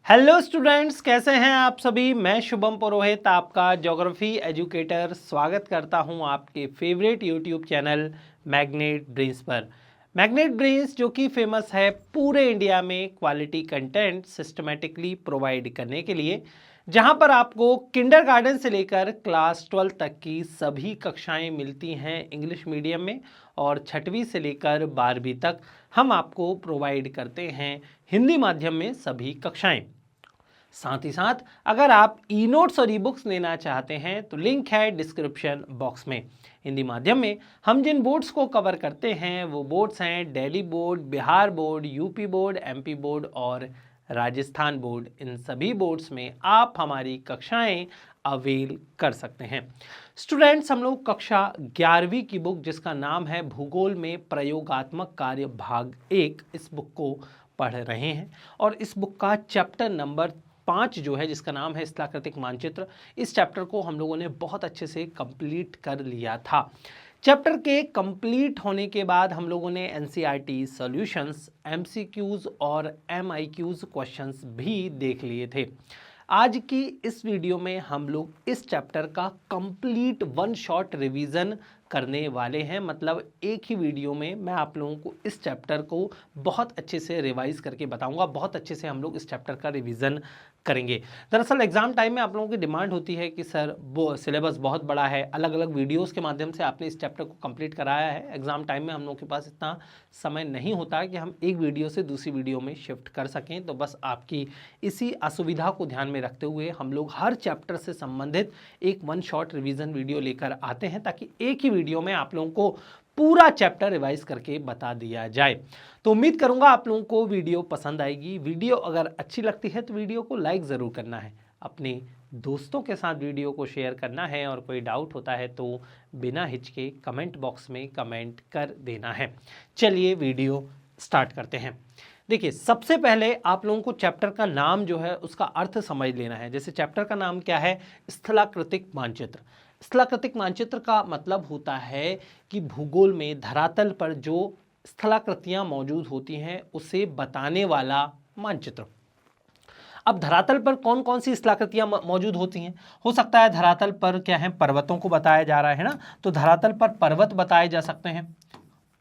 Hello students, कैसे हैं आप सभी। मैं शुभम पुरोहित, आपका ज्योग्राफी एजुकेटर, स्वागत करता हूं आपके favourite YouTube channel magnet brains पर। मैग्नेट ब्रेन्स जो कि फेमस है पूरे इंडिया में क्वालिटी कंटेंट सिस्टमेटिकली प्रोवाइड करने के लिए, जहां पर आपको किंडरगार्टन से लेकर क्लास 12 तक की सभी कक्षाएं मिलती हैं इंग्लिश मीडियम में, और 6वीं से लेकर 12वीं तक हम आपको प्रोवाइड करते हैं हिंदी माध्यम में सभी कक्षाएं। साथ ही साथ अगर आप ई नोट्स और ई बुक्स लेना चाहते हैं तो लिंक है डिस्क्रिप्शन बॉक्स में। हिंदी माध्यम में हम जिन बोर्ड्स को कवर करते हैं वो बोर्ड्स हैं Delhi board, Bihar board, UP board, MP board और राजस्थान बोर्ड। इन सभी बोर्ड्स में आप हमारी कक्षाएं अवेल कर सकते हैं। स्टूडेंट्स, हम लोग कक्षा 11वीं की बुक जिसका नाम है भूगोल में प्रयोगात्मक कार्य भाग 1, इस बुक को पढ़ रहे हैं। और इस बुक का चैप्टर नंबर 5 जो है, जिसका नाम है स्थलाकृतिक मानचित्र, इस चैप्टर को हम लोगों ने बहुत अच्छे से कंप्लीट कर लिया था। चैप्टर के कंप्लीट होने के बाद हम लोगों ने एनसीईआरटी सॉल्यूशंस, एमसीक्यूज और एमआईक्यूज क्वेश्चंस भी देख लिए थे। आज की इस वीडियो में हम लोग इस चैप्टर का कंप्लीट वन शॉट रिवीजन करने वाले हैं। मतलब एक ही वीडियो में मैं आप लोगों को इस चैप्टर को बहुत अच्छे से रिवाइज करके बताऊंगा। बहुत अच्छे से हम लोग इस चैप्टर का रिवीजन करेंगे। दरअसल एग्जाम टाइम में आप लोगों की डिमांड होती है कि सर वो सिलेबस बहुत बड़ा है, अलग अलग वीडियोस के माध्यम से आपने इस चैप्टर को कंप्लीट कराया है। एग्जाम टाइम में हम लोगों के पास इतना समय नहीं होता कि हम एक वीडियो से दूसरी वीडियो में शिफ्ट कर सकें। तो बस आपकी इसी असुविधा को ध्यान में रखते हुए हम लोग हर चैप्टर से संबंधित एक वन शॉट रिवीजन वीडियो लेकर आते हैं, ताकि एक ही वीडियो में आप लोगों को पूरा चैप्टर रिवाइज करके बता दिया जाए। तो उम्मीद करूंगा आप लोगों को वीडियो पसंद आएगी। वीडियो अगर अच्छी लगती है तो वीडियो को लाइक ज़रूर करना है, अपने दोस्तों के साथ वीडियो को शेयर करना है, और कोई डाउट होता है तो बिना हिचके कमेंट बॉक्स में कमेंट कर देना है। चलिए वीडियो स्टार्ट करते हैं। देखिए, सबसे पहले आप लोगों को चैप्टर का नाम जो है उसका अर्थ समझ लेना है। जैसे चैप्टर का नाम क्या है, स्थलाकृतिक मानचित्र। स्थलाकृतिक मानचित्र का मतलब होता है कि भूगोल में धरातल पर जो स्थलाकृतियां मौजूद होती हैं उसे बताने वाला मानचित्र। अब धरातल पर कौन कौन सी स्थलाकृतियां मौजूद होती हैं? हो सकता है धरातल पर क्या है, पर्वतों को बताया जा रहा है ना, तो धरातल पर पर्वत बताए जा सकते हैं।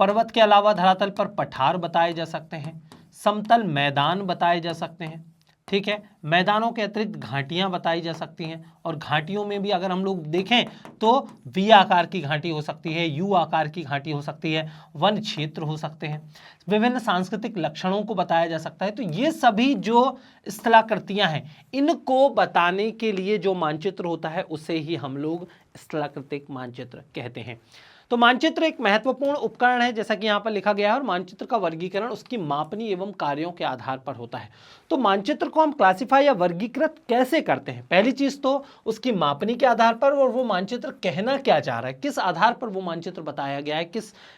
पर्वत के अलावा धरातल पर पठार बताए जा सकते हैं, समतल मैदान बताए जा सकते हैं। ठीक है, मैदानों के अतिरिक्त घाटियां बताई जा सकती हैं, और घाटियों में भी अगर हम लोग देखें तो वी आकार की घाटी हो सकती है, यू आकार की घाटी हो सकती है, वन क्षेत्र हो सकते हैं, विभिन्न सांस्कृतिक लक्षणों को बताया जा सकता है। तो ये सभी जो स्थलाकृतियां हैं, इनको बताने के लिए जो मानचित्र होता है उसे ही हम लोग स्थलाकृतिक मानचित्र कहते हैं। तो मानचित्र एक महत्वपूर्ण उपकरण है, जैसा कि यहाँ पर लिखा गया है, और मानचित्र का वर्गीकरण उसकी मापनी एवं कार्यों के आधार पर होता है। तो मानचित्र को हम क्लासिफाई या वर्गीकृत कैसे करते हैं? पहली चीज तो उसकी मापनी के आधार पर, और वो मानचित्र कहना क्या चाह रहा है, किस आधार पर वो मानचित्र बताया गया है,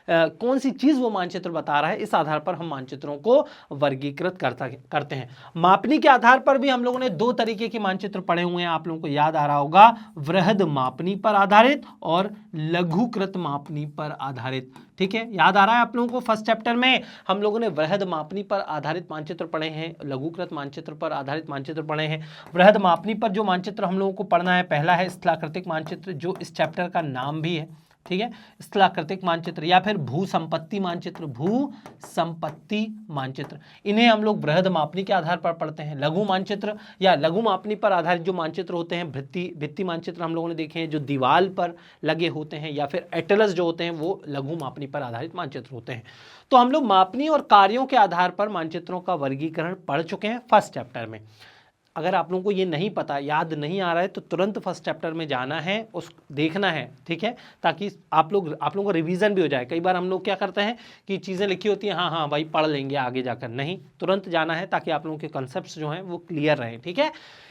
कौन सी चीज वो मानचित्र बता रहा है, इस आधार पर हम मानचित्रों को वर्गीकृत करते हैं। मापनी के आधार पर भी हम लोगों ने 2 तरीके के मानचित्र पढ़े हुए हैं, आप लोगों को याद आ रहा होगा, वृहद मापनी पर आधारित और लघुकृत मापनी पर आधारित। ठीक है, याद आ रहा है आप लोगों को? फर्स्ट चैप्टर में हम लोगों ने वृहद मापनी पर आधारित मानचित्र पढ़े हैं, लघुकृत मानचित्र पर आधारित मानचित्र पढ़े हैं। वृहद मापनी पर जो मानचित्र हम लोगों को पढ़ना है, पहला है स्थलाकृतिक मानचित्र, जो इस चैप्टर का नाम भी है। ठीक है, स्थलाकृतिक मानचित्र, या फिर भू संपत्ति मानचित्र, भू संपत्ति मानचित्र, इन्हें हम लोग वृहद मापनी के आधार पर पढ़ते हैं। लघु मानचित्र या लघु मापनी पर आधारित जो मानचित्र होते हैं, भित्ति मानचित्र हम लोगों ने देखे हैं, जो दीवाल पर लगे होते हैं, या फिर एटलस जो होते हैं, वो लघु मापनी पर आधारित मानचित्र होते हैं। तो हम लोग मापनी और कार्यों के आधार पर मानचित्रों का वर्गीकरण पढ़ चुके हैं फर्स्ट चैप्टर में। अगर आप लोगों को ये नहीं पता, याद नहीं आ रहा है, तो तुरंत फर्स्ट चैप्टर में जाना है, उस देखना है। ठीक है, ताकि आप लोगों का रिवीजन भी हो जाए। कई बार हम लोग क्या करते हैं कि चीज़ें लिखी होती हैं, हाँ हाँ भाई पढ़ लेंगे आगे जाकर, नहीं, तुरंत जाना है ताकि आप लोगों के कॉन्सेप्ट्स जो हैं वो क्लियर रहें। ठीक है,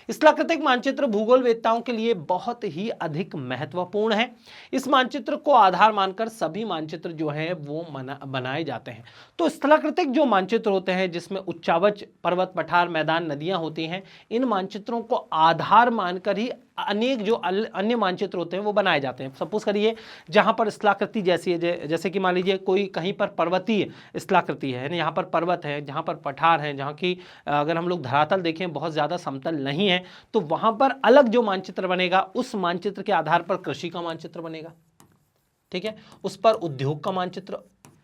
स्थलाकृतिक मानचित्र भूगोल वेत्ताओं के लिए बहुत ही अधिक महत्वपूर्ण है। इस मानचित्र को आधार मानकर सभी मानचित्र जो हैं वो बनाए जाते हैं। तो स्थलाकृतिक जो मानचित्र होते हैं, जिसमें उच्चावच पर्वत, पठार, मैदान, नदियां होती हैं, इन मानचित्रों को आधार मानकर ही अनेक जो अन्य मानचित्र होते हैं वो बनाए जाते हैं। सपोज करिए जहां पर स्थलाकृति जैसी है, जैसे कि मान लीजिए कोई कहीं पर पर्वतीय स्थलाकृति है, यहाँ पर पर्वत है, जहां पर पठार है, जहां की अगर हम लोग धरातल देखें बहुत ज़्यादा समतल नहीं है, तो वहां पर अलग जो मानचित्र बनेगा उस मानचित्र के आधार पर कृषि का मानचित्र बनेगा, ठीक है, उस पर उद्योग का मानचित्र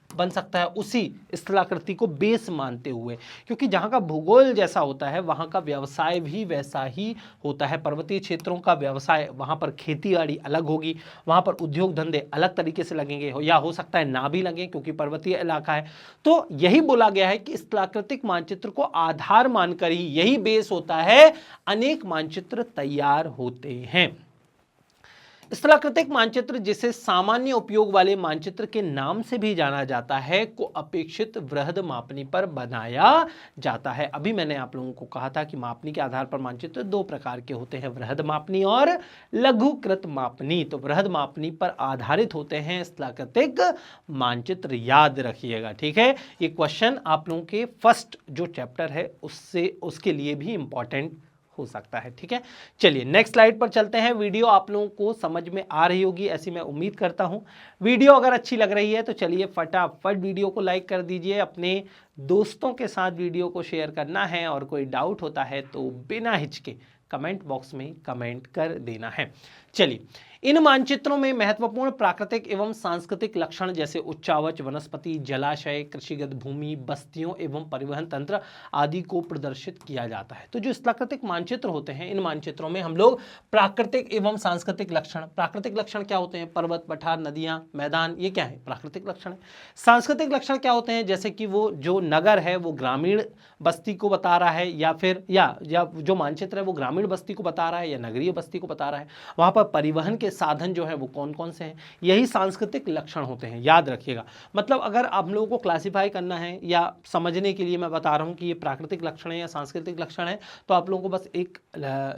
बन सकता है उसी स्थलाकृति को बेस मानते हुए, क्योंकि जहां का भूगोल जैसा होता है वहां का व्यवसाय भी वैसा ही होता है। पर्वतीय क्षेत्रों का व्यवसाय, वहां पर खेतीबाड़ी अलग होगी, वहां पर उद्योग धंधे अलग तरीके से लगेंगे, या हो सकता है ना भी लगे क्योंकि पर्वतीय इलाका है। तो यही बोला गया है कि स्थलाकृतिक मानचित्र को आधार मानकर ही, यही बेस होता है, अनेक मानचित्र तैयार होते हैं। स्थलाकृतिक मानचित्र, जिसे सामान्य उपयोग वाले मानचित्र के नाम से भी जाना जाता है, को अपेक्षित वृहद मापनी पर बनाया जाता है। अभी मैंने आप लोगों को कहा था कि मापनी के आधार पर मानचित्र दो प्रकार के होते हैं, वृहद मापनी और लघुकृत मापनी। तो वृहद मापनी पर आधारित होते हैं स्थलाकृतिक मानचित्र, याद रखिएगा, ठीक है। ये क्वेश्चन आप लोगों के फर्स्ट जो चैप्टर है उसके लिए भी इंपॉर्टेंट हो सकता है, ठीक है। चलिए नेक्स्ट स्लाइड पर चलते हैं। वीडियो आप लोगों को समझ में आ रही होगी ऐसी मैं उम्मीद करता हूं। वीडियो अगर अच्छी लग रही है तो चलिए फटाफट वीडियो को लाइक कर दीजिए, अपने दोस्तों के साथ वीडियो को शेयर करना है, और कोई डाउट होता है तो बिना हिचके कमेंट बॉक्स में कमेंट कर देना है। चलिए, इन मानचित्रों में महत्वपूर्ण प्राकृतिक एवं सांस्कृतिक लक्षण जैसे उच्चावच, वनस्पति, जलाशय, कृषिगत भूमि, बस्तियों एवं परिवहन तंत्र आदि को प्रदर्शित किया जाता है। तो जो स्थलाकृतिक मानचित्र होते हैं, इन मानचित्रों में हम लोग प्राकृतिक एवं सांस्कृतिक लक्षण, प्राकृतिक लक्षण क्या होते हैं, पर्वत, पठार, नदियां, मैदान, ये क्या है, प्राकृतिक लक्षण है। सांस्कृतिक लक्षण क्या होते हैं, जैसे कि वो जो नगर है वो ग्रामीण बस्ती को बता रहा है, या फिर या जो मानचित्र है वो ग्रामीण बस्ती को बता रहा है या नगरीय बस्ती को बता रहा है, वहां पर परिवहन के साधन जो है वो कौन कौन से हैं, यही सांस्कृतिक लक्षण होते हैं, याद रखिएगा। मतलब अगर आप लोगों को क्लासिफाई करना है या समझने के लिए मैं बता रहा हूं कि ये प्राकृतिक लक्षण है या सांस्कृतिक लक्षण है, तो आप लोगों को बस एक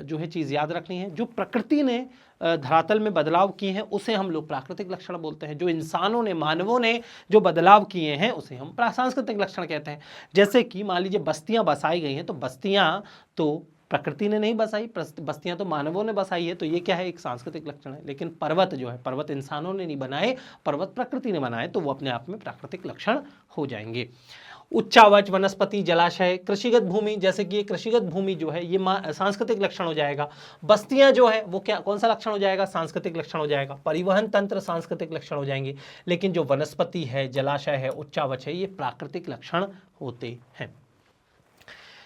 जो है चीज याद रखनी है, जो प्रकृति ने धरातल में बदलाव किए हैं उसे हम लोग प्राकृतिक लक्षण बोलते हैं, जो इंसानों ने, मानवों ने जो बदलाव किए हैं उसे हम सांस्कृतिक लक्षण कहते हैं। जैसे कि मान लीजिए बस्तियां बसाई गई हैं, तो बस्तियां तो प्रकृति ने नहीं बसाई, बस्तियां तो मानवों ने बसाई है, तो ये क्या है, एक सांस्कृतिक लक्षण है। लेकिन पर्वत जो है, पर्वत इंसानों ने नहीं बनाए, पर्वत प्रकृति ने बनाए, तो वो अपने आप में प्राकृतिक लक्षण हो जाएंगे। उच्चावच, वनस्पति, जलाशय, कृषिगत भूमि, जैसे कि ये कृषिगत भूमि जो है ये सांस्कृतिक लक्षण हो जाएगा। बस्तियां जो है वो क्या, कौन सा लक्षण हो जाएगा, सांस्कृतिक लक्षण हो जाएगा। परिवहन तंत्र सांस्कृतिक लक्षण हो जाएंगे। लेकिन जो वनस्पति है, जलाशय है, उच्चावच है, ये प्राकृतिक लक्षण होते हैं।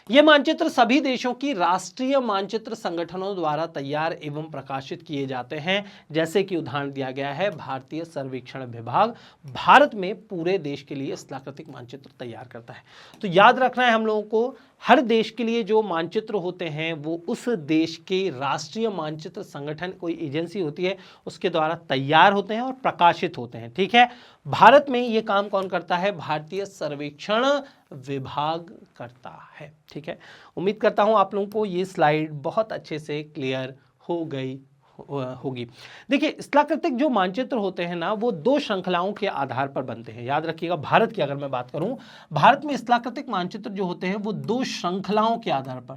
ये मानचित्र सभी देशों की राष्ट्रीय मानचित्र संगठनों द्वारा तैयार एवं प्रकाशित किए जाते हैं। जैसे कि उदाहरण दिया गया है, भारतीय सर्वेक्षण विभाग भारत में पूरे देश के लिए स्थलाकृतिक मानचित्र तैयार करता है। तो याद रखना है हम लोगों को, हर देश के लिए जो मानचित्र होते हैं वो उस देश के राष्ट्रीय मानचित्र संगठन, कोई एजेंसी होती है, उसके द्वारा तैयार होते हैं और प्रकाशित होते हैं, ठीक है। भारत में ये काम कौन करता है, भारतीय सर्वेक्षण विभाग करता है, ठीक है। उम्मीद करता हूं आप लोगों को ये स्लाइड बहुत अच्छे से क्लियर हो गई होगी। देखिए, स्थलाकृतिक जो मानचित्र होते हैं ना, वो दो श्रृंखलाओं के आधार पर बनते हैं। याद रखिएगा, भारत की अगर मैं बात करूं, भारत में स्थलाकृतिक मानचित्र जो होते हैं वो दो श्रृंखलाओं के आधार पर,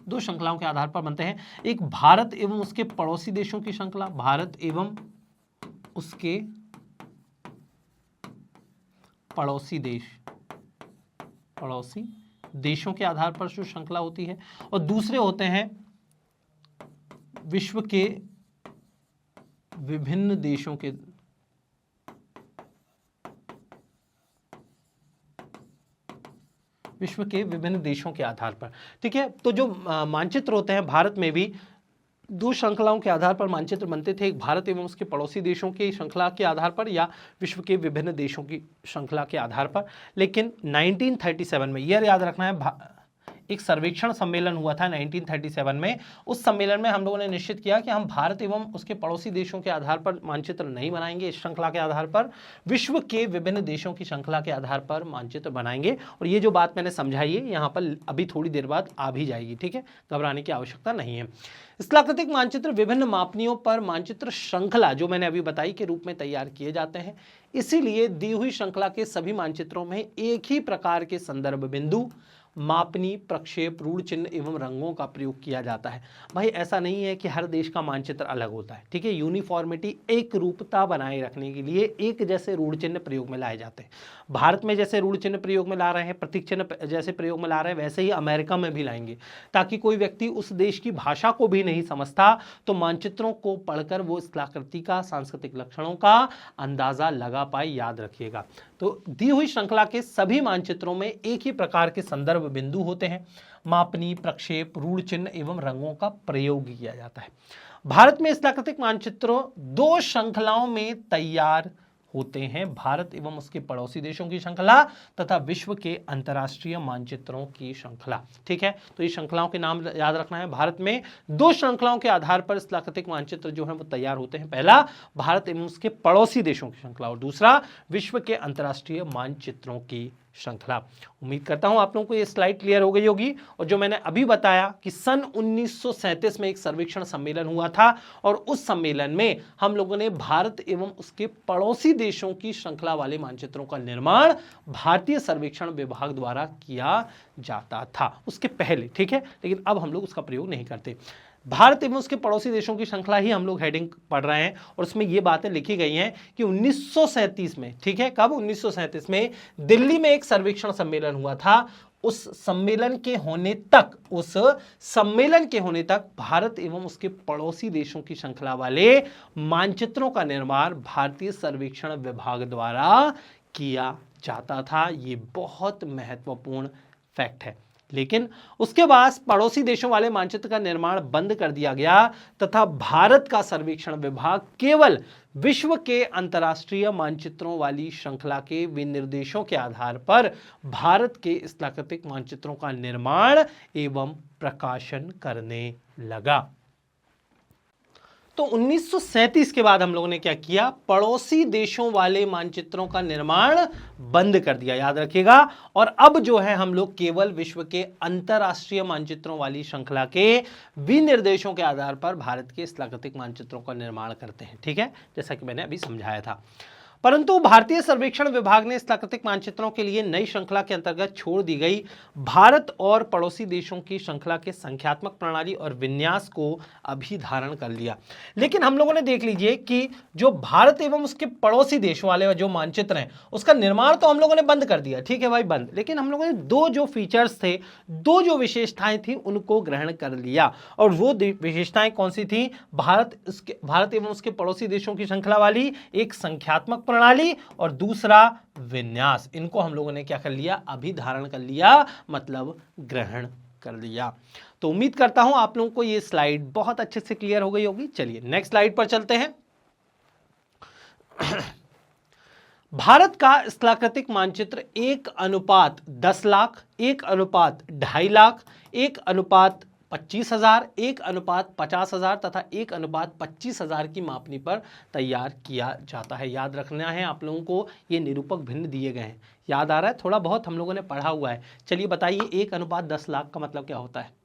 दो श्रृंखलाओं के आधार पर बनते हैं। एक भारत एवं उसके पड़ोसी देशों की श्रृंखला, भारत एवं उसके पड़ोसी देशों के आधार पर जो श्रृंखला होती है, और दूसरे होते हैं विश्व के विभिन्न देशों के आधार पर, ठीक है। तो जो मानचित्र होते हैं, भारत में भी दो श्रृंखलाओं के आधार पर मानचित्र बनते थे, एक भारत एवं उसके पड़ोसी देशों की श्रृंखला के आधार पर या विश्व के विभिन्न देशों की श्रृंखला के आधार पर। लेकिन 1937 में, यह याद रखना है, एक सर्वेक्षण सम्मेलन हुआ था 1937 में। उस सम्मेलन में हम लोगों ने निश्चित किया कि हम भारत एवं उसके पड़ोसी देशों के आधार पर मानचित्र नहीं बनाएंगे, इस श्रृंखला के आधार पर विश्व के विभिन्न देशों की श्रृंखला के आधार पर मानचित्र बनाएंगे। और ये जो बात मैंने समझाई है यहाँ पर अभी थोड़ी देर बाद आ भी जाएगी, ठीक है, घबराने की आवश्यकता नहीं है। स्थलाकृतिक मानचित्र विभिन्न मापनियों पर मानचित्र श्रृंखला, जो मैंने अभी बताई, के रूप में तैयार किए जाते हैं। इसीलिए दी हुई श्रृंखला के सभी मानचित्रों में एक ही प्रकार के संदर्भ बिंदु, मापनी, प्रक्षेप, रूढ़ चिन्ह एवं रंगों का प्रयोग किया जाता है। भाई ऐसा नहीं है कि हर देश का मानचित्र अलग होता है, ठीक है। यूनिफॉर्मिटी, एक रूपता बनाए रखने के लिए एक जैसे रूढ़ चिन्ह प्रयोग में लाए जाते हैं। भारत में जैसे रूढ़ चिन्ह प्रयोग में ला रहे हैं, प्रतीक चिन्ह जैसे प्रयोग में ला रहे हैं, वैसे ही अमेरिका में भी लाएंगे, ताकि कोई व्यक्ति उस देश की भाषा को भी नहीं समझता तो मानचित्रों को पढ़कर वो स्थलाकृति का, सांस्कृतिक लक्षणों का अंदाजा लगा पाए। याद रखिएगा। तो दी हुई श्रृंखला के सभी मानचित्रों में एक ही प्रकार के संदर्भ बिंदु होते हैं, मापनी, प्रक्षेप, रूढ़ चिन्ह एवं रंगों का प्रयोग किया जाता है। भारत में स्थलाकृतिक मानचित्रों दो श्रृंखलाओं में तैयार होते हैं, भारत एवं उसके पड़ोसी देशों की श्रृंखला तथा विश्व के अंतर्राष्ट्रीय मानचित्रों की श्रृंखला, ठीक है। तो ये श्रृंखलाओं के नाम याद रखना है। भारत में दो श्रृंखलाओं के आधार पर स्थलाकृतिक मानचित्र जो है वो तैयार होते हैं। पहला भारत एवं उसके पड़ोसी देशों की श्रृंखला और दूसरा विश्व के अंतर्राष्ट्रीय मानचित्रों की श्रृंखला। उम्मीद करता हूं आप लोगों को ये स्लाइड क्लियर हो गई होगी। और जो मैंने अभी बताया कि सन 1937 में एक सर्वेक्षण सम्मेलन हुआ था और उस सम्मेलन में हम लोगों ने भारत एवं उसके पड़ोसी देशों की श्रृंखला वाले मानचित्रों का निर्माण भारतीय सर्वेक्षण विभाग द्वारा किया जाता था उसके पहले, ठीक है। लेकिन अब हम लोग उसका प्रयोग नहीं करते। भारत एवं उसके पड़ोसी देशों की श्रृंखला ही हम लोग हेडिंग पढ़ रहे हैं और उसमें ये बातें लिखी गई हैं कि 1937 में, ठीक है, कब 1937 में दिल्ली में एक सर्वेक्षण सम्मेलन हुआ था। उस सम्मेलन के होने तक भारत एवं उसके पड़ोसी देशों की श्रृंखला वाले मानचित्रों का निर्माण भारतीय सर्वेक्षण विभाग द्वारा किया जाता था। ये बहुत महत्वपूर्ण फैक्ट है। लेकिन उसके बाद पड़ोसी देशों वाले मानचित्र का निर्माण बंद कर दिया गया तथा भारत का सर्वेक्षण विभाग केवल विश्व के अंतर्राष्ट्रीय मानचित्रों वाली श्रृंखला के विनिर्देशों के आधार पर भारत के स्थलाकृतिक मानचित्रों का निर्माण एवं प्रकाशन करने लगा। तो 1937 के बाद हम लोगों ने क्या किया, पड़ोसी देशों वाले मानचित्रों का निर्माण बंद कर दिया, याद रखिएगा। और अब जो है हम लोग केवल विश्व के अंतरराष्ट्रीय मानचित्रों वाली श्रृंखला के विनिर्देशों के आधार पर भारत के स्थलाकृतिक मानचित्रों का निर्माण करते हैं, ठीक है, जैसा कि मैंने अभी समझाया था। परंतु भारतीय सर्वेक्षण विभाग ने स्थलाकृतिक मानचित्रों के लिए नई श्रृंखला के अंतर्गत छोड़ दी गई भारत और पड़ोसी देशों की श्रृंखला के संख्यात्मक प्रणाली और विन्यास को अभी धारण कर लिया। लेकिन हम लोगों ने देख लीजिए कि जो भारत एवं उसके पड़ोसी देश वाले जो मानचित्र हैं उसका निर्माण तो हम लोगों ने बंद कर दिया, ठीक है भाई, बंद। लेकिन हम लोगों ने दो जो फीचर्स थे, दो जो विशेषताएं थी उनको ग्रहण कर लिया। और वो विशेषताएं कौन सी थी, भारत एवं उसके पड़ोसी देशों की श्रृंखला वाली एक संख्यात्मक प्रणाली और दूसरा विन्यास। इनको हम लोगों ने क्या कर लिया, अभी धारण कर लिया, मतलब ग्रहण कर लिया। तो उम्मीद करता हूं आप लोगों को ये स्लाइड बहुत अच्छे से क्लियर हो गई होगी। चलिए नेक्स्ट स्लाइड पर चलते हैं। भारत का स्थलाकृतिक मानचित्र 1:10 लाख, 1:2.5 लाख, 1:25,000, 1:50,000 तथा 1:25,000 की मापनी पर तैयार किया जाता है। याद रखना है आप लोगों को, ये निरूपक भिन्न दिए गए हैं। याद आ रहा है, थोड़ा बहुत हम लोगों ने पढ़ा हुआ है। चलिए बताइए 1:10 लाख का मतलब क्या होता है,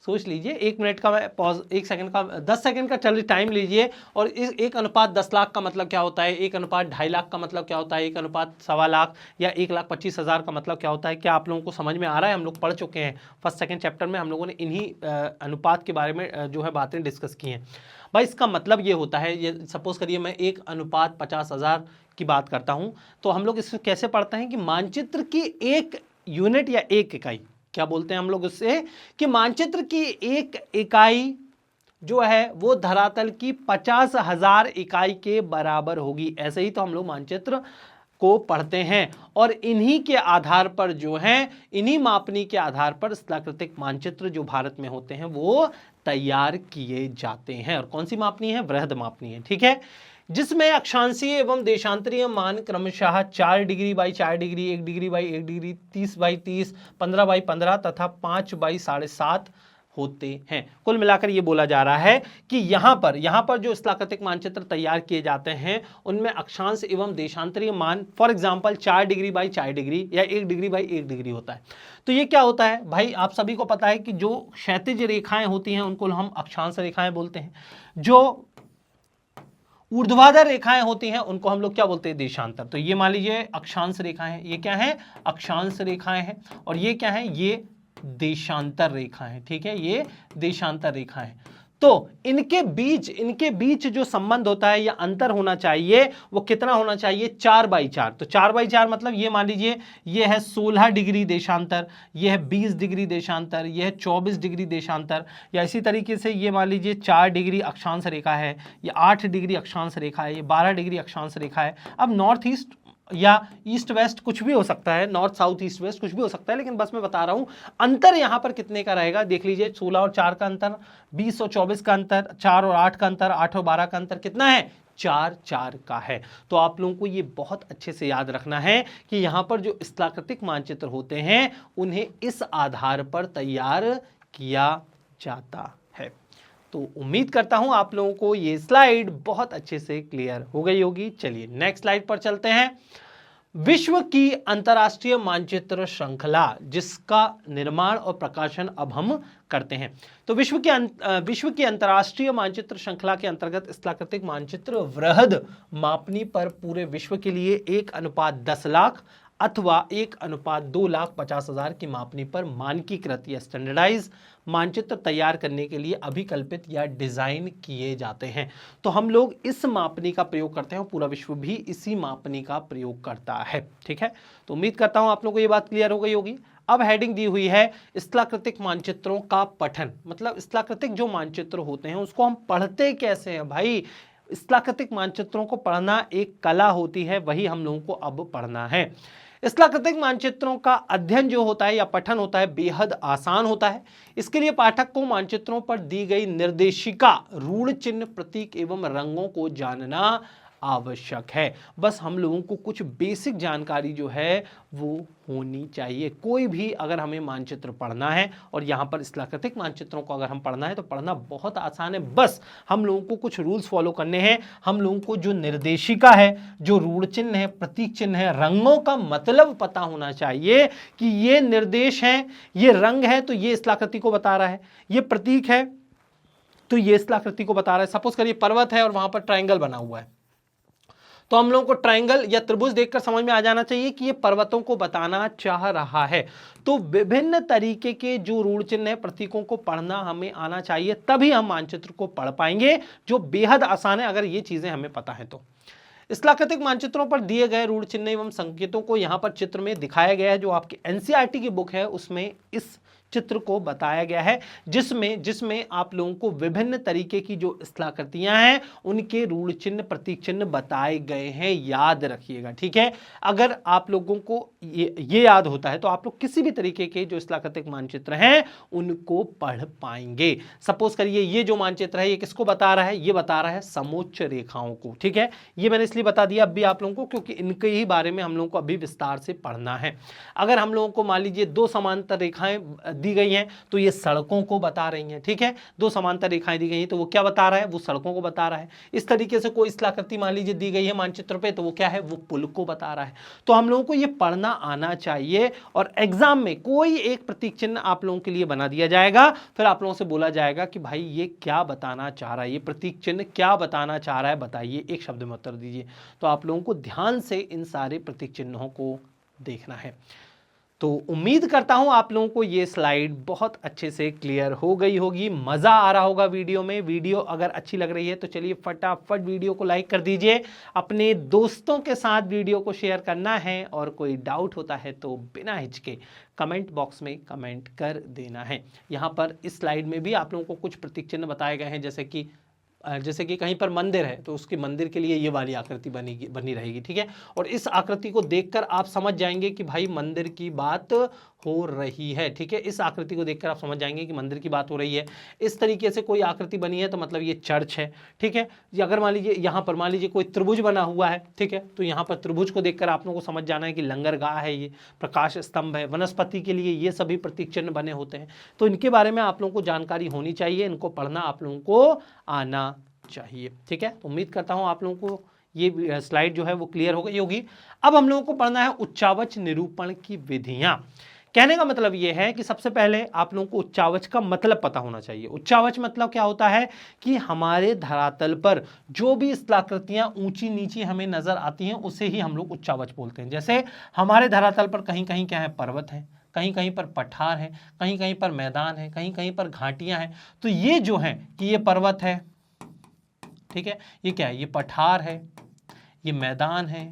सोच लीजिए। 1 मिनट का मैं पॉज, 1 सेकंड का, 10 सेकंड का चलिए टाइम लीजिए। और इस 1:10 लाख का मतलब क्या होता है, 1:2.5 लाख का मतलब क्या होता है, 1:15 लाख या 1,25,000 का मतलब क्या होता है। क्या आप लोगों को समझ में आ रहा है? हम लोग पढ़ चुके हैं फर्स्ट सेकंड चैप्टर में, हम लोगों ने इन्हीं अनुपात के बारे में जो है बातें डिस्कस की हैं। भाई इसका मतलब ये होता है, ये सपोज करिए मैं 1:50,000 की बात करता हूँ, तो हम लोग इसको कैसे पढ़ते हैं कि मानचित्र की एक यूनिट या एक इकाई, क्या बोलते हैं हम लोग उससे, कि मानचित्र की एक इकाई जो है वो धरातल की 50,000 इकाई के बराबर होगी। ऐसे ही तो हम लोग मानचित्र को पढ़ते हैं और इन्हीं के आधार पर जो है, इन्हीं मापनी के आधार पर स्थलाकृतिक मानचित्र जो भारत में होते हैं वो तैयार किए जाते हैं। और कौन सी मापनी है, वृहद मापनी है, ठीक है, जिसमें अक्षांशीय एवं देशांतरीय मान क्रमशः 4 degree by 4 degree, 1 degree by 1 degree, 30 by 30, 15 by 15 तथा 5 बाई 7.5 होते हैं। कुल मिलाकर ये बोला जा रहा है कि यहाँ पर जो स्थलाकृतिक मानचित्र तैयार किए जाते हैं उनमें अक्षांश एवं देशांतरीय मान for example 4 degree by 4 degree या 1 डिग्री बाई 1 डिग्री होता है। तो ये क्या होता है भाई, आप सभी को पता है कि जो क्षैतिज रेखाएं होती हैं उनको हम अक्षांश रेखाएं बोलते हैं, जो ऊर्ध्वाधर रेखाएं होती हैं उनको हम लोग क्या बोलते हैं, देशांतर। तो ये मान लीजिए अक्षांश रेखाएं हैं, ये क्या है, अक्षांश रेखाएं हैं, और ये क्या है, ये देशांतर रेखाएं हैं, ठीक है, ये देशांतर रेखाएं हैं। तो इनके बीच जो संबंध होता है या अंतर होना चाहिए वो कितना होना चाहिए, 4/4। तो 4/4 मतलब ये मान लीजिए ये है 16 डिग्री देशांतर, ये है 20 डिग्री देशांतर, ये है 24 डिग्री देशांतर, या इसी तरीके से ये मान लीजिए 4 डिग्री अक्षांश रेखा है, ये 8 डिग्री अक्षांश रेखा है, ये 12 डिग्री अक्षांश रेखा है। अब नॉर्थ ईस्ट या ईस्ट वेस्ट कुछ भी हो सकता है, नॉर्थ साउथ ईस्ट वेस्ट कुछ भी हो सकता है, लेकिन बस मैं बता रहा हूं अंतर यहां पर कितने का रहेगा। देख लीजिए 16 और 4 का अंतर, 20 और 24 का अंतर, 4 और 8 का अंतर, 8 और 12 का अंतर कितना है, 4 का है। तो आप लोगों को ये बहुत अच्छे से याद रखना है कि यहां पर जो स्थलाकृतिक मानचित्र होते हैं उन्हें इस आधार पर तैयार किया जाता है। तो उम्मीद करता हूं आप लोगों को ये स्लाइड बहुत अच्छे से क्लियर हो गई होगी। चलिए नेक्स्ट स्लाइड पर चलते हैं। विश्व की अंतर्राष्ट्रीय मानचित्र श्रृंखला जिसका निर्माण और प्रकाशन अब हम करते हैं। तो विश्व की अंतर्राष्ट्रीय मानचित्र श्रृंखला के अंतर्गत स्थलाकृतिक मानचित्र वृहद मापनी पर पूरे विश्व के लिए 1:10 लाख अथवा 1:2,50,000 की मापनी पर मानकीकृत या स्टैंडर्डाइज मानचित्र तैयार करने के लिए अभिकल्पित या डिजाइन किए जाते हैं। तो हम लोग इस मापनी का प्रयोग करते हैं, पूरा विश्व भी इसी मापनी का प्रयोग करता है, ठीक है। तो उम्मीद करता हूं आप लोगों को ये बात क्लियर हो गई होगी। अब हेडिंग दी हुई है स्थलाकृतिक मानचित्रों का पठन, मतलब स्थलाकृतिक जो मानचित्र होते हैं उसको हम पढ़ते कैसे हैं भाई। स्थलाकृतिक मानचित्रों को पढ़ना एक कला होती है, वही हम लोगों को अब पढ़ना है। स्थलाकृतिक मानचित्रों का अध्ययन जो होता है या पठन होता है बेहद आसान होता है। इसके लिए पाठक को मानचित्रों पर दी गई निर्देशिका, रूढ़ चिन्ह, प्रतीक एवं रंगों को जानना आवश्यक है। बस हम लोगों को कुछ बेसिक जानकारी जो है वो होनी चाहिए। कोई भी अगर हमें मानचित्र पढ़ना है और यहाँ पर स्थलाकृतिक मानचित्रों को अगर हम पढ़ना है तो पढ़ना बहुत आसान है। बस हम लोगों को कुछ रूल्स फॉलो करने हैं। हम लोगों को जो निर्देशिका है, जो रूढ़ चिन्ह है, प्रतीक चिन्ह है, रंगों का मतलब पता होना चाहिए कि ये निर्देश है, ये रंग है तो ये स्थलाकृति को बता रहा है, ये प्रतीक है तो ये स्थलाकृति को बता रहा है। सपोज करिए पर्वत है और वहां पर ट्रायंगल बना हुआ है, तो हम लोगों को ट्रायंगल या त्रिभुज देखकर समझ में आ जाना चाहिए कि ये पर्वतों को बताना चाह रहा है। तो विभिन्न तरीके के जो रूढ़ चिन्ह है, प्रतीकों को पढ़ना हमें आना चाहिए, तभी हम मानचित्र को पढ़ पाएंगे, जो बेहद आसान है अगर ये चीजें हमें पता है तो। स्थलाकृतिक मानचित्रों पर दिए गए रूढ़ चिन्ह एवं संकेतों को यहाँ पर चित्र में दिखाया गया है। जो आपकी एनसीईआरटी की बुक है उसमें इस चित्र को बताया गया है, जिसमें आप लोगों को विभिन्न तरीके की जो स्थलाकृतियां हैं उनके रूढ़ चिन्ह, प्रतीक चिन्ह बताए गए हैं। याद रखिएगा, ठीक है। अगर आप लोगों को ये याद होता है तो आप लोग किसी भी तरीके के जो स्थलाकृतिक मानचित्र हैं उनको पढ़ पाएंगे। सपोज करिए ये जो मानचित्र है ये किसको बता रहा है, ये बता रहा है समोच्च रेखाओं को, ठीक है। ये मैंने इसलिए बता दिया अब भी आप लोगों को क्योंकि इनके ही बारे में हम लोगों को अभी विस्तार से पढ़ना है। अगर हम लोगों को मान लीजिए 2 समांतर रेखाएं दी गई हैं तो ये सड़कों को बता रही हैं, ठीक है। 2 समांतर रेखाएं दी गई हैं तो वो क्या बता रहा है, वो सड़कों को बता रहा है। इस तरीके से कोई स्थलाकृति मान लीजिए दी गई है मानचित्र पे तो वो क्या है, वो पुल को बता रहा है। तो हम लोगों को ये पढ़ना आना चाहिए और एग्जाम में कोई एक प्रतीक चिन्ह आप लोगों के लिए बना दिया जाएगा, फिर आप लोगों से बोला जाएगा कि भाई ये क्या बताना चाह रहा है, ये प्रतीक चिन्ह क्या बताना चाह रहा है, बताइए, एक शब्द में उत्तर दीजिए। तो आप लोगों को ध्यान से इन सारे प्रतीक चिन्हों को देखना है। तो उम्मीद करता हूं आप लोगों को ये स्लाइड बहुत अच्छे से क्लियर हो गई होगी, मजा आ रहा होगा वीडियो में। वीडियो अगर अच्छी लग रही है तो चलिए फटाफट वीडियो को लाइक कर दीजिए, अपने दोस्तों के साथ वीडियो को शेयर करना है और कोई डाउट होता है तो बिना हिचके कमेंट बॉक्स में कमेंट कर देना है। यहाँ पर इस स्लाइड में भी आप लोगों को कुछ प्रतीक चिन्ह बताए गए हैं, जैसे कि कहीं पर मंदिर है तो उसके मंदिर के लिए ये वाली आकृति बनी रहेगी, ठीक है। और इस आकृति को देखकर आप समझ जाएंगे कि भाई मंदिर की बात हो रही है, ठीक है। इस आकृति को देखकर आप समझ जाएंगे कि मंदिर की बात हो रही है। इस तरीके से कोई आकृति बनी है तो मतलब ये चर्च है, ठीक है। अगर मान लीजिए यहाँ पर मान लीजिए कोई त्रिभुज बना हुआ है, ठीक है, तो यहाँ पर त्रिभुज को देखकर आप लोगों को समझ जाना है कि लंगरगाह है, ये प्रकाश स्तंभ है, वनस्पति के लिए ये सभी प्रतीक चिन्ह बने होते हैं। तो इनके बारे में आप लोगों को जानकारी होनी चाहिए, इनको पढ़ना आप लोगों को आना चाहिए, ठीक है। उम्मीद करता हूं आप लोगों को ये स्लाइड जो है वो क्लियर हो गई होगी। अब हम लोगों को पढ़ना है उच्चावच निरूपण की विधियां। कहने का मतलब यह है कि सबसे पहले आप लोगों को उच्चावच का मतलब पता होना चाहिए। उच्चावच मतलब क्या होता है कि हमारे धरातल पर जो भी स्थलाकृतियां ऊंची नीची हमें नजर आती हैं उसे ही हम लोग उच्चावच बोलते हैं। जैसे हमारे धरातल पर कहीं कहीं क्या है, पर्वत है, कहीं कहीं पर पठार है, कहीं कहीं पर मैदान है, कहीं कहीं पर घाटियां हैं। तो ये जो है कि ये पर्वत है, ठीक है, ये क्या है, ये पठार है, ये मैदान है,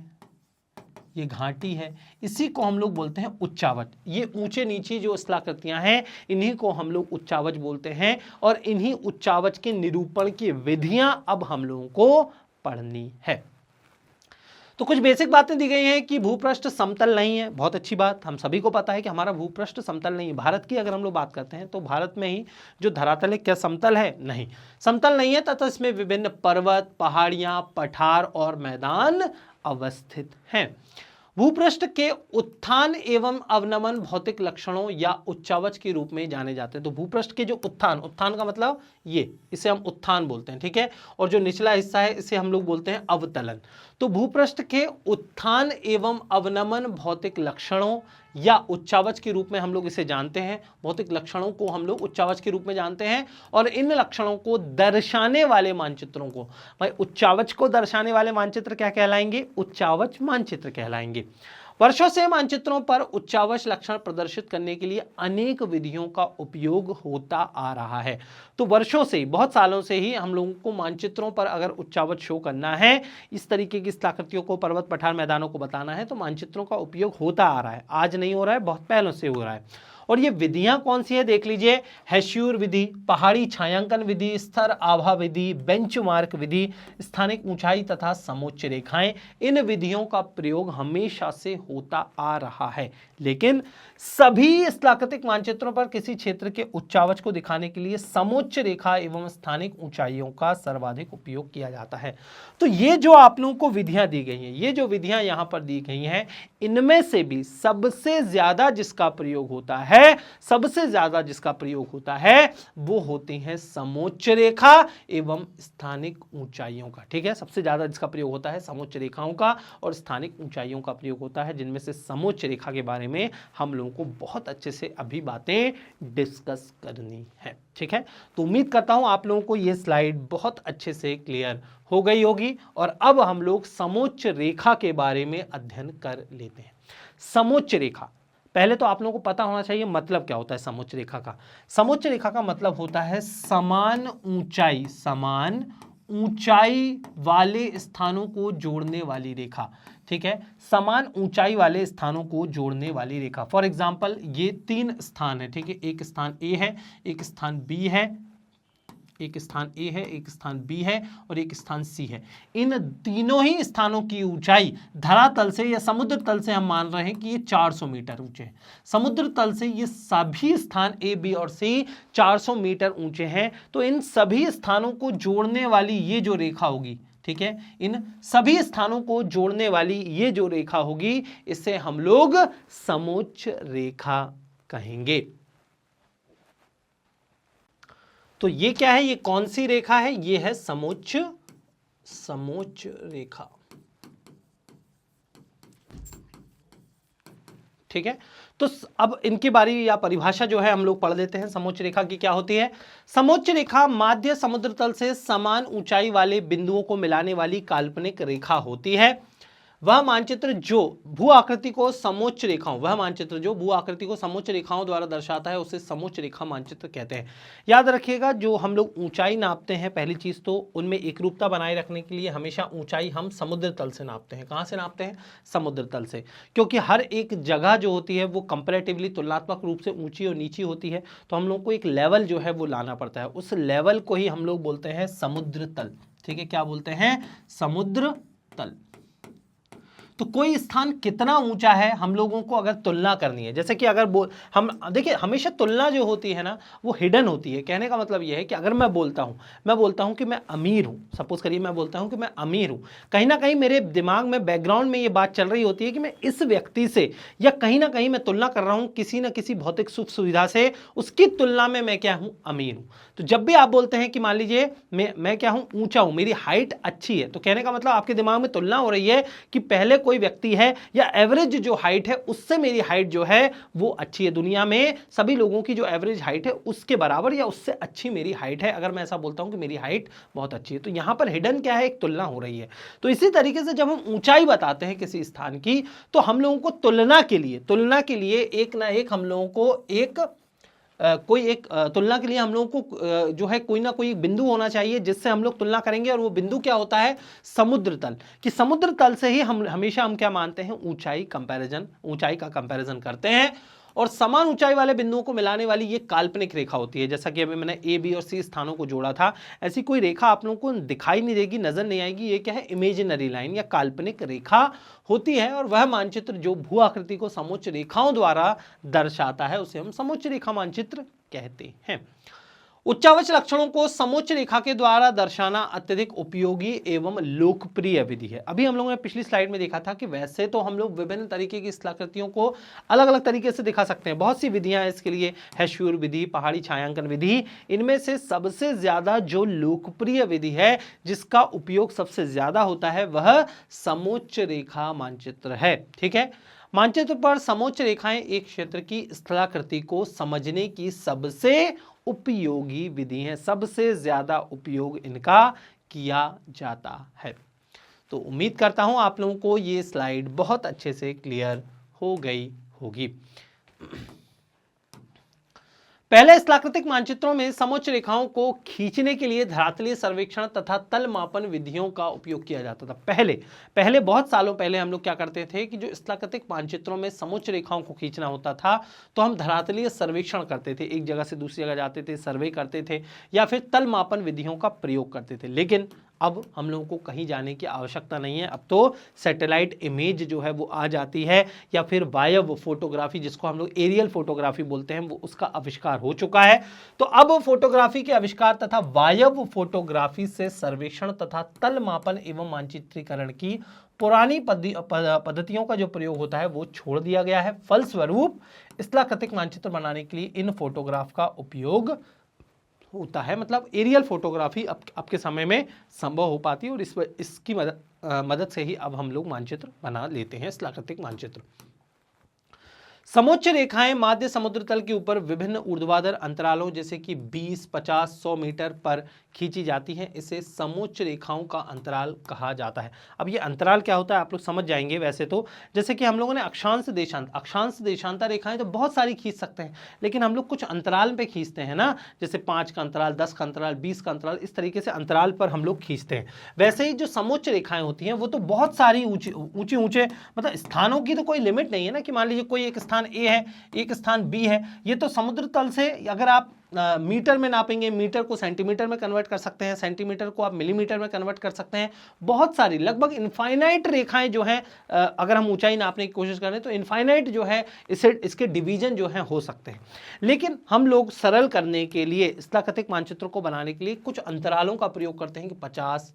ये घाटी है, इसी को हम लोग बोलते हैं उच्चावच। ये ऊंचे नीचे जो स्थलाकृतियां हैं इन्हीं को हम लोग उच्चावच बोलते हैं और इन्हीं उच्चावच के निरूपण की विधियां अब हम लोगों को पढ़नी है। तो कुछ बेसिक बातें दी गई हैं कि भूपृष्ठ समतल नहीं है। बहुत अच्छी बात, हम सभी को पता है कि हमारा भूपृष्ठ समतल नहीं है। भारत की अगर हम लोग बात करते हैं तो भारत में ही जो धरातल है क्या समतल है? नहीं, समतल नहीं है, तथा इसमें विभिन्न पर्वत, पहाड़ियां, पठार और मैदान अवस्थित हैं। भूपृष्ठ के उत्थान एवं अवनमन भौतिक लक्षणों या उच्चावच के रूप में जाने जाते हैं। तो भूपृष्ठ के जो उत्थान, उत्थान का मतलब ये, इसे हम उत्थान बोलते हैं, ठीक है, और जो निचला हिस्सा है इसे हम लोग बोलते हैं अवतलन। तो भूपृष्ठ के उत्थान एवं अवनमन भौतिक लक्षणों या उच्चावच के रूप में हम लोग इसे जानते हैं। भौतिक लक्षणों को हम लोग उच्चावच के रूप में जानते हैं और इन लक्षणों को दर्शाने वाले मानचित्रों को, भाई उच्चावच को दर्शाने वाले मानचित्र क्या कहलाएंगे? उच्चावच मानचित्र कहलाएंगे। वर्षों से मानचित्रों पर उच्चावच लक्षण प्रदर्शित करने के लिए अनेक विधियों का उपयोग होता आ रहा है। तो वर्षों से, बहुत सालों से ही हम लोगों को मानचित्रों पर अगर उच्चावच शो करना है, इस तरीके की स्थलाकृतियों को, पर्वत, पठार, मैदानों को बताना है, तो मानचित्रों का उपयोग होता आ रहा है। आज नहीं हो रहा है, बहुत पहले से हो रहा है। और ये विधियां कौन सी है देख लीजिए, हेस्यूर विधि, पहाड़ी छायांकन विधि, स्तर आभा विधि, बेंचमार्क विधि, स्थानिक ऊंचाई तथा समोच्च रेखाएं। इन विधियों का प्रयोग हमेशा से होता आ रहा है, लेकिन सभी स्थलाकृतिक मानचित्रों पर किसी क्षेत्र के उच्चावच को दिखाने के लिए समोच्च रेखा एवं स्थानिक ऊंचाइयों का सर्वाधिक उपयोग किया जाता है। तो ये जो आप लोगों को विधियां दी गई हैं, ये जो विधियां यहां पर दी गई हैं, इनमें से भी सबसे ज्यादा जिसका प्रयोग होता है, सबसे ज्यादा जिसका प्रयोग होता है वो होती है समोच्च रेखा एवं स्थानिक ऊंचाइयों का, ठीक है। सबसे ज्यादा जिसका प्रयोग होता है समोच्च रेखाओं का और स्थानिक ऊंचाइयों का प्रयोग होता है, जिनमें से समोच्च रेखा के बारे में हम लोगों को बहुत अच्छे से अभी बातें डिस्कस करनी है, ठीक है। तो उम्मीद करता हूं आप लोगों को यह स्लाइड बहुत अच्छे से क्लियर हो गई होगी और अब हम लोग समोच्च रेखा के बारे में अध्ययन कर लेते हैं। समोच्च रेखा, पहले तो आप लोगों को पता होना चाहिए मतलब क्या होता है समोच्च रेखा का। समोच्च रेखा का मतलब होता है समान ऊंचाई, समान ऊंचाई वाले स्थानों को जोड़ने वाली रेखा, ठीक है, समान ऊंचाई वाले स्थानों को जोड़ने वाली रेखा। फॉर एग्जांपल ये 3 स्थान है, ठीक है, एक स्थान ए है, एक स्थान बी है, एक स्थान ए है, एक स्थान बी है और एक स्थान सी है। इन तीनों ही स्थानों की ऊंचाई धरातल से या समुद्र तल से हम मान रहे हैं कि ये 400 मीटर ऊंचे हैं। समुद्र तल से ये सभी स्थान ए, बी और सी 400 मीटर ऊंचे हैं। तो इन सभी स्थानों को जोड़ने वाली ये जो रेखा होगी, ठीक है, इन सभी स्थानों को जोड़ने वाली ये जो रेखा होगी, इसे हम लोग समोच्च रेखा कहेंगे। तो ये क्या है, ये कौन सी रेखा है? ये है समोच्च रेखा, ठीक है। तो अब इनकी बारी या परिभाषा जो है हम लोग पढ़ लेते हैं। समोच्च रेखा की क्या होती है? समोच्च रेखा माध्य समुद्र तल से समान ऊंचाई वाले बिंदुओं को मिलाने वाली काल्पनिक रेखा होती है। वह मानचित्र जो भू आकृति को समोच्च रेखाओं, वह मानचित्र जो भू आकृति को समोच्च रेखाओं द्वारा दर्शाता है उसे समोच्च रेखा मानचित्र कहते हैं। याद रखिएगा, जो हम लोग ऊंचाई नापते हैं, पहली चीज तो उनमें एकरूपता बनाए रखने के लिए हमेशा ऊंचाई हम समुद्र तल से नापते हैं। कहां से नापते हैं? समुद्र तल से, क्योंकि हर एक जगह जो होती है वो कंपैरेटिवली तुलनात्मक रूप से ऊंची और नीची होती है। तो हम लोग को एक लेवल जो है वो लाना पड़ता है, उस लेवल को ही हम लोग बोलते हैं समुद्र तल, ठीक है। क्या बोलते हैं? समुद्र तल। तो कोई स्थान कितना ऊंचा है हम लोगों को अगर तुलना करनी है, जैसे कि अगर हम देखिए, हमेशा तुलना जो होती है ना वो हिडन होती है। कहने का मतलब ये है कि अगर मैं बोलता हूं कि मैं अमीर हूं, सपोज करिए मैं बोलता हूं कि मैं अमीर हूं, कहीं ना कहीं मेरे दिमाग में बैकग्राउंड में ये बात चल रही होती है कि मैं इस व्यक्ति से या कहीं ना कहीं मैं तुलना कर रहा हूं किसी ना किसी भौतिक सुख सुविधा से, उसकी तुलना में मैं क्या हूं? अमीर हूं। तो जब भी आप बोलते हैं कि मान लीजिए मैं क्या हूं? ऊंचा हूं, मेरी हाइट अच्छी है, तो कहने का मतलब आपके दिमाग में तुलना हो रही है कि पहले कोई व्यक्ति है या एवरेज जो हाइट है उससे मेरी हाइट जो है वो अच्छी है, दुनिया में सभी लोगों की जो एवरेज हाइट है उसके बराबर या उससे अच्छी मेरी हाइट है, अगर मैं ऐसा बोलता हूं कि मेरी हाइट बहुत अच्छी है, तो यहां पर हिडन क्या है, एक तुलना हो रही है। तो इसी तरीके से जब हम ऊंचाई बताते हैं किसी स्थान की, तो हम लोगों को तुलना के लिए एक ना एक हम लोगों को एक तुलना के लिए हम लोगों को जो है कोई ना कोई बिंदु होना चाहिए जिससे हम लोग तुलना करेंगे, और वो बिंदु क्या होता है, समुद्र तल। कि समुद्र तल से ही हम हमेशा क्या मानते हैं, ऊंचाई का कंपैरिजन करते हैं, और समान ऊंचाई वाले बिंदुओं को मिलाने वाली ये काल्पनिक रेखा होती है। जैसा कि अभी मैंने ए, बी और सी स्थानों को जोड़ा था, ऐसी कोई रेखा आप लोगों को दिखाई नहीं देगी, नजर नहीं आएगी। ये क्या है, इमेजिनरी लाइन या काल्पनिक रेखा होती है, और वह मानचित्र जो भू आकृति को समोच्च रेखाओं द्वारा दर्शाता है उसे हम समोच्च रेखा मानचित्र कहते हैं। उच्चावच लक्षणों को समोच्च रेखा के द्वारा दर्शाना अत्यधिक उपयोगी एवं लोकप्रिय विधि है। अभी हम लोगों ने पिछली स्लाइड में देखा था कि वैसे तो हम लोग विभिन्न तरीके की स्थलाकृतियों को अलग अलग तरीके से दिखा सकते हैं, बहुत सी विधियां हैं इसके लिए, हैश्यूर विधि, पहाड़ी छायांकन विधि। इनमें से सबसे ज्यादा जो लोकप्रिय विधि है, जिसका उपयोग सबसे ज्यादा होता है, वह समोच्च रेखा मानचित्र है। ठीक है, मानचित्र पर समोच्च रेखाएं एक क्षेत्र की स्थलाकृति को समझने की सबसे उपयोगी विधि है, सबसे ज्यादा उपयोग इनका किया जाता है। तो उम्मीद करता हूं आप लोगों को ये स्लाइड बहुत अच्छे से क्लियर हो गई होगी। पहले स्थलाकृतिक मानचित्रों में समोच्च रेखाओं को खींचने के लिए धरातलीय सर्वेक्षण तथा तल मापन विधियों का उपयोग किया जाता था। पहले बहुत सालों पहले हम लोग क्या करते थे कि जो स्थलाकृतिक मानचित्रों में समोच्च रेखाओं को खींचना होता था, तो हम धरातलीय सर्वेक्षण करते थे, एक जगह से दूसरी जगह जाते थे, सर्वे करते थे, या फिर तल मापन विधियों का प्रयोग करते थे। लेकिन अब हम लोगों को कहीं जाने की आवश्यकता नहीं है, अब तो सैटेलाइट इमेज जो है वो आ जाती है, या फिर वायव फोटोग्राफी जिसको हम लोग एरियल फोटोग्राफी बोलते हैं, वो उसका आविष्कार हो चुका है। तो अब फोटोग्राफी के आविष्कार तथा वायव फोटोग्राफी से सर्वेक्षण तथा तल मापन एवं मानचित्रीकरण की पुरानी पद्धतियों का जो प्रयोग होता है वो छोड़ दिया गया है। फलस्वरूप स्थलाकृतिक मानचित्र बनाने के लिए इन फोटोग्राफ का उपयोग होता है, मतलब एरियल फोटोग्राफी अब के समय में संभव हो पाती है, और इसकी मदद से ही अब हम लोग मानचित्र बना लेते हैं, स्थलाकृतिक मानचित्र। समोच्च रेखाएं माध्य समुद्र तल के ऊपर विभिन्न ऊर्ध्वाधर अंतरालों जैसे कि 20, 50, 100 मीटर पर खींची जाती हैं। इसे समोच्च रेखाओं का अंतराल कहा जाता है। अब ये अंतराल क्या होता है आप लोग समझ जाएंगे। वैसे तो जैसे कि हम लोगों ने अक्षांश देशांतर रेखाएं तो बहुत सारी खींच सकते हैं, लेकिन हम लोग कुछ अंतराल पे खींचते हैं ना, जैसे 5 का अंतराल, 10 का अंतराल, 20 का अंतराल, इस तरीके से अंतराल पर हम लोग खींचते हैं। वैसे ही जो समोच्च रेखाएं होती हैं वो तो बहुत सारी ऊंचे मतलब स्थानों की तो कोई लिमिट नहीं है ना, कि मान लीजिए कोई एक स्थान ए है, एक स्थान बी है, ये तो समुद्र तल से अगर आप मीटर में नापेंगे, मीटर को सेंटीमीटर में कन्वर्ट कर सकते हैं, सेंटीमीटर को आप मिलीमीटर में कन्वर्ट कर सकते हैं। बहुत सारी लगभग इनफाइनाइट रेखाएं जो हैं, अगर हम ऊंचाई नापने की कोशिश करें तो इनफाइनाइट जो है इसके डिवीजन जो है हो सकते हैं। लेकिन हम लोग सरल करने के लिए स्थलाकृतिक मानचित्रों को बनाने के लिए कुछ अंतरालों का प्रयोग करते हैं कि 50,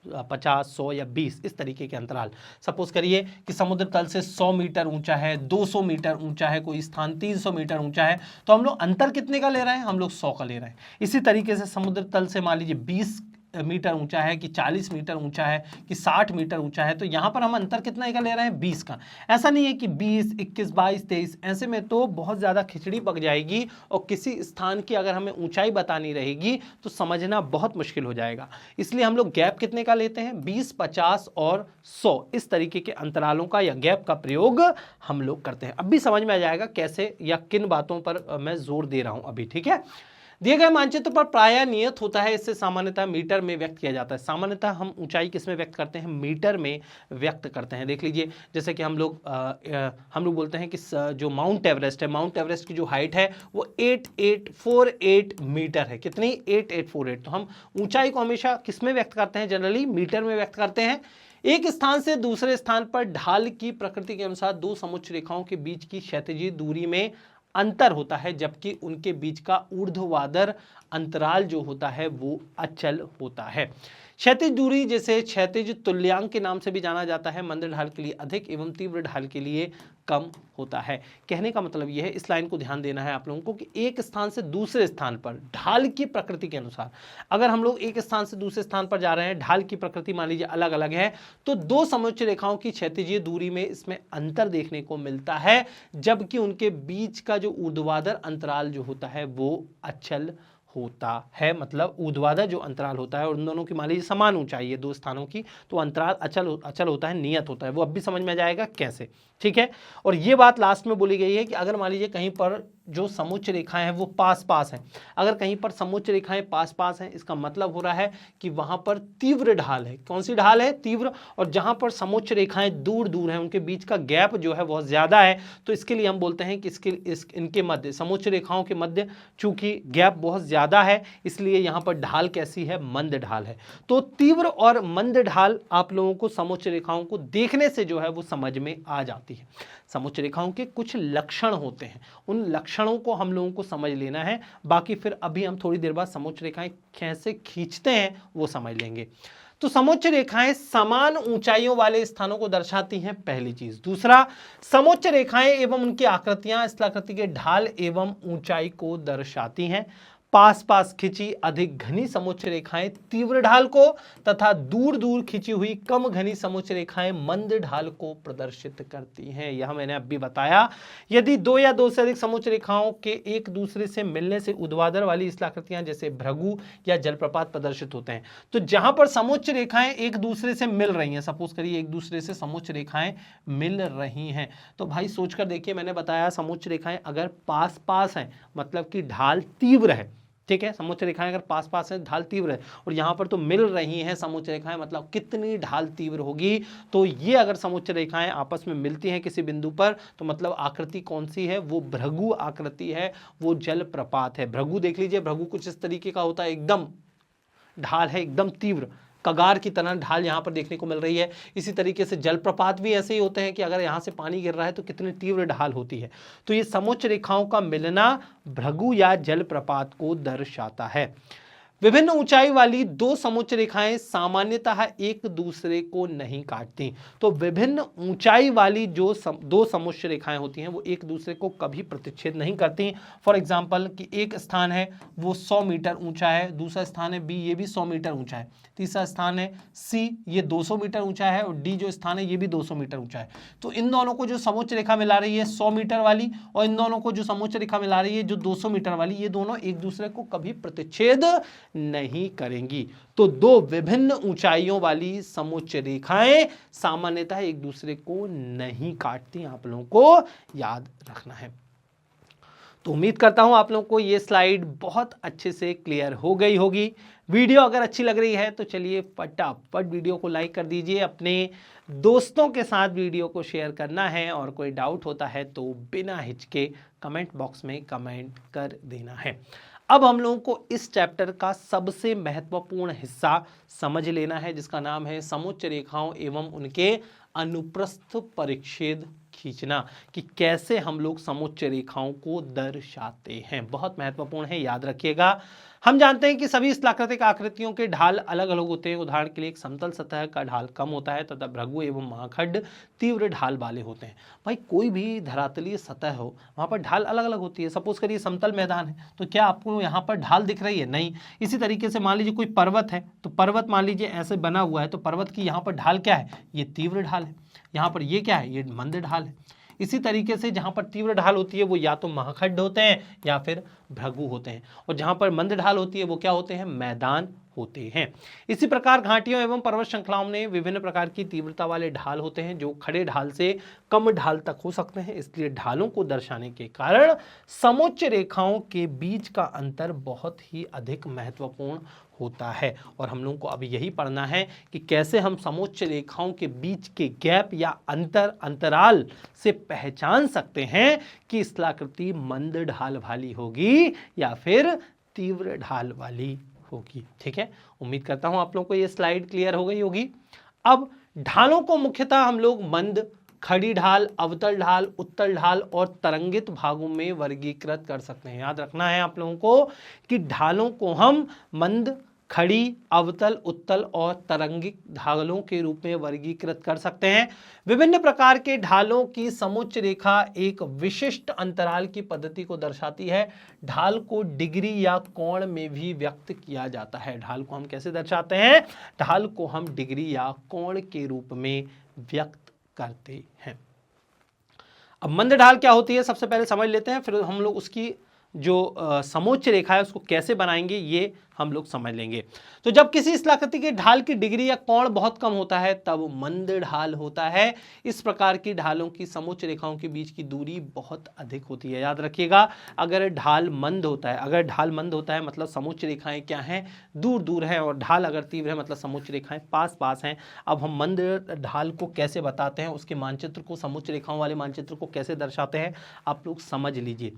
100 या 20 इस तरीके के अंतराल। सपोज करिए कि समुद्र तल से 100 मीटर ऊंचा है, 200 मीटर ऊंचा है, कोई स्थान 300 मीटर ऊंचा है, तो हम लोग अंतर कितने का ले रहे हैं, हम लोग 100 का ले रहे हैं। इसी तरीके से समुद्र तल से मान लीजिए 20 मीटर ऊंचा है, कि 40 मीटर ऊंचा है, कि 60 मीटर ऊंचा है, तो यहां पर हम अंतर कितना का ले रहे हैं, 20 का। ऐसा नहीं है कि 20, 21, 22, 23, ऐसे में तो बहुत ज्यादा खिचड़ी पक जाएगी, और किसी स्थान की अगर हमें ऊंचाई बतानी रहेगी तो समझना बहुत मुश्किल हो जाएगा। इसलिए हम लोग गैप कितने का लेते हैं, 20, 50 और 100 इस तरीके के अंतरालों का या गैप का प्रयोग हम लोग करते हैं। अब भी समझ में आ जाएगा कैसे या किन बातों पर मैं जोर दे रहा हूं अभी, ठीक है। दिए गए मानचित्र पर प्रायः नियत होता है, इससे सामान्यतः मीटर में व्यक्त किया जाता है। सामान्यतः हम ऊंचाई किस में व्यक्त करते हैं, मीटर में व्यक्त करते हैं। देख लीजिए, जैसे कि हम लोग बोलते हैं कि जो माउंट एवरेस्ट है, माउंट एवरेस्ट की जो हाइट है वो 8848 मीटर है। कितनी, 8848। तो हम ऊंचाई को हमेशा किस में व्यक्त करते हैं, जनरली मीटर में व्यक्त करते हैं। एक स्थान से दूसरे स्थान पर ढाल की प्रकृति के अनुसार दो समोच्च रेखाओं के बीच की क्षैतिजीय दूरी में अंतर होता है, जबकि उनके बीच का ऊर्ध्वाधर अंतराल जो होता है वो अचल होता है। क्षैतिज दूरी जिसे क्षैतिज तुल्यांक के नाम से भी जाना जाता है मंद ढाल के लिए अधिक एवं तीव्र ढाल के लिए कम होता है। कहने का मतलब यह है, इस लाइन को ध्यान देना है आप लोगों को कि एक स्थान से दूसरे स्थान पर ढाल की प्रकृति के अनुसार, अगर हम लोग एक स्थान से दूसरे स्थान पर जा रहे हैं, ढाल की प्रकृति मान लीजिए अलग अलग है, तो दो समोच्च रेखाओं की क्षैतिजीय दूरी में इसमें अंतर देखने को मिलता है, जबकि उनके बीच का जो ऊर्ध्वाधर अंतराल जो होता है वो अचल होता है। मतलब ऊर्ध्वाधर जो अंतराल होता है और उन दोनों की मान लीजिए समान ऊंचाई है दो स्थानों की, तो अंतराल अचल होता है, नियत होता है। वो अब भी समझ में आ जाएगा कैसे, ठीक है। और ये बात लास्ट में बोली गई है कि अगर मान लीजिए कहीं पर जो समोच्च रेखाएं हैं वो पास पास हैं, अगर कहीं पर समोच्च रेखाएं पास पास हैं, इसका मतलब हो रहा है कि वहां पर तीव्र ढाल है। कौन सी ढाल है? तीव्र। और जहां पर समोच्च रेखाएं दूर दूर हैं, उनके बीच का गैप जो है बहुत ज्यादा है, तो इसके लिए हम बोलते हैं कि इनके मध्य, समोच्च रेखाओं के मध्य चूंकि गैप बहुत ज्यादा है, इसलिए यहां पर ढाल कैसी है? मंद ढाल है। तो तीव्र और मंद ढाल आप लोगों को समोच्च रेखाओं को देखने से जो है वो समझ में आ जाती है। समोच्च रेखाओं के कुछ लक्षण होते हैं, उन लक्षणों को हम लोगों को समझ लेना है। बाकी फिर अभी हम थोड़ी देर बाद समोच्च रेखाएं कैसे खींचते हैं वो समझ लेंगे। तो समोच्च रेखाएं समान ऊंचाइयों वाले स्थानों को दर्शाती हैं, पहली चीज। दूसरा, समोच्च रेखाएं एवं उनकी आकृतियां स्थलाकृति के ढाल एवं ऊंचाई को दर्शाती हैं। पास पास खिंची अधिक घनी समोच्च रेखाएं तीव्र ढाल को तथा दूर दूर खिंची हुई कम घनी समोच्च रेखाएं मंद ढाल को प्रदर्शित करती हैं। यह मैंने अभी बताया। यदि दो या दो से अधिक समोच्च रेखाओं के एक दूसरे से मिलने से ऊर्ध्वाधर वाली स्थलाकृतियां जैसे भृगु या जलप्रपात प्रदर्शित होते हैं, तो जहां पर समोच्च रेखाएं एक दूसरे से मिल रही हैं, सपोज करिए एक दूसरे से समोच्च रेखाएं मिल रही हैं, तो भाई सोचकर देखिए, मैंने बताया समोच्च रेखाएं अगर पास पास हैं मतलब कि ढाल तीव्र है, ठीक है। समोच्च रेखाएं अगर पास पास है, ढाल तीव्र है, और यहां पर तो मिल रही हैं समोच्च रेखाएं, मतलब कितनी ढाल तीव्र होगी। तो ये अगर समोच्च रेखाएं आपस में मिलती हैं किसी बिंदु पर, तो मतलब आकृति कौन सी है? वो भृगु आकृति है, वो जलप्रपात है। भृगु देख लीजिए, भृगु कुछ इस तरीके का होता है, एकदम ढाल है एकदम तीव्र, कगार की तरह ढाल यहां पर देखने को मिल रही है। इसी तरीके से जलप्रपात भी ऐसे ही होते हैं कि अगर यहां से पानी गिर रहा है तो कितनी तीव्र ढाल होती है। तो ये समोच्च रेखाओं का मिलना भृगु या जलप्रपात को दर्शाता है। विभिन्न ऊंचाई वाली दो समोच्च रेखाएं सामान्यतः एक दूसरे को नहीं काटती। तो विभिन्न ऊंचाई वाली जो दो समोच्च रेखाएं होती हैं वो एक दूसरे को कभी प्रतिच्छेद नहीं करती। फॉर एग्जांपल कि एक स्थान है वो 100 मीटर ऊंचा है, दूसरा स्थान है बी, ये भी 100 मीटर ऊंचा है, तीसरा स्थान है सी, ये 200 मीटर ऊंचा है, और डी जो स्थान है ये भी 200 मीटर ऊंचा है। तो इन दोनों को जो समोच्च रेखा मिला रही है 100 मीटर वाली, और इन दोनों को जो समोच्च रेखा मिला रही है जो 200 मीटर वाली, ये दोनों एक दूसरे को कभी प्रतिच्छेद नहीं करेंगी। तो दो विभिन्न ऊंचाइयों वाली समोच्च रेखाएं सामान्यतः एक दूसरे को नहीं काटती, आप लोगों को याद रखना है। तो उम्मीद करता हूं आप लोगों को ये स्लाइड बहुत अच्छे से क्लियर हो गई होगी। वीडियो अगर अच्छी लग रही है तो चलिए फटाफट वीडियो को लाइक कर दीजिए, अपने दोस्तों के साथ वीडियो को शेयर करना है, और कोई डाउट होता है तो बिना हिचके कमेंट बॉक्स में कमेंट कर देना है। अब हम लोगों को इस चैप्टर का सबसे महत्वपूर्ण हिस्सा समझ लेना है, जिसका नाम है समोच्च रेखाओं एवं उनके अनुप्रस्थ परिच्छेद खींचना, कि कैसे हम लोग समोच्च रेखाओं को दर्शाते हैं। बहुत महत्वपूर्ण है, याद रखिएगा। हम जानते हैं कि सभी स्थलाकृतिक आकृतियों के ढाल अलग अलग होते हैं। उदाहरण के लिए एक समतल सतह का ढाल कम होता है तथा भृगु एवं महाखंड तीव्र ढाल वाले होते हैं। भाई कोई भी धरातलीय सतह हो वहां पर ढाल अलग अलग होती है। सपोज करिए समतल मैदान है, तो क्या आपको यहाँ पर ढाल दिख रही है? नहीं। इसी तरीके से मान लीजिए कोई पर्वत है, तो पर्वत मान लीजिए ऐसे बना हुआ है, तो पर्वत की यहाँ पर ढाल क्या है? ये तीव्र ढाल है। यहाँ पर ये क्या है? ये मंद ढाल है। इसी तरीके से जहां पर तीव्र ढाल होती है वो या तो महाखंड होते हैं या फिर भृगु होते हैं, और जहां पर मंद ढाल होती है वो क्या होते हैं? मैदान होते हैं। इसी प्रकार घाटियों एवं पर्वत श्रृंखलाओं में विभिन्न प्रकार की तीव्रता वाले ढाल होते हैं, जो खड़े ढाल से कम ढाल तक हो सकते हैं। इसलिए ढालों को दर्शाने के कारण समोच्च रेखाओं के बीच का अंतर बहुत ही अधिक महत्वपूर्ण होता है। और हम लोगों को अब यही पढ़ना है कि कैसे हम समोच्च रेखाओं के बीच के गैप या अंतराल से पहचान सकते हैं कि स्थलाकृति मंद ढाल वाली होगी या फिर तीव्र ढाल वाली होगी। ठीक है, उम्मीद करता हूं आप लोगों को ये स्लाइड क्लियर हो गई होगी। अब ढालों को मुख्यतः हम लोग मंद, खड़ी ढाल, अवतल ढाल, उत्तल ढाल और तरंगित भागों में वर्गीकृत कर सकते हैं। याद रखना है आप लोगों को कि ढालों को हम मंद, खड़ी, अवतल, उत्तल और तरंगिक ढालों के रूप में वर्गीकृत कर सकते हैं। विभिन्न प्रकार के ढालों की समुच्च रेखा एक विशिष्ट अंतराल की पद्धति को दर्शाती है। ढाल को डिग्री या कोण में भी व्यक्त किया जाता है। ढाल को हम कैसे दर्शाते हैं? ढाल को हम डिग्री या कोण के रूप में व्यक्त करते हैं। अब मंद ढाल क्या होती है सबसे पहले समझ लेते हैं, फिर हम लोग उसकी जो समोच्च रेखा है उसको कैसे बनाएंगे ये हम लोग समझ लेंगे। तो जब किसी स्थलाकृति के ढाल की डिग्री या कोण बहुत कम होता है तब मंद ढाल होता है। इस प्रकार की ढालों की समोच्च रेखाओं के बीच की दूरी बहुत अधिक होती है। याद रखिएगा, अगर ढाल मंद होता है मतलब समोच्च रेखाएं क्या हैं? दूर दूर हैं, और ढाल अगर तीव्र है मतलब समोच्च रेखाएं पास पास हैं। अब हम मंद ढाल को कैसे बताते हैं, उसके मानचित्र को, समोच्च रेखाओं वाले मानचित्र को कैसे दर्शाते हैं, आप लोग समझ लीजिए।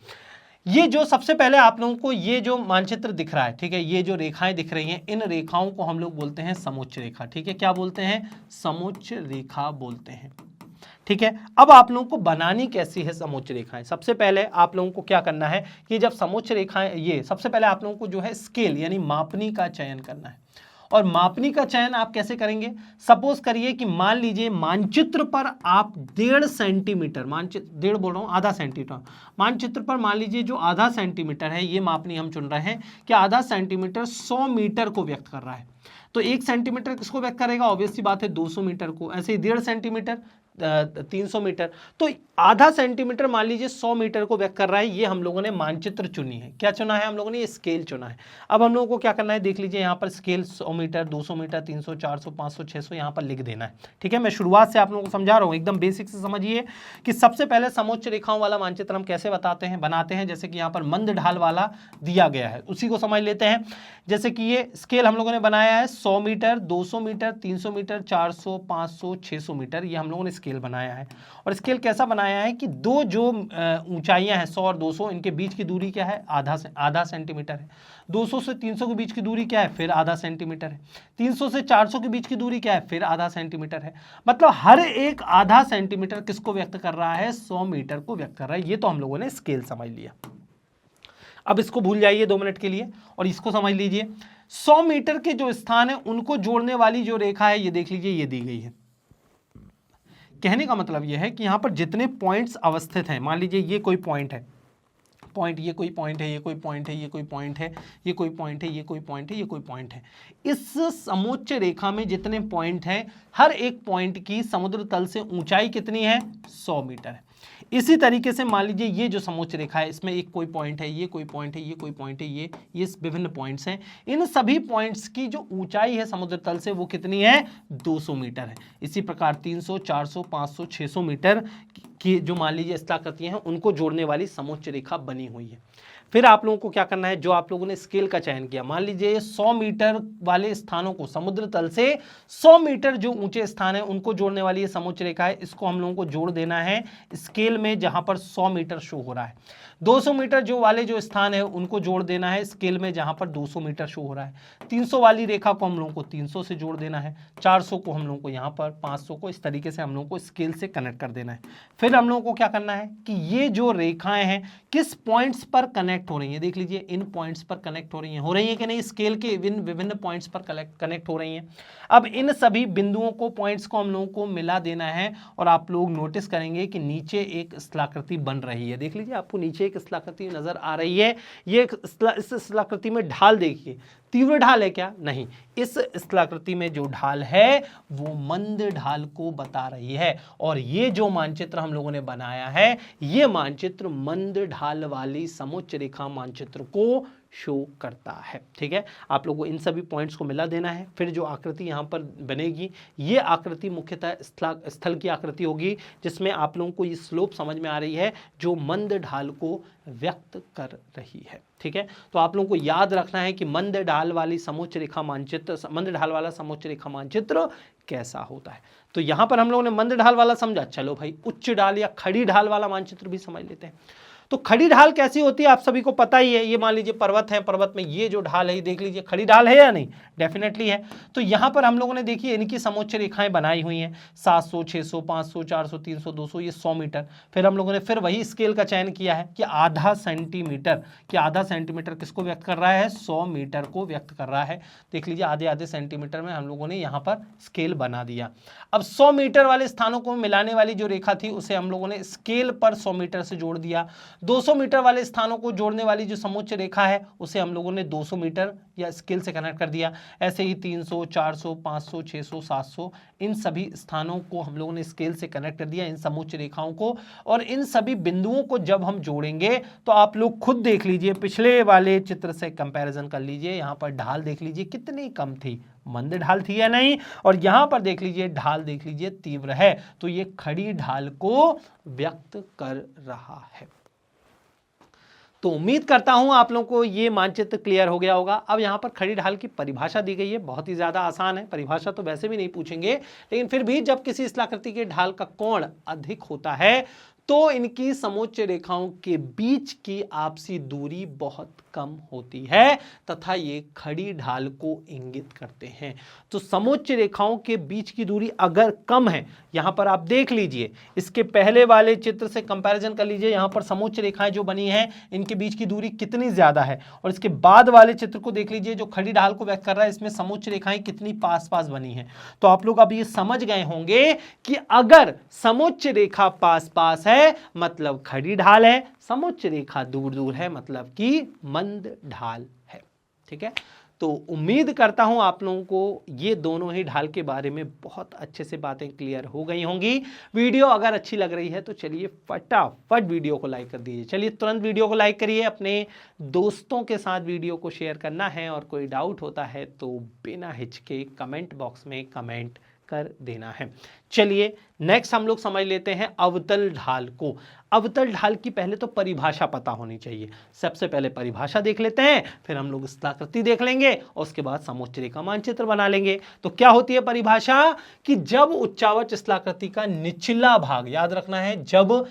ये जो सबसे पहले आप लोगों को ये जो मानचित्र दिख रहा है, ठीक है, ये जो रेखाएं दिख रही हैं, इन रेखाओं को हम लोग बोलते हैं समोच्च रेखा। ठीक है, क्या बोलते हैं? समोच्च रेखा बोलते हैं। ठीक है, अब आप लोगों को बनानी कैसी है समोच्च रेखाएं? सबसे पहले आप लोगों को क्या करना है कि जब समोच्च रेखाएं, ये सबसे पहले आप लोगों को जो है स्केल यानी मापनी का चयन करना है। और मापनी का चयन आप कैसे करेंगे? सपोज करिए कि मान लीजिए मानचित्र पर आप 1.5 सेंटीमीटर, मानचित्र 1.5 बोल रहा हूं, आधा सेंटीमीटर, मानचित्र पर मान लीजिए जो आधा सेंटीमीटर है, ये मापनी हम चुन रहे हैं कि आधा सेंटीमीटर 100 मीटर को व्यक्त कर रहा है। तो 1 सेंटीमीटर किसको व्यक्त करेगा? ऑब्वियस सी बात है 200 मीटर को। ऐसे ही 1.5 सेंटीमीटर 300 मीटर। तो आधा सेंटीमीटर मान लीजिए 100 मीटर को व्यक्त कर रहा है। ये हम लोगों ने मानचित्र चुनी है। क्या चुना है हम लोगों ने? ये स्केल चुना है। अब हम लोगों को क्या करना है, देख लीजिए यहाँ पर स्केल 100 मीटर, 200 मीटर, 300, 400, 500, 600 यहाँ पर लिख देना है। ठीक है, मैं शुरुआत से आप लोगों को समझा रहा हूँ, एकदम बेसिक से समझिए कि सबसे पहले समोच्च रेखाओं वाला मानचित्र हम कैसे बनाते हैं। जैसे कि यहाँ पर मंद ढाल वाला दिया गया है, उसी को समझ लेते हैं। जैसे कि ये स्केल हम लोगों ने बनाया है 100 मीटर, 200 मीटर, 300 मीटर, 400, 500, 600 मीटर, ये हम लोगों ने स्केल बनाया है। और स्केल कैसा बनाया है कि दो जो ऊंचाइयां हैं 100 और 200, इनके बीच की दूरी क्या है? आधा सेंटीमीटर है। 200 से 300 के बीच की दूरी क्या है? फिर आधा सेंटीमीटर है। 300 से 400 के बीच की दूरी क्या है? फिर आधा सेंटीमीटर है। मतलब हर एक आधा सेंटीमीटर किसको व्यक्त कर रहा है? 100 मीटर को व्यक्त कर रहा है। ये तो हम लोगों ने स्केल समझ लिया। अब इसको भूल जाइए 2 मिनट के लिए और इसको समझ लीजिए। 100 मीटर के जो स्थान है उनको जोड़ने वाली जो रेखा है, ये देख लीजिए, ये दी गई है। कहने का मतलब यह है कि यहां पर जितने पॉइंट्स अवस्थित हैं, मान लीजिए ये कोई पॉइंट है, ये कोई पॉइंट है, ये कोई पॉइंट है, ये कोई पॉइंट है, ये कोई पॉइंट है, ये कोई पॉइंट है, ये कोई पॉइंट है। इस समोच्च रेखा में जितने पॉइंट हैं, हर एक पॉइंट की समुद्र तल से ऊंचाई कितनी है? 100 मीटर है। इसी तरीके से मान लीजिए ये जो समोच्च रेखा है, इसमें एक कोई पॉइंट है, ये कोई पॉइंट है, ये कोई पॉइंट है, ये विभिन्न पॉइंट्स हैं। इन सभी पॉइंट्स की जो ऊंचाई है समुद्र तल से वो कितनी है? 200 मीटर है। इसी प्रकार 300, 400, 500, 600 मीटर की जो मान लीजिए स्थलाकृतियां हैं, उनको जोड़ने वाली समोच्च रेखा बनी हुई है। फिर आप लोगों को क्या करना है, जो आप लोगों ने स्केल का चयन किया, मान लीजिए 100 मीटर वाले स्थानों को, समुद्र तल से 100 मीटर जो ऊंचे स्थान है उनको जोड़ने वाली ये समोच्च रेखा है, इसको हम लोगों को जोड़ देना है स्केल में जहां पर 100 मीटर शो हो रहा है। 200 मीटर जो वाले जो स्थान है उनको जोड़ देना है स्केल में जहां पर 200 मीटर शो हो रहा है। 300 वाली रेखा को हम लोगों को 300 से जोड़ देना है, 400 को हम लोगों को यहाँ पर, 500 को, इस तरीके से हम लोगों को स्केल से कनेक्ट कर देना है। फिर हम लोगों को क्या करना है कि ये जो रेखाएं हैं किस पॉइंट्स पर कनेक्ट हो रही हैं, देख लीजिए इन पॉइंट्स पर कनेक्ट हो रही हैं कि नहीं? स्केल के विभिन्न पॉइंट्स पर कनेक्ट हो रही हैं। अब इन सभी बिंदुओं को, पॉइंट्स को हम लोगों को मिला देना है और आप लोग नोटिस करेंगे कि नीचे एक स्थलाकृति बन रही है। देख लीजिए, आपको नीचे एक स्थलाकृति नजर आ रही है। ये इस स्थलाकृति में ढाल देखिए, तीव्र ढाल है क्या? नहीं, इस स्थलाकृति में जो ढाल है वो मंद ढाल को बता रही है। और ये जो मानचित्र हम लोगों ने बनाया है, ये मानचित्र मंद ढाल वाली समोच्च रेखा मानचित्र को शो करता है। ठीक है, आप लोगों को इन सभी पॉइंट्स को मिला देना है। फिर जो आकृति यहाँ पर बनेगी, ये आकृति मुख्यतः स्थल की आकृति होगी, जिसमें आप लोगों को ये स्लोप समझ में आ रही है जो मंद ढाल को व्यक्त कर रही है। ठीक है, तो आप लोगों को याद रखना है कि मंद ढाल वाली समोच्च रेखा मानचित्र, मंद ढाल वाला समोच्च रेखा मानचित्र कैसा होता है। तो यहां पर हम लोगों ने मंद ढाल वाला समझा। चलो भाई, उच्च ढाल या खड़ी ढाल वाला मानचित्र भी समझ लेते हैं। तो खड़ी ढाल कैसी होती है आप सभी को पता ही है। ये मान लीजिए पर्वत है, पर्वत में ये जो ढाल है ये देख लीजिए खड़ी ढाल है या नहीं, डेफिनेटली है। तो यहां पर हम लोगों ने देखिए इनकी समोच्च रेखाएं बनाई हुई हैं 700, 600, 500, 400, 300, 200, ये 100 मीटर। फिर हम लोगों ने फिर वही स्केल का चयन किया है कि आधा सेंटीमीटर, कि आधा सेंटीमीटर किसको व्यक्त कर रहा है, 100 मीटर को व्यक्त कर रहा है। देख लीजिए आधे आधे सेंटीमीटर में हम लोगों ने यहां पर स्केल बना दिया। अब 100 मीटर वाले स्थानों को मिलाने वाली जो रेखा थी उसे हम लोगों ने स्केल पर 100 मीटर से जोड़ दिया। 200 मीटर वाले स्थानों को जोड़ने वाली जो समोच्च रेखा है उसे हम लोगों ने 200 मीटर या स्केल से कनेक्ट कर दिया। ऐसे ही 300, 400, 500, 600, 700 इन सभी स्थानों को हम लोगों ने स्केल से कनेक्ट कर दिया, इन समोच्च रेखाओं को। और इन सभी बिंदुओं को जब हम जोड़ेंगे तो आप लोग खुद देख लीजिए, पिछले वाले चित्र से कंपैरिजन कर लीजिए। यहां पर ढाल देख लीजिए कितनी कम थी, मंद ढाल थी या नहीं, और यहां पर देख लीजिए ढाल देख लीजिए तीव्र है। तो ये खड़ी ढाल को व्यक्त कर रहा है। तो उम्मीद करता हूं आप लोगों को ये मानचित्र क्लियर हो गया होगा। अब यहां पर खड़ी ढाल की परिभाषा दी गई है, बहुत ही ज्यादा आसान है। परिभाषा तो वैसे भी नहीं पूछेंगे, लेकिन फिर भी जब किसी स्थलाकृति की ढाल का कोण अधिक होता है तो इनकी समोच्च रेखाओं के बीच की आपसी दूरी बहुत कम होती है तथा ये खड़ी ढाल को इंगित करते हैं। तो समोच्च रेखाओं के बीच की दूरी अगर कम है, यहां पर आप देख लीजिए, इसके पहले वाले चित्र से कंपैरिजन कर लीजिए, यहां पर समोच्च रेखाएं जो बनी हैं इनके बीच की दूरी कितनी ज्यादा है, और इसके बाद वाले चित्र को देख लीजिए जो खड़ी ढाल को व्यक्त कर रहा है, इसमें समोच्च रेखाएं कितनी पास पास बनी हैं। तो आप लोग अब ये समझ गए होंगे कि अगर समोच्च रेखा पास पास है मतलब खड़ी ढाल है, समोच्च रेखा दूर दूर है मतलब कि मंद ढाल है। ठीक है, तो उम्मीद करता हूं आप लोगों को ये दोनों ही ढाल के बारे में बहुत अच्छे से बातें क्लियर हो गई होंगी। वीडियो अगर अच्छी लग रही है तो चलिए फटाफट वीडियो को लाइक कर दीजिए। चलिए तुरंत वीडियो को लाइक करिए, अपने दोस्तों के साथ वीडियो को शेयर करना है, और कोई डाउट होता है तो बिना हिचके कमेंट बॉक्स में कमेंट कर देना है। चलिए नेक्स्ट हम लोग समझ लेते हैं अवतल ढाल को। अवतल ढाल की पहले तो परिभाषा पता होनी चाहिए। सबसे पहले परिभाषा देख लेते हैं, फिर हम लोग स्थलाकृति देख लेंगे और उसके बाद समोच्च रेखा मानचित्र बना लेंगे। तो क्या होती है परिभाषा, कि जब उच्चावच स्थलाकृति का निचला भाग, याद रखना है, जब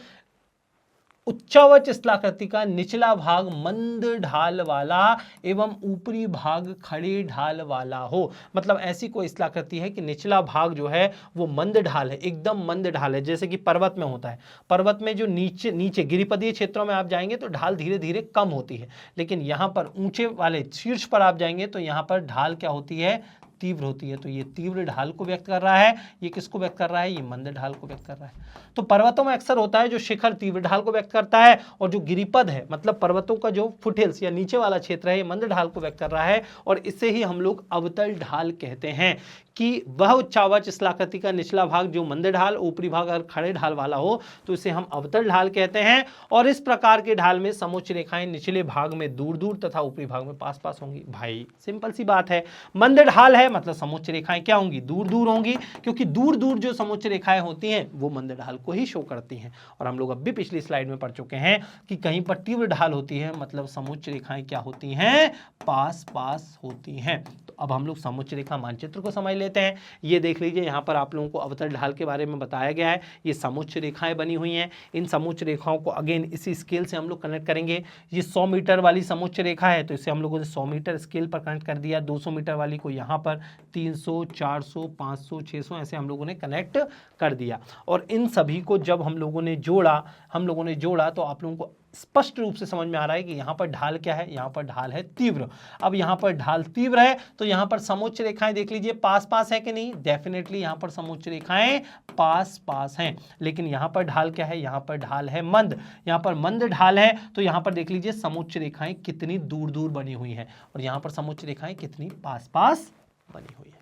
उच्चावच स्थलाकृति का निचला भाग मंद ढाल वाला एवं ऊपरी भाग खड़ी ढाल वाला हो, मतलब ऐसी कोई स्थलाकृति है कि निचला भाग जो है वो मंद ढाल है, एकदम मंद ढाल है, जैसे कि पर्वत में होता है। पर्वत में जो नीचे नीचे गिरिपदीय क्षेत्रों में आप जाएंगे तो ढाल धीरे धीरे कम होती है, लेकिन यहाँ पर ऊंचे वाले शीर्ष पर आप जाएंगे तो यहाँ पर ढाल क्या होती है, तीव्र होती है। तो ये तीव्र ढाल को व्यक्त कर रहा है, ये किसको व्यक्त कर रहा है, ये मंद ढाल को व्यक्त कर रहा है। तो पर्वतों में अक्सर होता है जो शिखर तीव्र ढाल को व्यक्त करता है, और जो गिरिपद है मतलब पर्वतों का जो फुटहिल्स या नीचे वाला क्षेत्र है ये मंद ढाल को व्यक्त कर रहा है, और इससे ही हम लोग अवतल ढाल कहते हैं कि वह उच्चावच स्थलाकृति का निचला भाग जो मंद ढाल, ऊपरी भाग अगर खड़े ढाल वाला हो तो इसे हम अवतल ढाल कहते हैं। और इस प्रकार के ढाल में समोच्च रेखाएं निचले भाग में दूर दूर तथा ऊपरी भाग में पास पास होंगी। भाई सिंपल सी बात है, मंद ढाल है मतलब समोच्च रेखाएं क्या होंगी, दूर दूर होंगी, क्योंकि दूर दूर जो समोच्च रेखाएं होती हैं वो मंद ढाल को ही शो करती हैं। और हम लोग अब भी पिछली स्लाइड में पढ़ चुके हैं कि कहीं पर तीव्र ढाल होती है मतलब समोच्च रेखाएं क्या होती हैं, पास पास होती हैं। तो अब हम लोग समोच्च रेखा मानचित्र को समझ लेते हैं। ये देख लीजिए, यहाँ पर आप लोगों को अवतल ढाल के बारे में बताया गया है। ये समोच्च रेखाएं बनी हुई हैं, इन समोच्च रेखाओं को अगेन इसी स्केल से हम लोग कनेक्ट करेंगे। ये 100 मीटर वाली समोच्च रेखा है तो इसे हम लोगों ने 100 मीटर स्केल पर कनेक्ट कर दिया। 200 मीटर वाली को यहाँ पर 300, 400, 500, 600 ऐसे हम लोगों ने कनेक्ट कर दिया। और इन सभी को जब हम लोगों ने जोड़ा तो आप लोगों को स्पष्ट रूप से समझ में आ रहा है कि यहाँ पर ढाल क्या है, यहाँ पर ढाल है तीव्र। अब यहाँ पर ढाल तीव्र है तो यहाँ पर समोच्च रेखाएं देख लीजिए पास पास है कि नहीं, डेफिनेटली यहाँ पर समोच्च रेखाएं पास पास हैं। लेकिन यहाँ पर ढाल क्या है, यहाँ पर ढाल है मंद। यहाँ पर मंद ढाल है तो यहाँ पर देख लीजिए समोच्च रेखाएं कितनी दूर दूर बनी हुई हैं, और यहाँ पर समोच्च रेखाएं कितनी पास पास बनी हुई है।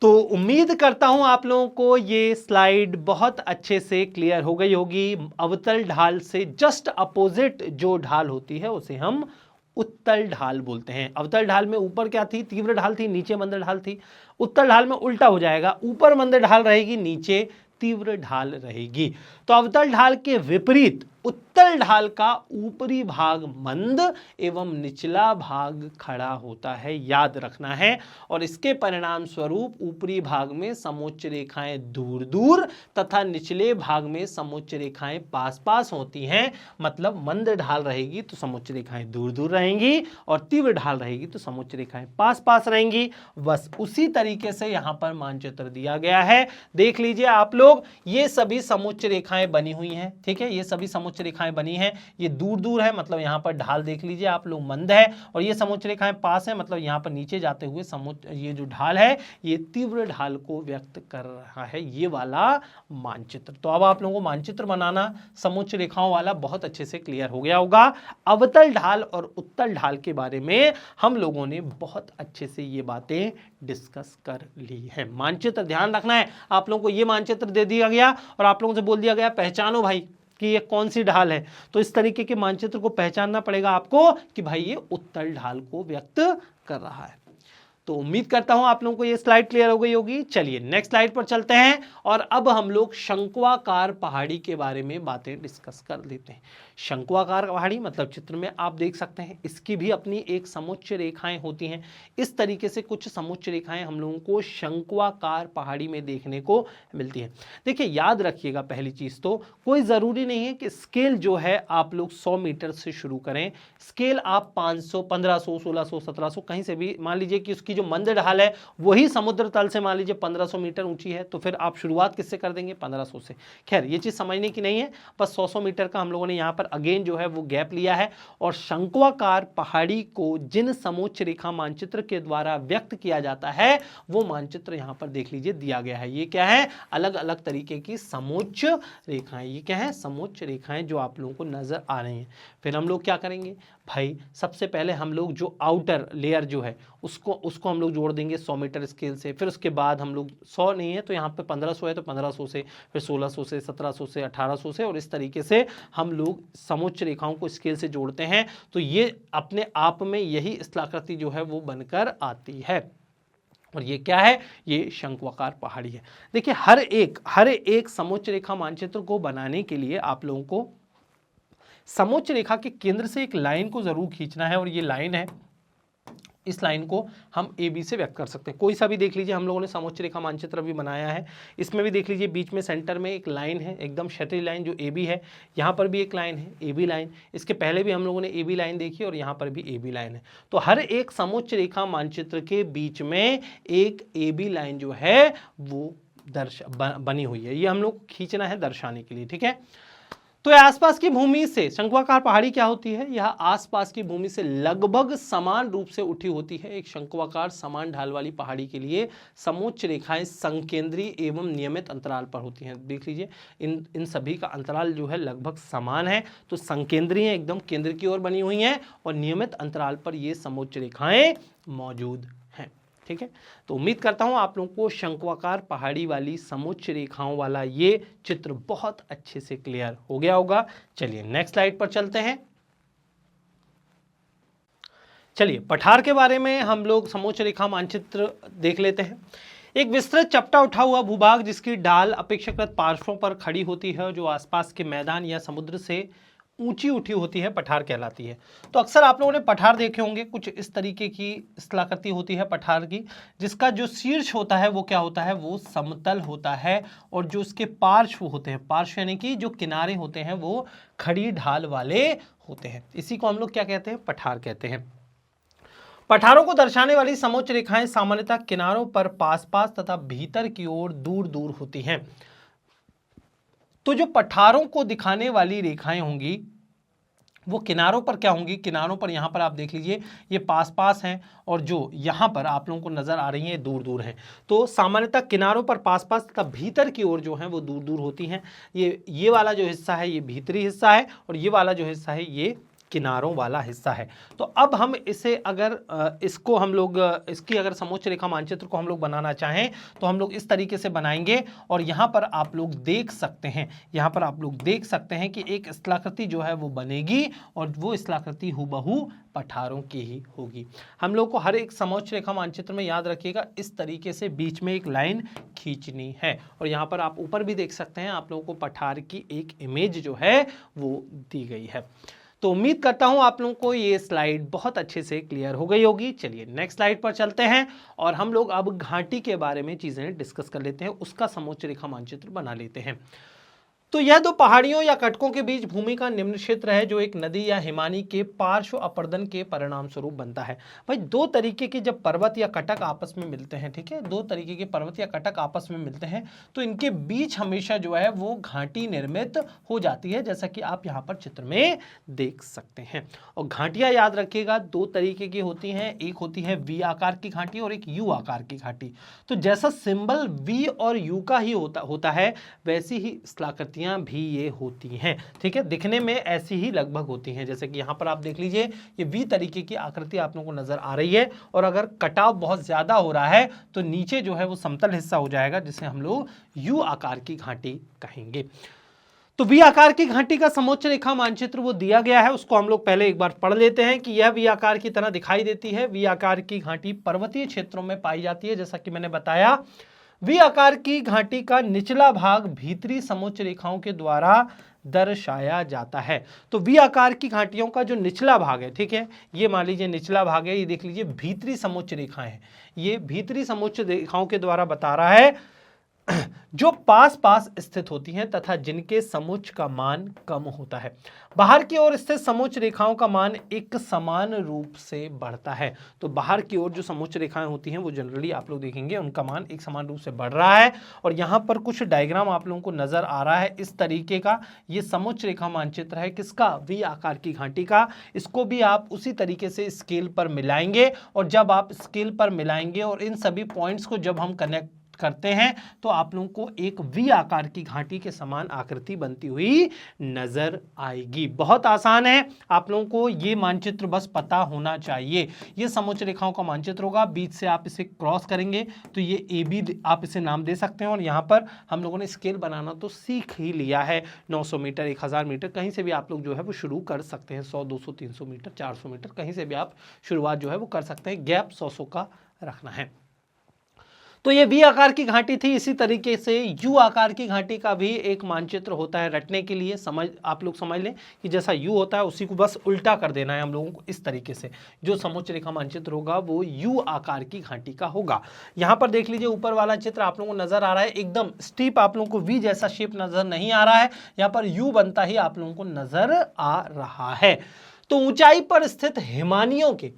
तो उम्मीद करता हूं आप लोगों को ये स्लाइड बहुत अच्छे से क्लियर हो गई होगी। अवतल ढाल से जस्ट अपोजिट जो ढाल होती है उसे हम उत्तल ढाल बोलते हैं। अवतल ढाल में ऊपर क्या थी, तीव्र ढाल थी, नीचे मंद ढाल थी। उत्तल ढाल में उल्टा हो जाएगा, ऊपर मंद ढाल रहेगी, नीचे तीव्र ढाल रहेगी। तो अवतल ढाल के विपरीत उत्तल ढाल का ऊपरी भाग मंद एवं निचला भाग खड़ा होता है, याद रखना है। और इसके परिणाम स्वरूप ऊपरी भाग में समोच्च रेखाएं दूर दूर तथा निचले भाग में समोच्च रेखाएं पास पास होती हैं। मतलब मंद ढाल रहेगी तो समोच्च रेखाएं दूर दूर रहेंगी और तीव्र ढाल रहेगी तो समोच्च रेखाएं पास पास रहेंगी। बस उसी तरीके से यहां पर मानचित्र दिया गया है, देख लीजिए आप लोग। ये सभी समोच्च रेखाएं बनी हुई हैं, ठीक है, ये सभी समोच्च रेखाएं बनी हैं। ये दूर दूर है, मतलब यहां पर ढाल देख लीजिए आप लोग मंद है, और ये समोच्च रेखाएं पास है, मतलब यहां पर नीचे जाते हुए ये जो ढाल है ये तीव्र ढाल को व्यक्त कर रहा है, ये वाला मानचित्र। तो अब आप लोगों को मानचित्र बनाना समोच्च रेखाओं वाला बहुत अच्छे से क्लियर हो गया होगा। अवतल ढाल और उत्तल ढाल के बारे में हम लोगों ने बहुत अच्छे से ये बातें डिस्कस कर ली है। मानचित्र ध्यान रखना है, आप लोगों को ये मानचित्र दे दिया गया और आप लोगों से बोल दिया गया पहचानो भाई कि ये कौन सी ढाल है। तो इस तरीके के मानचित्र को पहचानना पड़ेगा आपको कि भाई ये उत्तल ढाल को व्यक्त कर रहा है। तो उम्मीद करता हूं आप लोगों को ये स्लाइड क्लियर हो गई होगी। चलिए नेक्स्ट स्लाइड पर चलते हैं और अब हम लोग शंक्वाकार पहाड़ी के बारे में बातें डिस्कस कर लेते हैं। शंक्वाकार पहाड़ी मतलब चित्र में आप देख सकते हैं इसकी भी अपनी एक समोच्च रेखाएं होती हैं। इस तरीके से कुछ समोच्च रेखाएं हम लोगों को शंक्वाकार पहाड़ी में देखने को मिलती है। देखिए याद रखिएगा, पहली चीज तो कोई जरूरी नहीं है कि स्केल जो है आप लोग 100 मीटर से शुरू करें। स्केल आप 500, 1500, 1600, 1700 कहीं से भी, मान लीजिए कि उसकी जो मंद ढाल है वही समुद्र तल से मान लीजिए 1500 मीटर ऊंची है, तो फिर आप शुरुआत किससे कर देंगे? 1500 से। खैर ये चीज समझने की नहीं है, बस 100 मीटर का हम लोगों ने यहाँ पर अगेन जो है वो गैप लिया है। और शंक्वाकार पहाड़ी को जिन समोच्च रेखा मानचित्र के द्वारा व्यक्त किया जाता है वो मानचित्र यहाँ पर देख लीजिए दिया गया है। ये क्या है? अलग अलग तरीके की समोच्च रेखाएं। ये क्या है? समोच्च रेखाएं जो आप लोगों को नजर आ रही हैं। फिर हम लोग क्या करेंगे भाई? सबसे पहले हम लोग जो आउटर लेयर जो है उसको हम लोग जोड़ देंगे 100 मीटर स्केल से। फिर उसके बाद हम लोग 100 नहीं है तो यहाँ पे 1500 है तो 1500 से, फिर 1600 से, 1700 से, 1800 से, और इस तरीके से हम लोग समोच्च रेखाओं को स्केल से जोड़ते हैं। तो ये अपने आप में यही स्थलाकृति जो है वो बनकर आती है। और ये क्या है? ये शंक्वाकार पहाड़ी है। देखिए हर एक समोच्च रेखा मानचित्र को बनाने के लिए आप लोगों को समोच्च रेखा के केंद्र से एक लाइन को जरूर खींचना है, और ये लाइन है, इस लाइन को हम ए बी से व्यक्त कर सकते हैं। कोई सा भी देख लीजिए, हम लोगों ने समोच्च रेखा मानचित्र भी बनाया है, इसमें भी देख लीजिए बीच में सेंटर में एक लाइन है, एकदम क्षैतिज लाइन जो ए बी है। यहाँ पर भी एक लाइन है ए बी लाइन, इसके पहले भी हम लोगों ने ए बी लाइन देखी और यहाँ पर भी ए बी लाइन है। तो हर एक समोच्च रेखा मानचित्र के बीच में एक ए बी लाइन जो है वो बनी हुई है, ये हम लोग खींचना है दर्शाने के लिए, ठीक है। तो आसपास की भूमि से शंक्वाकार पहाड़ी क्या होती है? यह आसपास की भूमि से लगभग समान रूप से उठी होती है। एक शंक्वाकार समान ढाल वाली पहाड़ी के लिए समोच्च रेखाएं संकेंद्रीय एवं नियमित अंतराल पर होती हैं। देख लीजिए इन सभी का अंतराल जो है लगभग समान है, तो संकेंद्रीय एकदम केंद्र की ओर बनी हुई हैं और नियमित अंतराल पर ये समोच्च रेखाएं मौजूद हैं, ठीक है। तो उम्मीद करता हूं आप लोगों को शंक्वाकार पहाड़ी वाली समोच्च रेखाओं वाला ये चित्र बहुत अच्छे से क्लियर हो गया होगा। चलिए नेक्स्ट स्लाइड पर चलते हैं। चलिए पठार के बारे में हम लोग समोच्च रेखा मानचित्र देख लेते हैं। एक विस्तृत चपटा उठा हुआ भूभाग जिसकी डाल अपेक्षाकृत पार्श्वों पर खड़ी होती है, जो आसपास के मैदान या समुद्र से ऊंची उठी होती है, पठार कहलाती है। तो अक्सर आप लोगों ने पठार देखे होंगे, कुछ इस तरीके की स्थलाकृति होती है पठार की, जिसका जो शीर्ष होता है वो क्या होता है? वो समतल होता है, और जो उसके पार्श्व होते हैं, पार्श्व यानी कि जो किनारे होते हैं वो खड़ी ढाल वाले होते हैं। इसी को हम लोग क्या कहते हैं? पठार कहते हैं। पठारों को दर्शाने वाली समोच्च रेखाएं सामान्यतः किनारों पर पास पास तथा भीतर की ओर दूर दूर होती हैं। तो जो पठारों को दिखाने वाली रेखाएं होंगी वो किनारों पर क्या होंगी? किनारों पर यहाँ पर आप देख लीजिए ये पास पास हैं, और जो यहाँ पर आप लोगों को नजर आ रही हैं दूर दूर हैं। तो सामान्यतः किनारों पर पास पास तथा भीतर की ओर जो है वो दूर दूर होती हैं। ये वाला जो हिस्सा है ये भीतरी हिस्सा है, और ये वाला जो हिस्सा है ये किनारों वाला हिस्सा है। तो अब हम इसे अगर इसको हम लोग इसकी अगर समोच्च रेखा मानचित्र को हम लोग बनाना चाहें तो हम लोग इस तरीके से बनाएंगे। और यहाँ पर आप लोग देख सकते हैं, यहाँ पर आप लोग देख सकते हैं कि एक स्थलाकृति जो है वो बनेगी और वो स्थलाकृति हूबहू पठारों की ही होगी। हम लोग को हर एक समोच्च रेखा मानचित्र में याद रखिएगा इस तरीके से बीच में एक लाइन खींचनी है। और यहाँ पर आप ऊपर भी देख सकते हैं, आप लोगों को पठार की एक इमेज जो है वो दी गई है। तो उम्मीद करता हूं आप लोगों को ये स्लाइड बहुत अच्छे से क्लियर हो गई होगी। चलिए नेक्स्ट स्लाइड पर चलते हैं और हम लोग अब घाटी के बारे में चीजें डिस्कस कर लेते हैं, उसका समोच्च रेखा मानचित्र बना लेते हैं। तो यह दो पहाड़ियों या कटकों के बीच भूमि का निम्न क्षेत्र है जो एक नदी या हिमानी के पार्श्व अपर्दन के परिणाम स्वरूप बनता है। भाई दो तरीके के जब पर्वत या कटक आपस में मिलते हैं, ठीक है, दो तरीके के पर्वत या कटक आपस में मिलते हैं तो इनके बीच हमेशा जो है वो घाटी निर्मित हो जाती है, जैसा कि आप यहाँ पर चित्र में देख सकते हैं। और घाटियां याद रखिएगा दो तरीके की होती हैं, एक होती है वी आकार की घाटी और एक यू आकार की घाटी। तो जैसा सिंबल वी और यू का ही होता है वैसी ही स्थलाकृतियां भी ये होती हैं, ठीक है, दिखने में ऐसी ही लगभग होती हैं। जैसे कि यहां पर आप देख लीजिए ये वी तरीके की आकृति आप लोगों को नजर आ रही है और अगर कटाव बहुत ज्यादा हो रहा है तो नीचे जो है वो समतल हिस्सा हो जाएगा जिसे हम लोग यू आकार की घाटी कहेंगे। तो वी आकार की घाटी का समोच्च रेखा मानचित्र वो दिया गया है, उसको हम लोग पहले एक बार पढ़ लेते हैं कि यह वी आकार की तरह दिखाई देती है। वी आकार की घाटी पर्वतीय क्षेत्रों में पाई जाती है। जैसा कि मैंने बताया वी आकार की घाटी का निचला भाग भीतरी समोच्च रेखाओं के द्वारा दर्शाया जाता है। तो वी आकार की घाटियों का जो निचला भाग है, ठीक है, ये मान लीजिए निचला भाग है, ये देख लीजिए भीतरी समोच्च रेखाएं हैं, ये भीतरी समोच्च रेखाओं के द्वारा बता रहा है जो पास पास स्थित होती हैं तथा जिनके समोच्च का मान कम होता है। बाहर की ओर स्थित समोच्च रेखाओं का मान एक समान रूप से बढ़ता है। तो बाहर की ओर जो समोच्च रेखाएं होती हैं वो जनरली आप लोग देखेंगे उनका मान एक समान रूप से बढ़ रहा है। और यहाँ पर कुछ डायग्राम आप लोगों को नजर आ रहा है इस तरीके का, ये समोच्च रेखा मानचित्र है किसका, वी आकार की घाटी का। इसको भी आप उसी तरीके से स्केल पर मिलाएंगे और जब आप स्केल पर मिलाएंगे और इन सभी पॉइंट्स को जब हम कनेक्ट करते हैं तो आप लोगों को एक वी आकार की घाटी के समान आकृति बनती हुई नजर आएगी। बहुत आसान है, आप लोगों को ये मानचित्र बस पता होना चाहिए। ये समोच्च रेखाओं का मानचित्र होगा, बीच से आप इसे क्रॉस करेंगे तो ये ए बी आप इसे नाम दे सकते हैं। और यहाँ पर हम लोगों ने स्केल बनाना तो सीख ही लिया है, 900 मीटर 1000 मीटर कहीं से भी आप लोग जो है वो शुरू कर सकते हैं, 100 200 300 मीटर 400 मीटर कहीं से भी आप शुरुआत जो है वो कर सकते हैं, गैप 100 का रखना है। तो ये वी आकार की घाटी थी। इसी तरीके से यू आकार की घाटी का भी एक मानचित्र होता है, रटने के लिए आप लोग समझ लें कि जैसा यू होता है उसी को बस उल्टा कर देना है हम लोगों को। इस तरीके से जो समोच्च रेखा मानचित्र होगा वो यू आकार की घाटी का होगा। यहाँ पर देख लीजिए ऊपर वाला चित्र आप लोगों को नजर आ रहा है, एकदम स्टीप आप लोगों को वी जैसा शेप नजर नहीं आ रहा है, यहाँ पर यू बनता ही आप लोगों को नजर आ रहा है। तो ऊंचाई पर स्थित हिमानियों के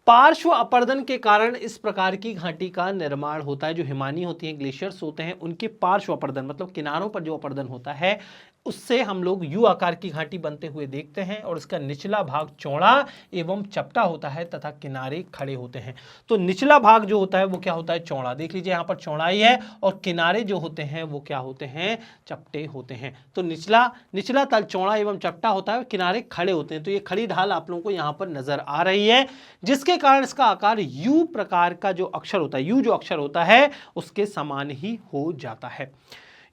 पार्श्व अपर्दन के कारण इस प्रकार की घाटी का निर्माण होता है। जो हिमानी होती हैं, ग्लेशियर्स होते हैं, उनके पार्श्व अपर्दन मतलब किनारों पर जो अपर्दन होता है उससे हम लोग यू आकार की घाटी बनते हुए देखते हैं। और इसका निचला भाग चौड़ा एवं चपटा होता है तथा किनारे खड़े होते हैं। तो निचला भाग जो होता है वो क्या होता है, चौड़ा। देख लीजिए यहाँ पर चौड़ाई है और किनारे जो होते हैं वो क्या होते हैं, चपटे होते हैं। तो निचला तल चौड़ा एवं चपटा होता है, किनारे खड़े होते हैं। तो ये खड़ी ढाल आप लोगों को यहाँ पर नजर आ रही है, जिसके कारण इसका आकार यू प्रकार का जो अक्षर होता है, यू जो अक्षर होता है उसके समान ही हो जाता है।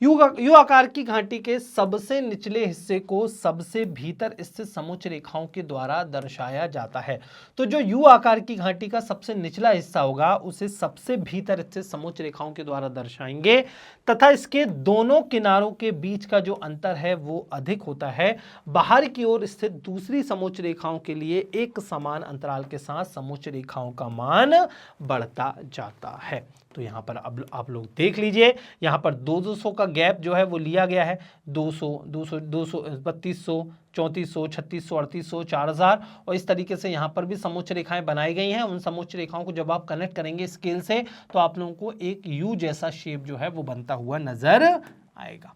यू आकार की घाटी के सबसे निचले हिस्से को सबसे भीतर स्थित समोच्च रेखाओं के द्वारा दर्शाया जाता है। तो जो यू आकार की घाटी का सबसे निचला हिस्सा होगा उसे सबसे भीतर स्थित समोच्च रेखाओं के द्वारा दर्शाएंगे तथा इसके दोनों किनारों के बीच का जो अंतर है वो अधिक होता है। बाहर की ओर स्थित दूसरी समोच्च रेखाओं के लिए एक समान अंतराल के साथ समोच्च रेखाओं का मान बढ़ता जाता है। तो यहाँ पर अब आप लोग देख लीजिए, यहाँ पर 200 का गैप जो है वो लिया गया है, 200 200 200 3200 3400 3600 3800 4000 और इस तरीके से यहाँ पर भी समोच्च रेखाएं बनाई गई हैं। उन समोच्च रेखाओं को जब आप कनेक्ट करेंगे स्केल से तो आप लोगों को एक यू जैसा शेप जो है वो बनता हुआ नजर आएगा।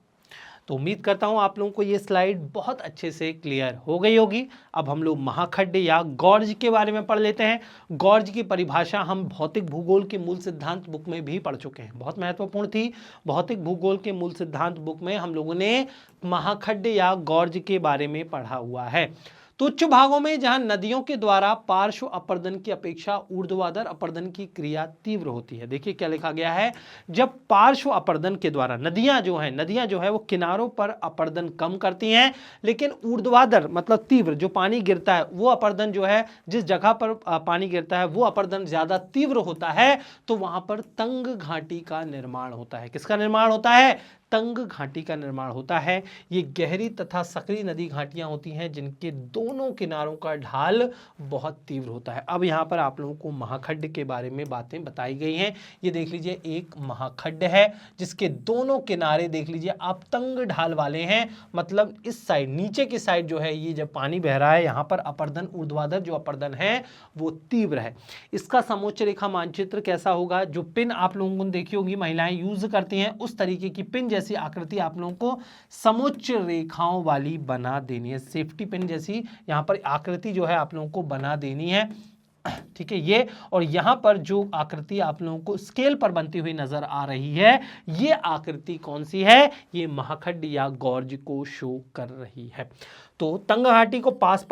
तो उम्मीद करता हूं आप लोगों को ये स्लाइड बहुत अच्छे से क्लियर हो गई होगी। अब हम लोग महाखड्डे या गॉर्ज के बारे में पढ़ लेते हैं। गॉर्ज की परिभाषा हम भौतिक भूगोल के मूल सिद्धांत बुक में भी पढ़ चुके हैं, बहुत महत्वपूर्ण थी। भौतिक भूगोल के मूल सिद्धांत बुक में हम लोगों ने महाखड्डे या गॉर्ज के बारे में पढ़ा हुआ है। तो उच्च भागों में जहां नदियों के द्वारा पार्श्व अपर्दन की अपेक्षा ऊर्ध्वाधर अपर्दन की क्रिया तीव्र होती है। देखिए क्या लिखा गया है, जब पार्श्व अपर्दन के द्वारा नदियां जो है वो किनारों पर अपर्दन कम करती हैं, लेकिन ऊर्ध्वाधर मतलब तीव्र जो पानी गिरता है वो अपर्दन जो है, जिस जगह पर पानी गिरता है वो अपर्दन ज्यादा तीव्र होता है, तो वहां पर तंग घाटी का निर्माण होता है। किसका निर्माण होता है? तंग घाटी का निर्माण होता है। ये गहरी तथा सक्रिय नदी घाटियां होती हैं जिनके दोनों किनारों का ढाल बहुत तीव्र होता है। अब यहाँ पर आप लोगों को महाखड्ड के बारे में बातें बताई गई हैं। ये देख लीजिए एक महाखड्ड है जिसके दोनों किनारे देख लीजिए आप तंग ढाल वाले हैं, मतलब इस साइड नीचे की साइड जो है ये जब पानी बह रहा है यहाँ पर अपर्दन ऊर्ध्वाधर जो अपर्दन है वो तीव्र है। इसका समोच्च रेखा मानचित्र कैसा होगा? जो पिन आप लोगों को देखी होगी महिलाएं यूज करती हैं, उस तरीके की पिन जैसी आकृति आप लोगों को समोच्च रेखाओं वाली बना देनी है। सेफ्टी पिन जैसी यहां पर आकृति जो है आप लोगों को बना देनी है, ठीक है ये। और यहां पर जो आकृति आप लोगों को स्केल पर बनती हुई नजर आ रही है, ये आकृति कौन सी है? ये महाखड्ड या गॉर्ज को शो कर रही है। तो तंग घाटी को पास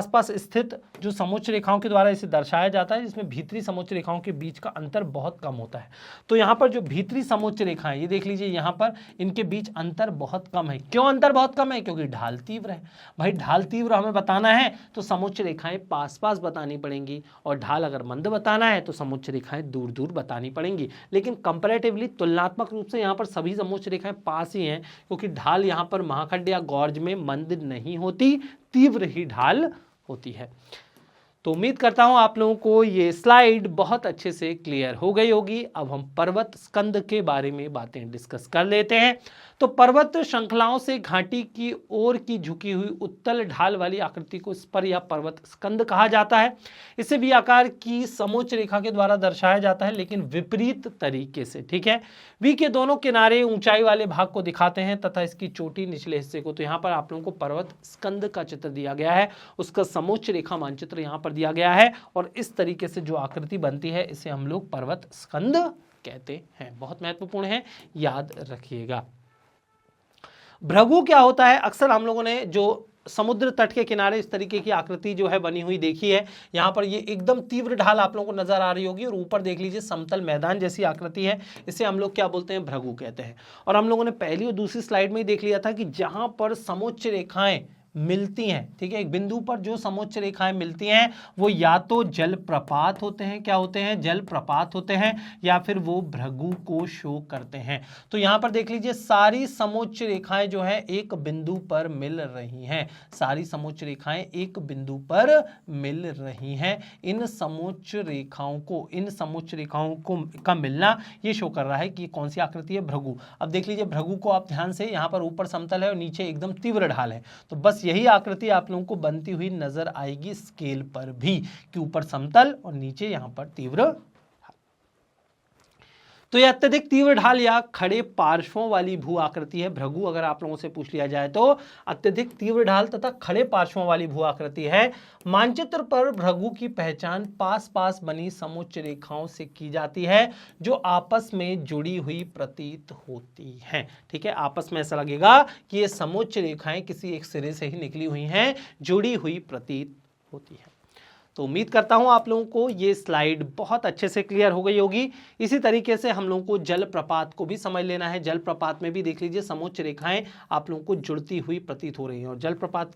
पास स्थित जो समोच्च रेखाओं के द्वारा इसे दर्शाया जाता है, जिसमें भीतरी समोच्च रेखाओं के बीच का अंतर बहुत कम होता है। तो यहाँ पर जो भीतरी समोच्च रेखाएं ये देख लीजिए, यहाँ पर इनके बीच अंतर बहुत कम है। क्यों अंतर बहुत कम है? क्योंकि ढाल तीव्र है। भाई ढाल तीव्र हमें बताना है तो समोच्च रेखाएं पास पास बतानी पड़ेंगी, और ढाल अगर मंद बताना है तो समोच्च रेखाएं दूर दूर बतानी पड़ेंगी। लेकिन कंपैरेटिवली तुलनात्मक रूप से यहाँ पर सभी समोच्च रेखाएं पास ही हैं, क्योंकि ढाल यहाँ पर महाखड्ड या गॉर्ज में मंद नहीं होती, तीव्र ही ढाल होती है। तो उम्मीद करता हूं आप लोगों को ये स्लाइड बहुत अच्छे से क्लियर हो गई होगी। अब हम पर्वत स्कंद के बारे में बातें डिस्कस कर लेते हैं। तो पर्वत श्रृंखलाओं से घाटी की ओर की झुकी हुई उत्तल ढाल वाली आकृति को स्पर या पर्वत स्कंद कहा जाता है। इसे भी आकार की समोच्च रेखा के द्वारा दर्शाया जाता है, लेकिन विपरीत तरीके से, ठीक है। वी के दोनों किनारे ऊंचाई वाले भाग को दिखाते हैं तथा इसकी चोटी निचले हिस्से को। तो यहाँ पर आप लोगों को पर्वत स्कंद का चित्र दिया गया है, उसका समोच्च रेखा मानचित्र यहाँ पर दिया गया है, और इस तरीके से जो आकृति बनती है इसे हम लोग पर्वत स्कंद कहते हैं। बहुत महत्वपूर्ण है, याद रखिएगा। भृगु क्या होता है? अक्सर हम लोगों ने जो समुद्र तट के किनारे इस तरीके की आकृति जो है बनी हुई देखी है। यहाँ पर ये एकदम तीव्र ढाल आप लोगों को नजर आ रही होगी, और ऊपर देख लीजिए समतल मैदान जैसी आकृति है। इसे हम लोग क्या बोलते हैं? भृगु कहते हैं। और हम लोगों ने पहली और दूसरी स्लाइड में ही देख लिया था कि जहां पर समोच्च रेखाएं मिलती हैं, ठीक है, एक बिंदु पर जो समोच्च रेखाएं मिलती हैं वो या तो जलप्रपात होते हैं, क्या होते हैं? जलप्रपात होते हैं, या फिर वो भृगु को शो करते हैं। तो यहां पर देख लीजिए सारी समोच्च रेखाएं जो है एक बिंदु पर मिल रही हैं, सारी समोच्च रेखाएं एक बिंदु पर मिल रही हैं। इन समोच्च रेखाओं को का मिलना ये शो कर रहा है कि कौन सी आकृति है? भृगु। अब देख लीजिए भृगु को आप ध्यान से, यहाँ पर ऊपर समतल है और नीचे एकदम तीव्र ढाल है, तो बस यही आकृति आप लोगों को बनती हुई नजर आएगी स्केल पर भी, कि ऊपर समतल और नीचे यहां पर तीव्र। तो यह अत्यधिक तीव्र ढाल या खड़े पार्श्वों वाली भू आकृति है। भृगु अगर आप लोगों से पूछ लिया जाए तो अत्यधिक तीव्र ढाल तथा खड़े पार्श्वों वाली भू आकृति है। मानचित्र पर भृगु की पहचान पास पास बनी समोच्च रेखाओं से की जाती है, जो आपस में जुड़ी हुई प्रतीत होती हैं, ठीक है। आपस में ऐसा लगेगा कि ये समोच्च रेखाएं किसी एक सिरे से ही निकली हुई हैं, जुड़ी हुई प्रतीत होती है। तो उम्मीद करता हूं आप लोगों को ये स्लाइड बहुत अच्छे से क्लियर हो गई होगी। इसी तरीके से हम लोगों को जलप्रपात को भी समझ लेना है। जलप्रपात में भी देख लीजिए समोच्च रेखाएं आप लोगों को जुड़ती हुई प्रतीत हो रही हैं, और जलप्रपात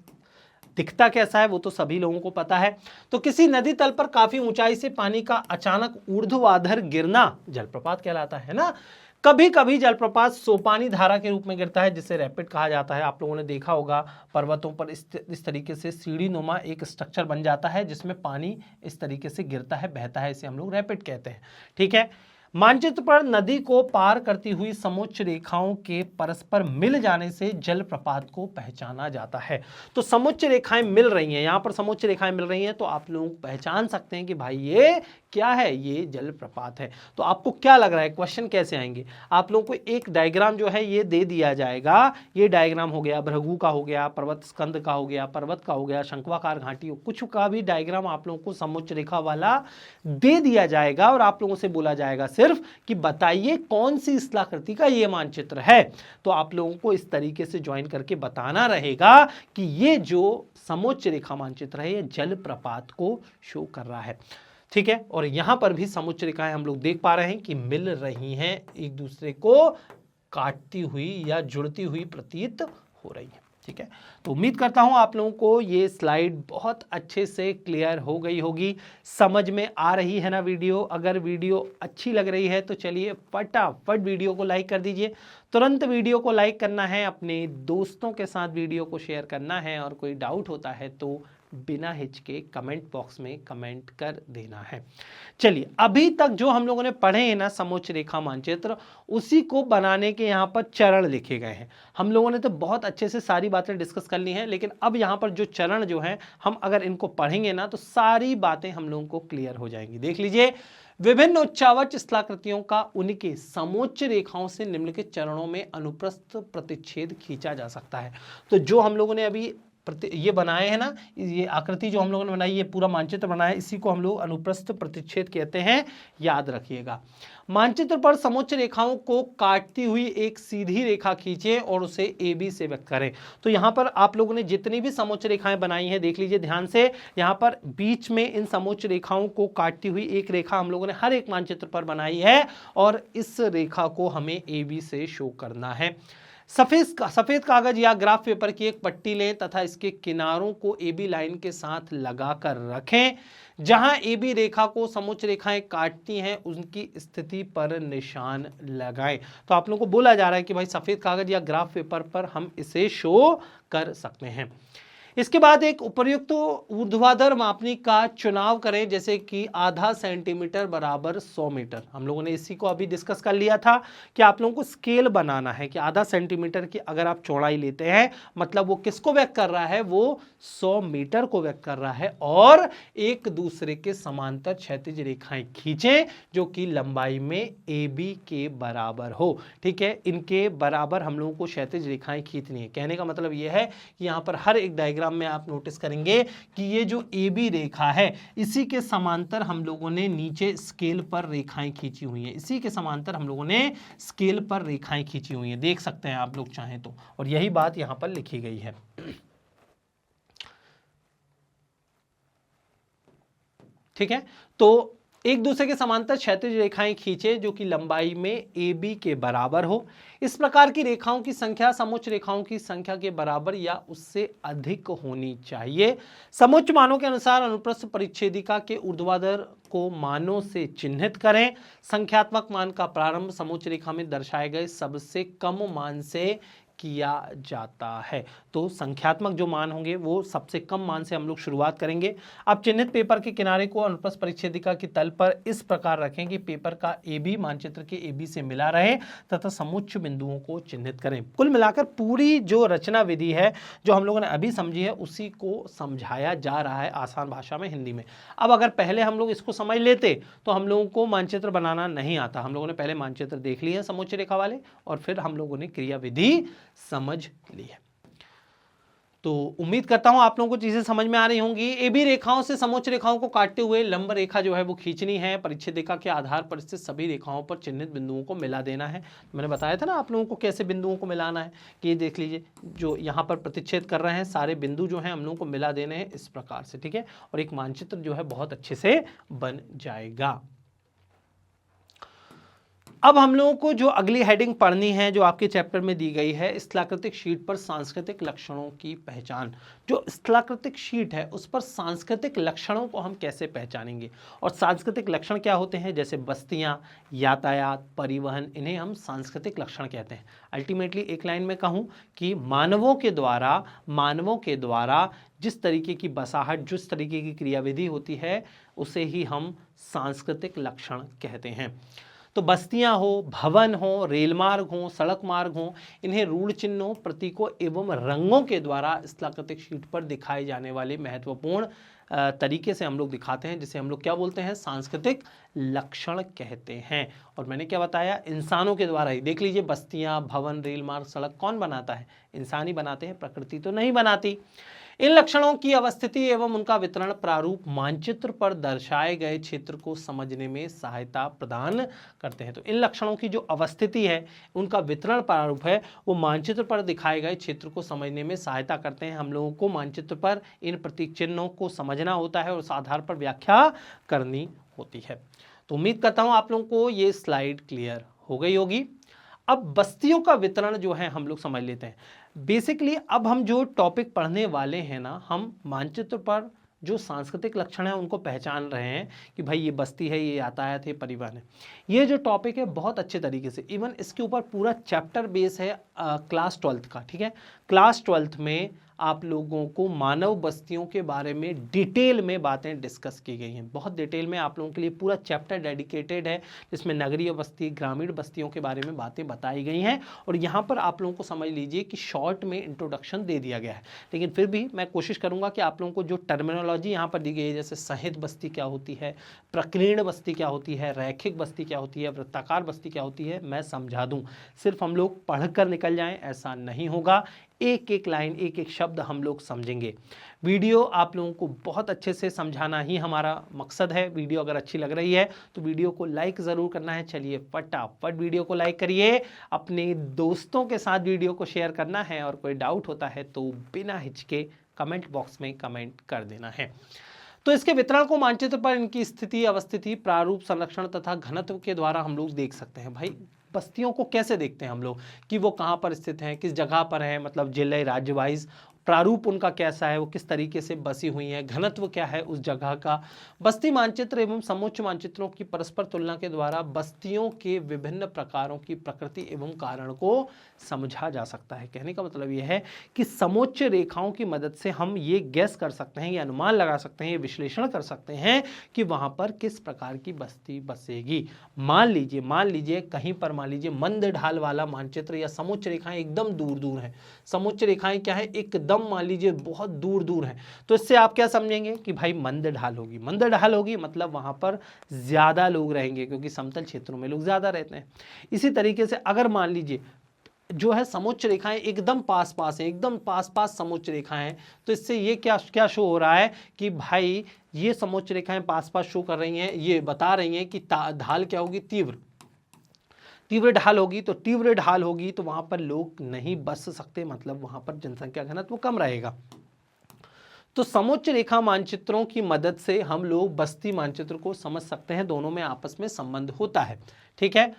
दिखता कैसा है वो तो सभी लोगों को पता है। तो किसी नदी तल पर काफी ऊंचाई से पानी का अचानक ऊर्ध्वाधर गिरना जलप्रपात कहलाता है ना। कभी कभी जलप्रपात सोपानी धारा के रूप में गिरता है, जिसे रैपिड कहा जाता है। आप लोगों ने देखा होगा पर्वतों पर इस तरीके से सीढ़ी नुमा एक स्ट्रक्चर बन जाता है, जिसमें पानी इस तरीके से गिरता है, बहता है, इसे हम लोग रैपिड कहते हैं, ठीक है। मानचित्र पर नदी को पार करती हुई समोच्च रेखाओं के परस्पर मिल जाने से जलप्रपात को पहचाना जाता है। तो समोच्च रेखाएं मिल रही हैं, यहां पर समोच्च रेखाएं मिल रही हैं, तो आप लोग पहचान सकते हैं कि भाई ये क्या है? ये जलप्रपात है। तो आपको क्या लग रहा है क्वेश्चन कैसे आएंगे? आप लोगों को एक डायग्राम जो है ये दे दिया जाएगा। ये डायग्राम हो गया भृगु का, हो गया पर्वत स्कंद का, हो गया पर्वत का, हो गया शंक्वाकार घाटी, कुछ का भी डायग्राम आप लोगों को समोच्च रेखा वाला दे दिया जाएगा, और आप लोगों से बोला जाएगा सिर्फ कि बताइए कौन सी स्थलाकृति का ये मानचित्र है। तो आप लोगों को इस तरीके से ज्वाइन करके बताना रहेगा कि ये जो समोच्च रेखा मानचित्र है ये जलप्रपात को शो कर रहा है, ठीक है। और यहां पर भी समोच्च रेखाएं हम लोग देख पा रहे हैं कि मिल रही हैं, एक दूसरे को काटती हुई या जुड़ती हुई प्रतीत हो रही है, ठीक है। तो उम्मीद करता हूं आप लोगों को ये स्लाइड बहुत अच्छे से क्लियर हो गई होगी, समझ में आ रही है ना वीडियो। अगर वीडियो अच्छी लग रही है तो चलिए फटाफट वीडियो को लाइक कर दीजिए, तुरंत वीडियो को लाइक करना है, अपने दोस्तों के साथ वीडियो को शेयर करना है, और कोई डाउट होता है तो बिना हिचके कमेंट बॉक्स में कमेंट कर देना है। चलिए, अभी तक जो हम लोगों ने पढ़े हैं ना समोच्च रेखा मानचित्र, उसी को बनाने के यहाँ पर चरण लिखे गए हैं। हम लोगों ने तो बहुत अच्छे से सारी बातें डिस्कस कर ली हैं, लेकिन अब यहाँ पर जो चरण जो हैं हम अगर इनको पढ़ेंगे ना तो सारी बातें हम लोगों को क्लियर हो जाएंगी। देख लीजिए, विभिन्न उच्चावच स्थलाकृतियों का उनके समोच्च रेखाओं से निम्नलिखित चरणों में अनुप्रस्थ प्रतिच्छेद खींचा जा सकता है। तो जो हम लोगों ने अभी ये बनाए हैं ना, ये आकृति जो हम लोगों ने बनाई, ये पूरा मानचित्र बनाया, इसी को हम लोग अनुप्रस्थ प्रतिच्छेद कहते हैं, याद रखिएगा। मानचित्र पर समोच्च रेखाओं को काटती हुई एक सीधी रेखा खींचे और उसे ए बी से व्यक्त करें। तो यहाँ पर आप लोगों ने जितनी भी समोच्च रेखाएं बनाई हैं, देख लीजिए ध्यान से, यहाँ पर बीच में इन समोच्च रेखाओं को काटती हुई एक रेखा हम लोगों ने हर एक मानचित्र पर बनाई है, और इस रेखा को हमें ए बी से शो करना है। सफेद कागज या ग्राफ पेपर की एक पट्टी लें तथा इसके किनारों को ए बी लाइन के साथ लगाकर रखें। जहां ए बी रेखा को समोच्च रेखाएं काटती हैं उनकी स्थिति पर निशान लगाएं। तो आप लोगों को बोला जा रहा है कि भाई सफेद कागज या ग्राफ पेपर पर हम इसे शो कर सकते हैं। इसके बाद एक उपर्युक्त ऊर्ध्वाधर मापनिक का चुनाव करें, जैसे कि आधा सेंटीमीटर बराबर 100 मीटर। हम लोगों ने इसी को अभी डिस्कस कर लिया था कि आप लोगों को स्केल बनाना है कि आधा सेंटीमीटर की अगर आप चौड़ाई लेते हैं, मतलब वो किसको व्यक्त कर रहा है, वो 100 मीटर को व्यक्त कर रहा है। और एक दूसरे के समांतर क्षैतिज रेखाएं खींचें जो कि लंबाई में ए बी के बराबर हो, ठीक है। इनके बराबर हम लोगों को क्षैतिज रेखाएं खींचनी है। कहने का मतलब यह है कि यहाँ पर हर एक डायग्राम में आप नोटिस करेंगे कि ये जो ए बी रेखा है, इसी के समांतर हम लोगों ने नीचे स्केल पर रेखाएं खींची हुई हैं, इसी के समांतर हम लोगों ने स्केल पर रेखाएं खींची हुई हैं, देख सकते हैं आप लोग चाहें तो। और यही बात यहां पर लिखी गई है, ठीक है। तो एक दूसरे के समांतर क्षैतिज रेखाएं खींचे जो कि लंबाई में ए बी के बराबर हो। इस प्रकार की रेखाओं की संख्या समोच्च रेखाओं की संख्या के बराबर या उससे अधिक होनी चाहिए। समोच्च मानों के अनुसार अनुप्रस्थ परिच्छेदिका के ऊर्ध्वाधर को मानों से चिन्हित करें। संख्यात्मक मान का प्रारंभ समोच्च रेखा में दर्शाए गए सबसे कम मान से किया जाता है। तो संख्यात्मक जो मान होंगे वो सबसे कम मान से हम लोग शुरुआत करेंगे। अब चिन्हित पेपर के किनारे को अनुप्रस्थ परिच्छेदिका की तल पर इस प्रकार रखें कि पेपर का ए बी मानचित्र के ए बी से मिला रहे तथा समोच्च बिंदुओं को चिन्हित करें। कुल मिलाकर पूरी जो रचना विधि है जो हम लोगों ने अभी समझी है, उसी को समझाया जा रहा है आसान भाषा में, हिंदी में। अब अगर पहले हम लोग इसको समझ लेते तो हम लोगों को मानचित्र बनाना नहीं आता। हम लोगों ने पहले मानचित्र देख लिए हैं समोच्च रेखा वाले, और फिर हम लोगों ने क्रिया विधि समझ ली है। तो उम्मीद करता हूं आप लोगों को चीजें समझ में आ रही होंगी। ए बी रेखाओं से समोच्च रेखाओं को काटते हुए लंब रेखा जो है वो खींचनी है। परिच्छेदिका के आधार पर स्थित सभी रेखाओं पर चिन्हित बिंदुओं को मिला देना है। मैंने बताया था ना आप लोगों को कैसे बिंदुओं को मिलाना है, कि ये देख लीजिए जो यहाँ पर प्रतिच्छेद कर रहे हैं सारे बिंदु जो हैं हम लोगों को मिला देने हैं इस प्रकार से, ठीक है। और एक मानचित्र जो है बहुत अच्छे से बन जाएगा। अब हम लोगों को जो अगली हेडिंग पढ़नी है जो आपके चैप्टर में दी गई है, स्थलाकृतिक शीट पर सांस्कृतिक लक्षणों की पहचान। जो स्थलाकृतिक शीट है उस पर सांस्कृतिक लक्षणों को हम कैसे पहचानेंगे, और सांस्कृतिक लक्षण क्या होते हैं, जैसे बस्तियां, यातायात, परिवहन, इन्हें हम सांस्कृतिक लक्षण कहते हैं। अल्टीमेटली एक लाइन में कहूँ कि मानवों के द्वारा जिस तरीके की बसाहट, जिस तरीके की क्रियाविधि होती है, उसे ही हम सांस्कृतिक लक्षण कहते हैं। तो बस्तियां हो, भवन हो, रेल मार्ग हो, सड़क मार्ग हो, इन्हें रूढ़ चिन्हों, प्रतीकों एवं रंगों के द्वारा स्थलाकृतिक शीट पर दिखाए जाने वाले महत्वपूर्ण तरीके से हम लोग दिखाते हैं, जिसे हम लोग क्या बोलते हैं, सांस्कृतिक लक्षण कहते हैं। और मैंने क्या बताया, इंसानों के द्वारा ही। देख लीजिए बस्तियां, भवन, रेल मार्ग, सड़क कौन बनाता है, इंसान ही बनाते हैं, प्रकृति तो नहीं बनाती। इन लक्षणों की अवस्थिति एवं उनका वितरण प्रारूप मानचित्र पर दर्शाए गए क्षेत्र को समझने में सहायता प्रदान करते हैं। तो इन लक्षणों की जो अवस्थिति है, उनका वितरण प्रारूप है, वो मानचित्र पर दिखाए गए क्षेत्र को समझने में सहायता करते हैं। हम लोगों को मानचित्र पर इन प्रतीक चिन्हों को समझना होता है और उस आधार पर व्याख्या करनी होती है। तो उम्मीद करता हूं आप लोगों को ये स्लाइड क्लियर हो गई होगी। अब बस्तियों का वितरण जो है हम लोग समझ लेते हैं। बेसिकली अब हम जो टॉपिक पढ़ने वाले हैं ना, हम मानचित्र पर जो सांस्कृतिक लक्षण है उनको पहचान रहे हैं कि भाई ये बस्ती है, ये यातायात है, परिवहन है। ये जो टॉपिक है बहुत अच्छे तरीके से, इवन इसके ऊपर पूरा चैप्टर बेस है क्लास 12th का, ठीक है। क्लास 12th में आप लोगों को मानव बस्तियों के बारे में डिटेल में बातें डिस्कस की गई हैं, बहुत डिटेल में आप लोगों के लिए पूरा चैप्टर डेडिकेटेड है, जिसमें नगरीय बस्ती, ग्रामीण बस्तियों के बारे में बातें बताई गई हैं। और यहाँ पर आप लोगों को समझ लीजिए कि शॉर्ट में इंट्रोडक्शन दे दिया गया है, लेकिन फिर भी मैं कोशिश करूँगा कि आप लोगों को जो टर्मिनोलॉजी यहाँ पर दी गई है, जैसे संहित बस्ती क्या होती है, प्रकीर्ण बस्ती क्या होती है, रैखिक बस्ती क्या होती है, वृत्ताकार बस्ती क्या होती है, मैं समझा दूँ। सिर्फ हम लोग पढ़ कर निकल जाएँ ऐसा नहीं होगा, एक एक लाइन, एक एक शब्द हम लोग समझेंगे। वीडियो आप लोगों को बहुत अच्छे से समझाना ही हमारा मकसद है। वीडियो अगर अच्छी लग रही है तो वीडियो को लाइक ज़रूर करना है। चलिए फटाफट वीडियो को लाइक करिए, अपने दोस्तों के साथ वीडियो को शेयर करना है, और कोई डाउट होता है तो बिना हिचके कमेंट बॉक्स में कमेंट कर देना है। तो इसके वितरण को मानचित्र पर इनकी स्थिति, अवस्थिति, प्रारूप, संरक्षण तथा घनत्व के द्वारा हम लोग देख सकते हैं। भाई बस्तियों को कैसे देखते हैं हम लोग कि वो कहाँ पर स्थित हैं, किस जगह पर है, मतलब जिले, राज्य वाइज प्रारूप उनका कैसा है, वो किस तरीके से बसी हुई है, घनत्व क्या है उस जगह का। बस्ती मानचित्र एवं समोच्च मानचित्रों की परस्पर तुलना के द्वारा बस्तियों के विभिन्न प्रकारों की प्रकृति एवं कारण को समझा जा सकता है। कहने का मतलब यह है कि समोच्च रेखाओं की मदद से हम ये गैस कर सकते हैं, ये अनुमान लगा सकते हैं, ये विश्लेषण कर सकते हैं कि वहां पर किस प्रकार की बस्ती बसेगी। मान लीजिए कहीं पर मान लीजिए मंद ढाल वाला मानचित्र या समोच्च रेखाएं एकदम दूर दूर हैं। समोच्च रेखाएं क्या है, एकदम मान लीजिए बहुत दूर दूर है, तो इससे आप क्या समझेंगे कि भाई मंद ढाल होगी। मंद ढाल होगी मतलब वहां पर ज्यादा लोग रहेंगे, क्योंकि समतल क्षेत्रों में लोग ज्यादा रहते हैं। इसी तरीके से अगर मान लीजिए जो है समोच्च रेखाएं एकदम पास पास है, एकदम पास पास समोच्च रेखाएं हैं, तो इससे ये क्या शो हो रहा है कि भाई ये समोच्च रेखाएं पास पास शो कर रही हैं, ये बता रही हैं कि ढाल क्या होगी, तीव्र ढाल होगी। तो तीव्र ढाल होगी तो वहां पर लोग नहीं बस सकते, मतलब वहां पर जनसंख्या घनत्व कम रहेगा। तो समोच्च रेखा मानचित्रों की मदद से हम लोग बस्ती मानचित्र को समझ सकते हैं, दोनों में आपस में संबंध होता है, ठीक है।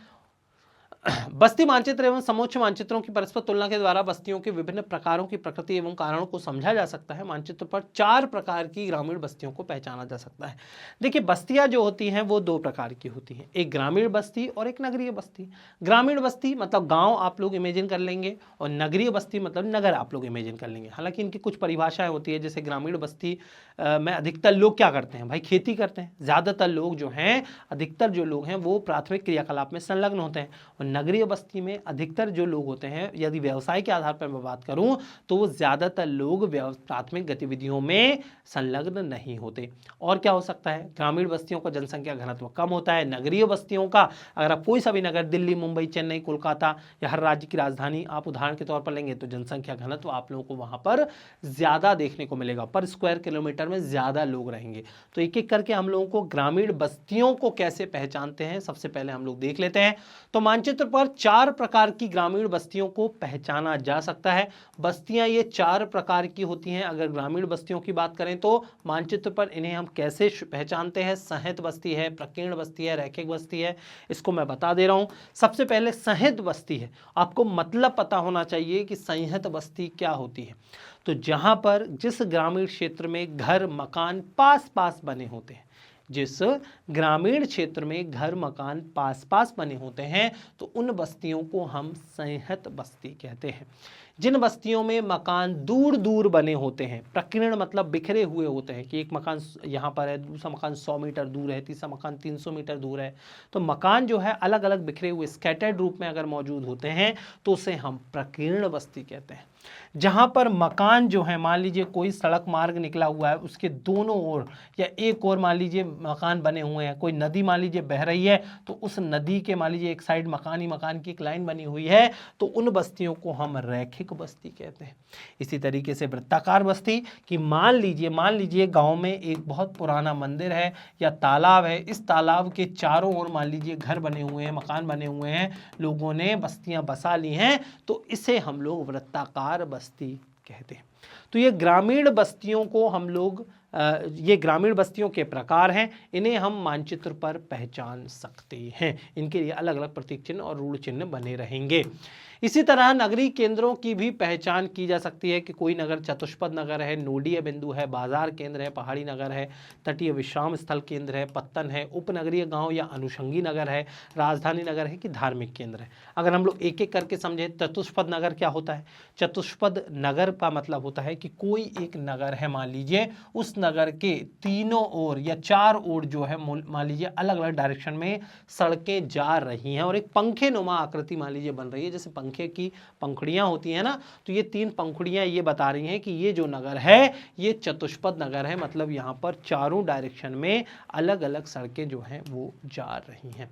बस्ती मानचित्र एवं समोच्च मानचित्रों की परस्पर तुलना के द्वारा बस्तियों के विभिन्न प्रकारों की प्रकृति एवं कारणों को समझा जा सकता है। मानचित्र पर 4 प्रकार की ग्रामीण बस्तियों को पहचाना जा सकता है। देखिए बस्तियां जो होती हैं वो 2 प्रकार की होती हैं, एक ग्रामीण बस्ती और एक नगरीय बस्ती। ग्रामीण बस्ती मतलब गांव आप लोग इमेजिन कर लेंगे, और नगरीय बस्ती मतलब नगर आप लोग इमेजिन कर लेंगे। हालांकि इनकी कुछ परिभाषाएं होती है, जैसे ग्रामीण बस्ती में अधिकतर लोग क्या करते हैं, भाई खेती करते हैं। ज़्यादातर लोग जो हैं, अधिकतर जो लोग हैं वो प्राथमिक क्रियाकलाप में संलग्न होते हैं। और नगरीय बस्ती में अधिकतर जो लोग होते हैं, यदि व्यवसाय के आधार पर मैं बात करूं तो वो ज़्यादातर लोग प्राथमिक गतिविधियों में संलग्न नहीं होते। और क्या हो सकता है, ग्रामीण बस्तियों का जनसंख्या घनत्व कम होता है। नगरीय बस्तियों का, अगर आप कोई सा भी नगर, दिल्ली, मुंबई, चेन्नई, कोलकाता या हर राज्य की राजधानी आप उदाहरण के तौर पर लेंगे, तो जनसंख्या घनत्व आप लोगों को वहां पर ज़्यादा देखने को मिलेगा, पर स्क्वायर किलोमीटर में ज़्यादा लोग रहेंगे। तो एक एक करके हम लोगों को ग्रामीण बस्तियों को कैसे पहचानते हैं, सबसे पहले हम लोग देख लेते हैं। तो मानचित्र पर 4 प्रकार की ग्रामीण बस्तियों को पहचाना जा सकता है। बस्तियां ये 4 प्रकार की होती हैं। अगर ग्रामीण बस्तियों की बात करें तो मानचित्र पर इन्हें हम कैसे पहचानते हैं, संहित बस्ती है, प्रकीर्ण बस्ती है, रैखिक बस्ती है, इसको मैं बता दे रहा हूं। सबसे पहले संहित बस्ती है। आपको मतलब पता होना चाहिए कि संहित बस्ती क्या होती है। तो जहां पर जिस ग्रामीण क्षेत्र में घर मकान पास पास बने होते हैं, जिस ग्रामीण क्षेत्र में घर मकान पास पास बने होते हैं, तो उन बस्तियों को हम संहित बस्ती कहते हैं। जिन बस्तियों में मकान दूर दूर बने होते हैं, प्रकीर्ण मतलब बिखरे हुए होते हैं, कि एक मकान यहाँ पर है, दूसरा मकान 100 मीटर दूर है, तीसरा मकान 300 मीटर दूर है, तो मकान जो है अलग अलग बिखरे हुए स्कैटर्ड रूप में अगर मौजूद होते हैं तो उसे हम प्रकीर्ण बस्ती कहते हैं। जहाँ पर मकान जो है, मान लीजिए कोई सड़क मार्ग निकला हुआ है, उसके दोनों ओर या एक और मान लीजिए मकान बने हुए हैं, कोई नदी मान लीजिए बह रही है, तो उस नदी के मान लीजिए एक साइड मकान ही मकान की एक लाइन बनी हुई है, तो उन बस्तियों को हम रैखिक रैखिक बस्ती कहते हैं। इसी तरीके से वृत्ताकार बस्ती कि मान लीजिए गांव में एक बहुत पुराना मंदिर है या तालाब है, इस तालाब के चारों ओर मान लीजिए घर बने हुए हैं, मकान बने हुए हैं, लोगों ने बस्तियां बसा ली हैं, तो इसे हम लोग वृत्ताकार बस्ती कहते हैं। तो ये ग्रामीण बस्तियों को हम लोग ये ग्रामीण बस्तियों के प्रकार हैं, इन्हें हम मानचित्र पर पहचान सकते हैं। इनके लिए अलग अलग प्रतीक चिन्ह और रूढ़ चिन्ह बने रहेंगे। इसी तरह नगरीय केंद्रों की भी पहचान की जा सकती है कि कोई नगर चतुष्पद नगर है, नोडीय बिंदु है, बाजार केंद्र है, पहाड़ी नगर है, तटीय विश्राम स्थल केंद्र है, पत्तन है, उपनगरीय गांव या अनुषंगी नगर है, राजधानी नगर है कि धार्मिक केंद्र है। अगर हम लोग एक एक करके समझे, चतुष्पद नगर क्या होता है? चतुष्पद नगर का मतलब होता है कि कोई एक नगर है, मान लीजिए उस नगर के तीनों ओर या चार ओर जो है मान लीजिए अलग अलग डायरेक्शन में सड़कें जा रही हैं और एक पंखे नुमा आकृति मान लीजिए बन रही है, जैसे पंखे की पंखुड़ियां होती हैं ना, तो ये तीन पंखुड़ियां ये बता रही हैं कि ये जो नगर है ये चतुष्पद नगर है, मतलब यहाँ पर चारों डायरेक्शन में अलग अलग सड़कें जो हैं वो जा रही हैं।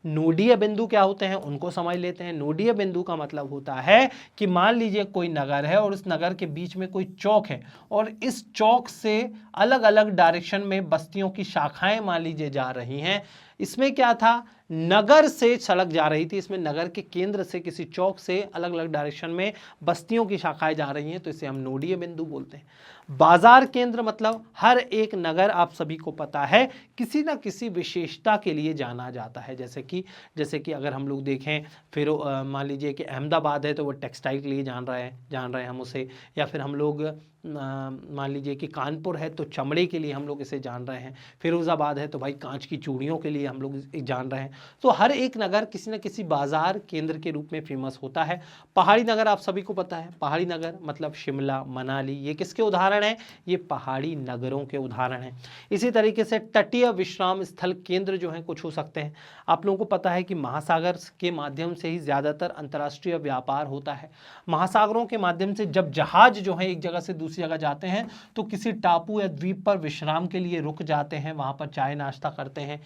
नोडीय बिंदु क्या होते हैं उनको समझ लेते हैं। नोडीय बिंदु का मतलब होता है कि मान लीजिए कोई नगर है और इस नगर के बीच में कोई चौक है और इस चौक से अलग अलग डायरेक्शन में बस्तियों की शाखाएं मान लीजिए जा रही हैं। इसमें क्या था, नगर से सड़क जा रही थी, इसमें नगर के केंद्र से किसी चौक से अलग अलग डायरेक्शन में बस्तियों की शाखाएं जा रही हैं, तो इसे हम नोडीय बिंदु बोलते हैं। बाजार केंद्र मतलब हर एक नगर आप सभी को पता है किसी न किसी विशेषता के लिए जाना जाता है, जैसे कि अगर हम लोग देखें फिर मान लीजिए कि अहमदाबाद है तो वो टेक्सटाइल के लिए जान रहे हैं हम उसे, या फिर हम लोग मान लीजिए कि कानपुर है तो चमड़े के लिए हम लोग इसे जान रहे हैं, फिरोज़ाबाद है तो भाई कांच की चूड़ियों के लिए हम लोग जान रहे हैं। तो हर एक नगर किसी न किसी बाजार केंद्र के रूप में फेमस होता है। पहाड़ी नगर आप सभी को पता है, पहाड़ी नगर मतलब शिमला, मनाली, ये किसके उदाहरण हैं? ये पहाड़ी नगरों के उदाहरण हैं। इसी तरीके से तटीय विश्राम स्थल केंद्र जो हैं कुछ हो सकते हैं। आप लोगों को पता है कि महासागर के माध्यम से ही ज़्यादातर अंतर्राष्ट्रीय व्यापार होता है। महासागरों के माध्यम से जब जहाज जो है एक जगह से दूसरी जगह जाते हैं तो किसी टापू या द्वीप पर विश्राम के लिए रुक जाते हैं, वहां पर चाय नाश्ता करते हैं,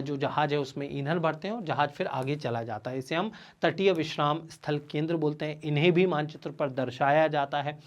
जो जहाज है उसमें ईंधन भरते हैं और जहाज फिर आगे चला जाता है। इसे हम तटीय विश्राम स्थल केंद्र बोलते हैं। इन्हें भी मानचित्र पर दर्शाया जाता है।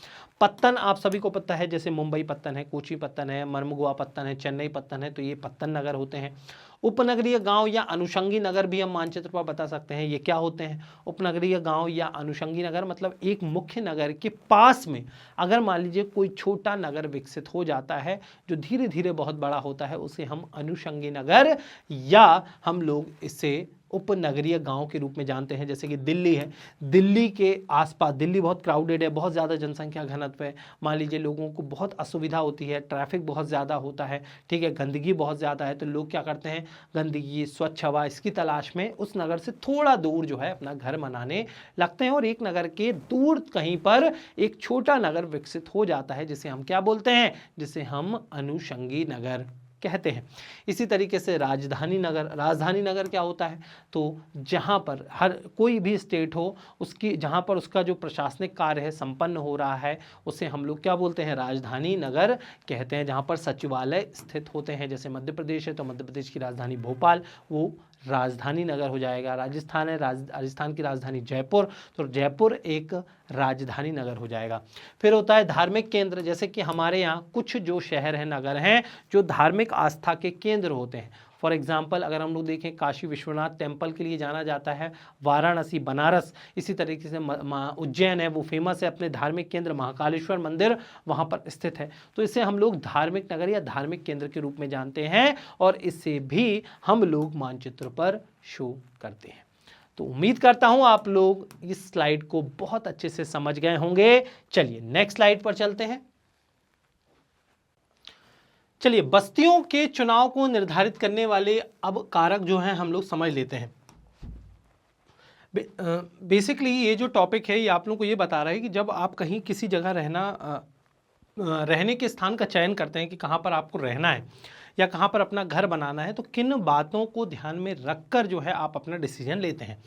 पत्तन आप सभी को पता है, जैसे मुंबई पत्तन है, कोची पत्तन है, मर्मुगुआ पत्तन है, चेन्नई पत्तन है, तो ये पत्तन नगर होते हैं। उपनगरीय गांव या अनुषंगी नगर भी हम मानचित्र पर बता सकते हैं। ये क्या होते हैं? उपनगरीय गांव या अनुषंगी नगर मतलब एक मुख्य नगर के पास में अगर मान लीजिए कोई छोटा नगर विकसित हो जाता है जो धीरे धीरे बहुत बड़ा होता है, उसे हम अनुषंगी नगर या हम लोग इसे उपनगरीय गांव के रूप में जानते हैं। जैसे कि दिल्ली है, दिल्ली के आसपास, दिल्ली बहुत क्राउडेड है, बहुत ज़्यादा जनसंख्या घनत्व है, मान लीजिए लोगों को बहुत असुविधा होती है, ट्रैफिक बहुत ज़्यादा होता है, ठीक है, गंदगी बहुत ज़्यादा है, तो लोग क्या करते हैं, गंदगी, स्वच्छ हवा, इसकी तलाश में उस नगर से थोड़ा दूर जो है अपना घर बनाने लगते हैं और एक नगर के दूर कहीं पर एक छोटा नगर विकसित हो जाता है, जिसे हम क्या बोलते हैं? जिसे हम अनुषंगी नगर कहते हैं। इसी तरीके से राजधानी नगर क्या होता है? तो जहाँ पर हर कोई भी स्टेट हो उसकी जहाँ पर उसका जो प्रशासनिक कार्य है संपन्न हो रहा है, उसे हम लोग क्या बोलते हैं? राजधानी नगर कहते हैं। जहाँ पर सचिवालय स्थित होते हैं, जैसे मध्य प्रदेश है तो मध्य प्रदेश की राजधानी भोपाल, वो राजधानी नगर हो जाएगा। राजस्थान है, राजस्थान की राजधानी जयपुर, तो जयपुर एक राजधानी नगर हो जाएगा। फिर होता है धार्मिक केंद्र, जैसे कि हमारे यहाँ कुछ जो शहर हैं, नगर हैं जो धार्मिक आस्था के केंद्र होते हैं। फॉर एग्जाम्पल अगर हम लोग देखें, काशी विश्वनाथ टेम्पल के लिए जाना जाता है, वाराणसी, बनारस, इसी तरीके से उज्जैन है, वो फेमस है अपने धार्मिक केंद्र, महाकालेश्वर मंदिर वहाँ पर स्थित है। तो इसे हम लोग धार्मिक नगर या धार्मिक केंद्र के रूप में जानते हैं और इसे भी हम लोग मानचित्र पर शो करते हैं। तो उम्मीद करता हूं आप लोग इस स्लाइड को बहुत अच्छे से समझ गए होंगे। चलिए नेक्स्ट स्लाइड पर चलते हैं। चलिए बस्तियों के चुनाव को निर्धारित करने वाले अब कारक जो हैं हम लोग समझ लेते हैं। बेसिकली ये जो टॉपिक है ये आप लोगों को ये बता रहा है कि जब आप कहीं किसी जगह रहने के स्थान का चयन करते हैं कि कहाँ पर आपको रहना है या कहाँ पर अपना घर बनाना है, तो किन बातों को ध्यान में रखकर जो है आप अपना डिसीजन लेते हैं।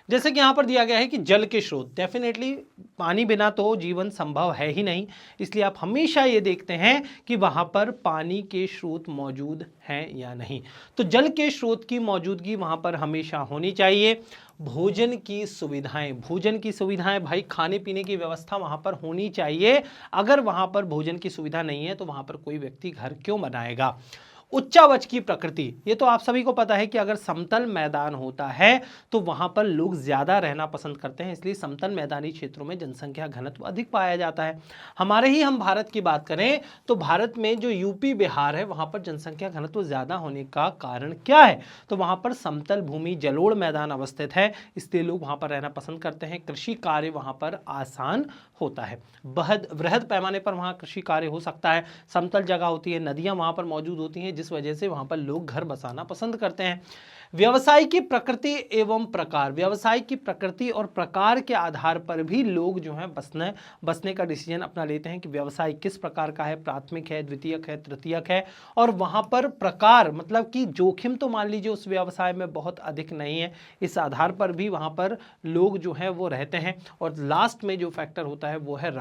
जैसे कि यहाँ पर दिया गया है कि जल के स्रोत, डेफिनेटली पानी बिना तो जीवन संभव है ही नहीं, इसलिए आप हमेशा ये देखते हैं कि वहाँ पर पानी के स्रोत मौजूद हैं या नहीं। तो जल के स्रोत की मौजूदगी वहाँ पर हमेशा होनी चाहिए। भोजन की सुविधाएं भाई, खाने पीने की व्यवस्था वहाँ पर होनी चाहिए। अगर वहाँ पर भोजन की सुविधा नहीं है तो वहाँ पर कोई व्यक्ति घर क्यों बनाएगा। उच्चावच की प्रकृति, ये तो आप सभी को पता है कि अगर समतल मैदान होता है तो वहां पर लोग ज्यादा रहना पसंद करते हैं, इसलिए समतल मैदानी क्षेत्रों में जनसंख्या घनत्व अधिक पाया जाता है। हम भारत की बात करें तो भारत में जो यूपी बिहार है वहां पर जनसंख्या घनत्व ज्यादा होने का कारण क्या है, तो वहां पर समतल भूमि जलोढ़ मैदान अवस्थित है, इसलिए लोग वहां पर रहना पसंद करते हैं। कृषि कार्य वहां पर आसान होता है, बृहद पैमाने पर वहां कृषि कार्य हो सकता है। समतल जगह होती है, नदियां वहां पर मौजूद होती हैं, जिस वजह से वहां पर लोग घर बसाना पसंद करते हैं। व्यवसाय की प्रकृति एवं प्रकार, व्यवसाय की प्रकृति और प्रकार के आधार पर भी लोग जो है बसने का डिसीजन अपना लेते हैं कि व्यवसाय किस प्रकार का है, प्राथमिक है, द्वितीयक है, तृतीयक है। और वहां पर प्रकार मतलब कि जोखिम तो मान लीजिए उस व्यवसाय में बहुत अधिक नहीं है, इस आधार पर भी वहां पर लोग जो है वो रहते हैं। और लास्ट में जो फैक्टर होता है वो है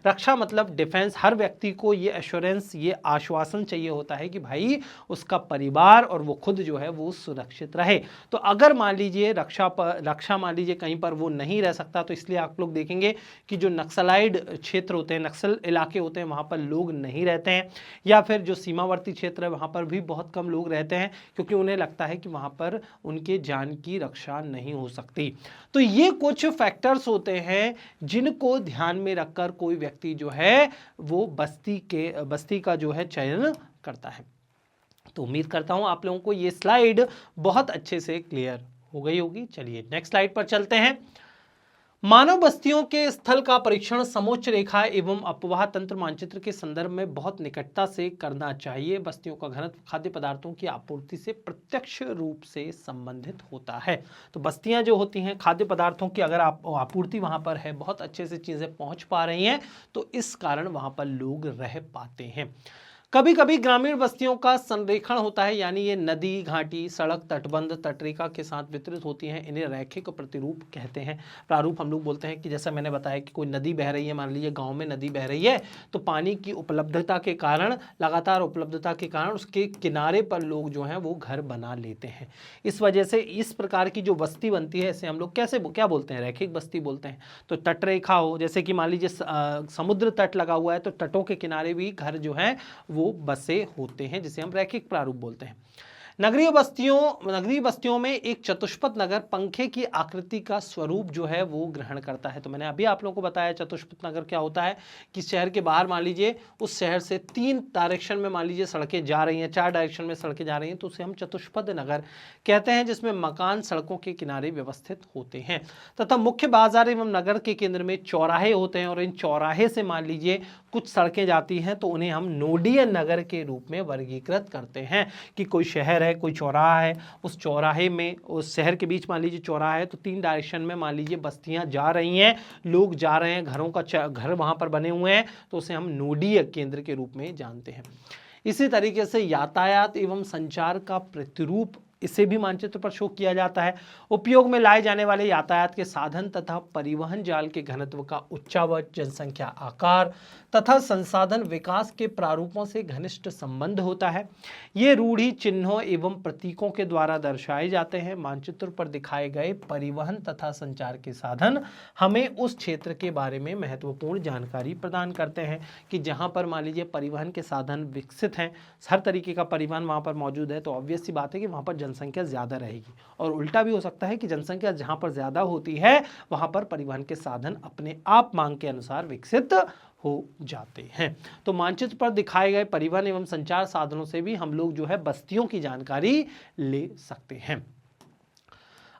रक्षा मतलब डिफेंस। हर व्यक्ति को ये एश्योरेंस, ये आश्वासन चाहिए होता है कि भाई उसका परिवार और वो खुद जो है वो सुरक्षित रहे। तो अगर मान लीजिए रक्षा मान लीजिए कहीं पर वो नहीं रह सकता, तो इसलिए आप लोग देखेंगे कि जो नक्सलाइड क्षेत्र होते हैं, नक्सल इलाके होते हैं, वहां पर लोग नहीं रहते हैं। या फिर जो सीमावर्ती क्षेत्र है वहां पर भी बहुत कम लोग रहते हैं, क्योंकि उन्हें लगता है कि वहां पर उनके जान की रक्षा नहीं हो सकती। तो ये कुछ फैक्टर्स होते हैं जिनको ध्यान में रखकर कोई व्यक्ति जो है वो बस्ती का जो है चयन करता है। तो उम्मीद करता हूं आप लोगों को ये स्लाइड बहुत अच्छे से क्लियर हो गई होगी। चलिए नेक्स्ट स्लाइड पर चलते हैं। मानव बस्तियों के स्थल का परीक्षण समोच्च रेखा एवं अपवाह तंत्र मानचित्र के संदर्भ में बहुत निकटता से करना चाहिए। बस्तियों का घनत्व खाद्य पदार्थों की आपूर्ति से प्रत्यक्ष रूप से संबंधित होता है। तो बस्तियां जो होती हैं, खाद्य पदार्थों की अगर आपूर्ति वहां पर है, बहुत अच्छे से चीजें पहुंच पा रही हैं, तो इस कारण वहां पर लोग रह पाते हैं। कभी कभी ग्रामीण बस्तियों का संरेखण होता है, यानी ये नदी, घाटी, सड़क, तटबंध, तटरेखा के साथ वितरित होती हैं। इन्हें रैखिक प्रतिरूप कहते हैं। प्रारूप हम लोग बोलते हैं कि जैसा मैंने बताया कि कोई नदी बह रही है, मान लीजिए गांव में नदी बह रही है, तो पानी की उपलब्धता के कारण, लगातार उपलब्धता के कारण उसके किनारे पर लोग जो हैं वो घर बना लेते हैं। इस वजह से इस प्रकार की जो बस्ती बनती है, इसे हम लोग क्या बोलते हैं, रैखिक बस्ती बोलते हैं। तो तटरेखा हो, जैसे कि मान लीजिए समुद्र तट लगा हुआ है, तो तटों के किनारे भी घर जो है वो बसे होते हैं, जिसे हम रैखिक प्रारूप बोलते हैं। नगरीय बस्तियों में एक चतुष्पद नगर पंखे की आकृति का स्वरूप जो है वो ग्रहण करता है। तो मैंने अभी आप लोगों को बताया चतुष्पद नगर क्या होता है कि शहर के बाहर मान लीजिए उस शहर से 3 डायरेक्शन में मान लीजिए सड़कें जा रही हैं, 4 डायरेक्शन में सड़कें जा रही हैं, तो उसे हम चतुष्पद नगर कहते हैं, जिसमें मकान सड़कों के किनारे व्यवस्थित होते हैं तथा मुख्य बाजार एवं नगर के केंद्र में चौराहे होते हैं। और इन चौराहे से मान लीजिए कुछ सड़कें जाती हैं, तो उन्हें हम नोडीय नगर के रूप में वर्गीकृत करते हैं कि कोई शहर है, कोई चौराहा है, उस चौराहे में, उस शहर के बीच मान लीजिए चौराहा है, तो 3 डायरेक्शन में मान लीजिए बस्तियां जा रही हैं, लोग जा रहे हैं, घर वहां पर बने हुए हैं, तो उसे हम नोडीय केंद्र के रूप में जानते हैं। इसी तरीके से यातायात एवं संचार का प्रतिरूप इसे भी मानचित्र पर शो किया जाता है। उपयोग में लाए जाने वाले यातायात के साधन तथा परिवहन जाल के घनत्व का उच्चावच, जनसंख्या आकार तथा संसाधन विकास के प्रारूपों से घनिष्ठ संबंध होता है। ये रूढ़ि चिन्हों एवं प्रतीकों के द्वारा दर्शाए जाते हैं। मानचित्र पर दिखाए गए परिवहन तथा संचार के साधन हमें उस क्षेत्र के बारे में महत्वपूर्ण जानकारी प्रदान करते हैं कि जहां पर मान लीजिए परिवहन के साधन विकसित हैं, हर तरीके का परिवहन वहां पर मौजूद है, तो ऑब्वियस सी बात है कि वहां पर जनसंख्या ज्यादा रहेगी। और उल्टा भी हो सकता है कि जनसंख्या जहां पर ज्यादा होती है वहां पर परिवहन के साधन अपने आप मांग के अनुसार विकसित हो जाते हैं। तो मानचित्र पर दिखाए गए परिवहन एवं संचार साधनों से भी हम लोग जो है बस्तियों की जानकारी ले सकते हैं।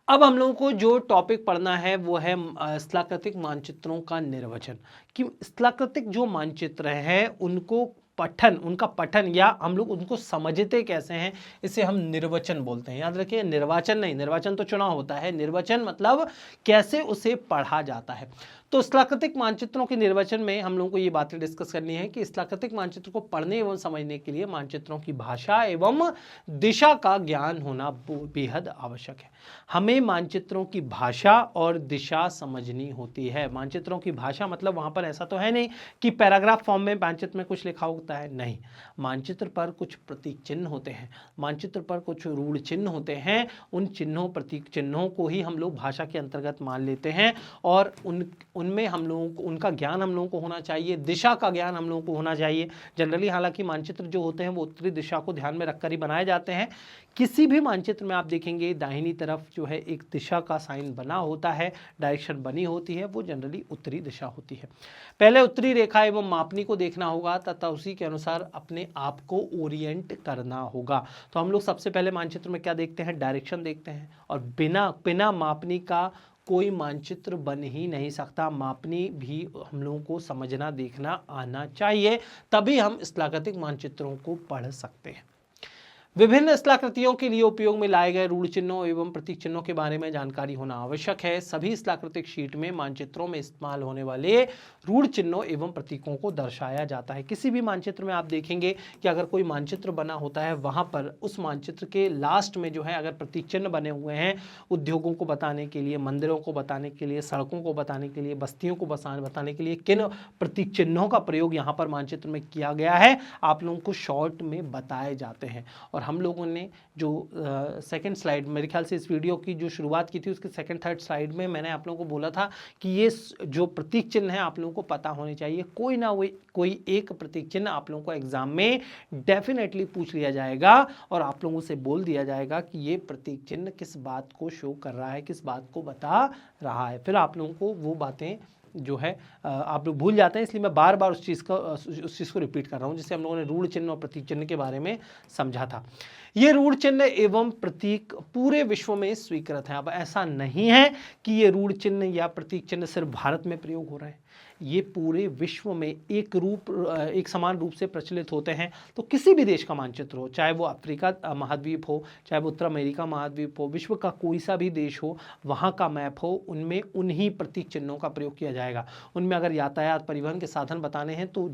अब हम लोगों को जो टॉपिक पढ़ना है वो है स्थलाकृतिक मानचित्रों का निर्वचन। कि स्थलाकृतिक जो मानचित्र है उनका पठन या हम लोग उनको समझते कैसे हैं, इसे हम निर्वचन बोलते हैं। याद रखिए, निर्वाचन नहीं, निर्वाचन तो चुनाव होता है, निर्वचन मतलब कैसे उसे पढ़ा जाता है। तो स्थलाकृतिक मानचित्रों के निर्वचन में हम लोगों को ये बातें डिस्कस करनी है कि स्थलाकृतिक मानचित्र को पढ़ने एवं समझने के लिए मानचित्रों की भाषा एवं दिशा का ज्ञान होना बेहद आवश्यक है। हमें मानचित्रों की भाषा और दिशा समझनी होती है। मानचित्रों की भाषा मतलब वहां पर ऐसा तो है नहीं कि पैराग्राफ फॉर्म में मानचित्र में कुछ लिखा होता है, नहीं। मानचित्र पर कुछ प्रतीक चिन्ह होते हैं, मानचित्र पर कुछ रूढ़ चिन्ह होते हैं। उन चिन्हों प्रतीक चिन्हों को ही हम लोग भाषा के अंतर्गत मान लेते हैं और उनमें हम लोगों को उनका ज्ञान हम लोगों को होना चाहिए, दिशा का ज्ञान हम लोगों को होना चाहिए। जनरली हालांकि मानचित्र जो होते हैं वो उत्तरी दिशा को ध्यान में रखकर ही बनाए जाते हैं। किसी भी मानचित्र में आप देखेंगे दाहिनी तरफ जो है एक दिशा का साइन बना होता है, डायरेक्शन बनी होती है, वो जनरली उत्तरी दिशा होती है। पहले उत्तरी रेखा एवं मापनी को देखना होगा तथा उसी के अनुसार अपने आप को ओरिएंट करना होगा। तो हम लोग सबसे पहले मानचित्र में क्या देखते हैं, डायरेक्शन देखते हैं। और बिना मापनी का कोई मानचित्र बन ही नहीं सकता। मापनी भी हम लोगों को समझना देखना आना चाहिए, तभी हम स्थलाकृतिक मानचित्रों को पढ़ सकते हैं। विभिन्न स्थलाकृतियों के लिए उपयोग में लाए गए रूढ़ चिन्हों एवं प्रतीक चिन्हों के बारे में जानकारी होना आवश्यक है। सभी स्थलाकृतिक शीट में मानचित्रों में इस्तेमाल होने वाले रूढ़ चिन्हों एवं प्रतीकों को दर्शाया जाता है। किसी भी मानचित्र में आप देखेंगे कि अगर कोई मानचित्र बना होता है, वहां पर उस मानचित्र के लास्ट में जो है अगर प्रतीक चिन्ह बने हुए हैं, उद्योगों को बताने के लिए, मंदिरों को बताने के लिए, सड़कों को बताने के लिए, बस्तियों को बताने के लिए किन प्रतीक चिन्हों का प्रयोग यहाँ पर मानचित्र में किया गया है, आप लोगों को शॉर्ट में बताए जाते हैं। और हम लोगों ने जो सेकंड स्लाइड, मेरे ख्याल से इस वीडियो की जो शुरुआत की थी उसके सेकंड थर्ड स्लाइड में मैंने आप लोगों को बोला था कि ये जो प्रतीक चिन्ह है आप लोगों को पता होने चाहिए। कोई ना कोई एक प्रतीक चिन्ह आप लोगों को एग्जाम में डेफिनेटली पूछ लिया जाएगा और आप लोगों से बोल दिया जाएगा कि ये प्रतीक चिन्ह किस बात को शो कर रहा है, किस बात को बता रहा है। फिर आप लोगों को वो बातें जो है आप लोग भूल जाते हैं, इसलिए मैं बार बार उस चीज़ को रिपीट कर रहा हूँ, जिससे हम लोगों ने रूढ़ चिन्ह और प्रतीक चिन्ह के बारे में समझा था। ये रूढ़ चिन्ह एवं प्रतीक पूरे विश्व में स्वीकृत हैं। अब ऐसा नहीं है कि ये रूढ़ चिन्ह या प्रतीक चिन्ह सिर्फ भारत में प्रयोग हो रहे हैं, ये पूरे विश्व में एक समान रूप से प्रचलित होते हैं। तो किसी भी देश का मानचित्र हो, चाहे वो अफ्रीका महाद्वीप हो, चाहे वो उत्तर अमेरिका महाद्वीप हो, विश्व का कोई सा भी देश हो, वहाँ का मैप हो, उनमें उन्हीं प्रतीक चिन्हों का प्रयोग किया जाएगा। उनमें अगर यातायात परिवहन के साधन बताने हैं तो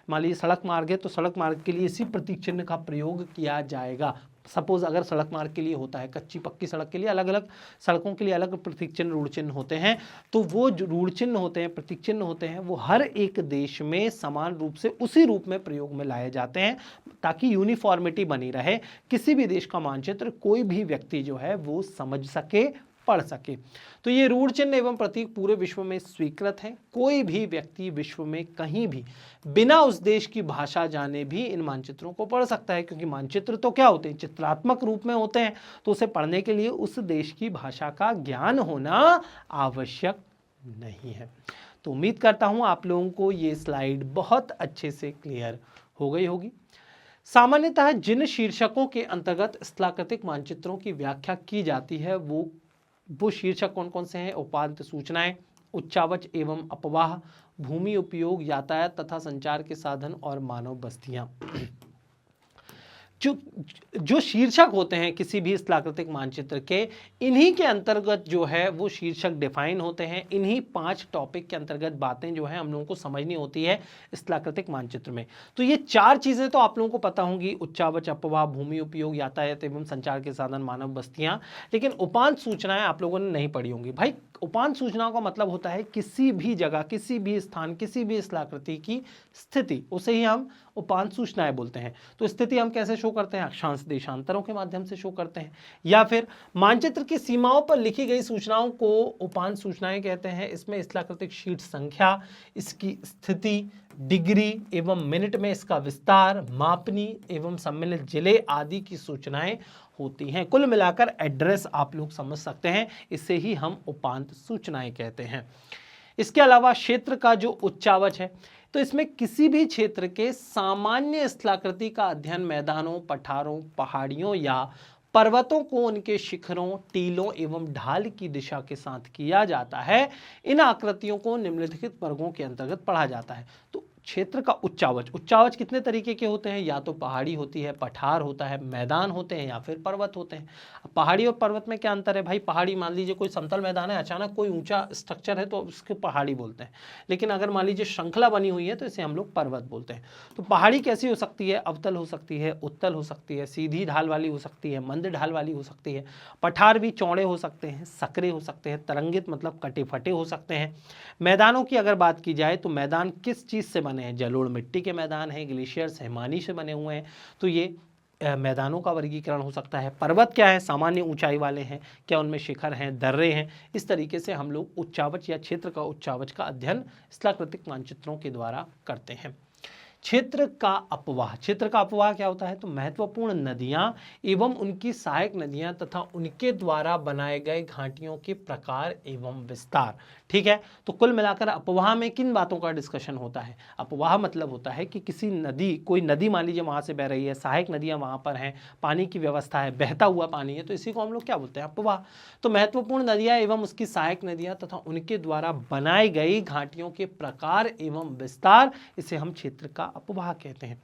मान लीजिए सड़क मार्ग है तो सड़क मार्ग के लिए इसी प्रतीक चिन्ह का प्रयोग किया जाएगा। सपोज अगर सड़क मार्ग के लिए होता है, कच्ची पक्की सड़क के लिए अलग अलग, सड़कों के लिए अलग प्रतीक चिन्ह रूढ़ चिन्ह होते हैं। तो वो जो रूढ़ चिन्ह होते हैं, प्रतीक चिन्ह होते हैं, वो हर एक देश में समान रूप से उसी रूप में प्रयोग में लाए जाते हैं ताकि यूनिफॉर्मिटी बनी रहे। किसी भी देश का मानचित्र कोई भी व्यक्ति जो है वो समझ सके, पढ़ सके। तो ये रूढ़ चिन्ह एवं प्रतीक पूरे विश्व में स्वीकृत हैं। कोई भी व्यक्ति विश्व में कहीं भी बिना उस देश की भाषा जाने भी इन मानचित्रों को पढ़ सकता है, क्योंकि मानचित्र तो क्या होते हैं, चित्रात्मक रूप में होते हैं। तो उसे पढ़ने के लिए उस देश की भाषा का ज्ञान होना आवश्यक नहीं है। तो उम्मीद करता हूं आप लोगों को ये स्लाइड बहुत अच्छे से क्लियर हो गई होगी। सामान्यतः जिन शीर्षकों के अंतर्गत स्थलाकृतिक मानचित्रों की व्याख्या की जाती है वो शीर्षक कौन कौन से हैं? उपांत सूचनाएं, उच्चावच एवं अपवाह, भूमि उपयोग, यातायात तथा संचार के साधन और मानव बस्तियां। जो शीर्षक होते हैं किसी भी स्थलाकृतिक मानचित्र के, इन्हीं के अंतर्गत जो है वो शीर्षक डिफाइन होते हैं। इन्हीं 5 टॉपिक के अंतर्गत बातें जो है हम लोगों को समझनी होती है स्थलाकृतिक मानचित्र में। तो ये 4 चीजें तो आप लोगों को पता होंगी, उच्चावच, अपवाह, भूमि उपयोग, यातायात एवं संचार के साधन, मानव बस्तियां। लेकिन उपांत सूचनाएं आप लोगों ने नहीं पढ़ी होंगी। भाई उपांत सूचनाओं का मतलब होता है किसी भी जगह, किसी भी स्थान, किसी भी स्थलाकृति की स्थिति, उसे ही हम उपांत सूचनाएं बोलते हैं। तो स्थिति हम कैसे शो करते हैं? अक्षांश देशांतरों के माध्यम से शो करते हैं, या फिर मानचित्र की सीमाओं पर लिखी गई सूचनाओं को उपांत सूचनाएं कहते हैं। इसमें स्थलाकृतिक शीट संख्या, इसकी स्थिति, डिग्री एवं मिनट में इसका विस्तार, मापनी एवं सम्मिलित जिले आदि की सूचनाएं होती हैं। कुल मिलाकर एड्रेस आप लोग समझ सकते हैं, इसे ही हम उपांत सूचनाएं कहते हैं। इसके अलावा क्षेत्र का जो उच्चावच है, तो इसमें किसी भी क्षेत्र के सामान्य स्थलाकृति का अध्ययन मैदानों, पठारों, पहाड़ियों या पर्वतों को उनके शिखरों, टीलों एवं ढाल की दिशा के साथ किया जाता है। इन आकृतियों को निम्नलिखित वर्गों के अंतर्गत पढ़ा जाता है। तो क्षेत्र का उच्चावच, उच्चावच कितने तरीके के होते हैं, या तो पहाड़ी होती है, पठार होता है, मैदान होते हैं, या फिर पर्वत होते हैं। अब पहाड़ी और पर्वत में क्या अंतर है भाई, पहाड़ी मान लीजिए कोई समतल मैदान है, अचानक कोई ऊंचा स्ट्रक्चर है तो उसको पहाड़ी बोलते हैं, लेकिन अगर मान लीजिए श्रृंखला बनी हुई है तो इसे हम लोग पर्वत बोलते हैं। तो पहाड़ी कैसी हो सकती है, अवतल हो सकती है, उत्तल हो सकती है, सीधी ढाल वाली हो सकती है, मंद ढाल वाली हो सकती है। पठार भी चौड़े हो सकते हैं, सकरे हो सकते हैं, तरंगित मतलब कटे फटे हो सकते हैं। मैदानों की अगर बात की जाए तो मैदान किस चीज़ से बने हैं, जलोढ़ मिट्टी के मैदान हैं, ग्लेशियर्स हिमानी से बने हुए हैं, तो ये मैदानों का वर्गीकरण हो सकता है। पर्वत क्या है, सामान्य ऊंचाई वाले हैं, क्या उनमें शिखर हैं, दर्रे हैं। इस तरीके से हम लोग उच्चावच या क्षेत्र का उच्चावच का अध्ययन स्थलाकृतिक मानचित्रों के द्वारा करते हैं। क्षेत्र का अपवाह, क्षेत्र का अपवाह क्या होता है, तो महत्वपूर्ण नदियां एवं उनकी सहायक नदियां तथा उनके द्वारा बनाए गए घाटियों के प्रकार एवं विस्तार। ठीक है, तो कुल मिलाकर अपवाह में किन बातों का डिस्कशन होता है, अपवाह मतलब होता है कि किसी नदी, कोई नदी मान लीजिए वहां से बह रही है, सहायक नदियां वहां पर हैं, पानी की व्यवस्था है, बहता हुआ पानी है, तो इसी को हम लोग क्या बोलते हैं, अपवाह। तो महत्वपूर्ण नदियां एवं उसकी सहायक नदियां तथा उनके द्वारा बनाई गई घाटियों के प्रकार एवं विस्तार, इसे हम क्षेत्र का अपवाह कहते हैं।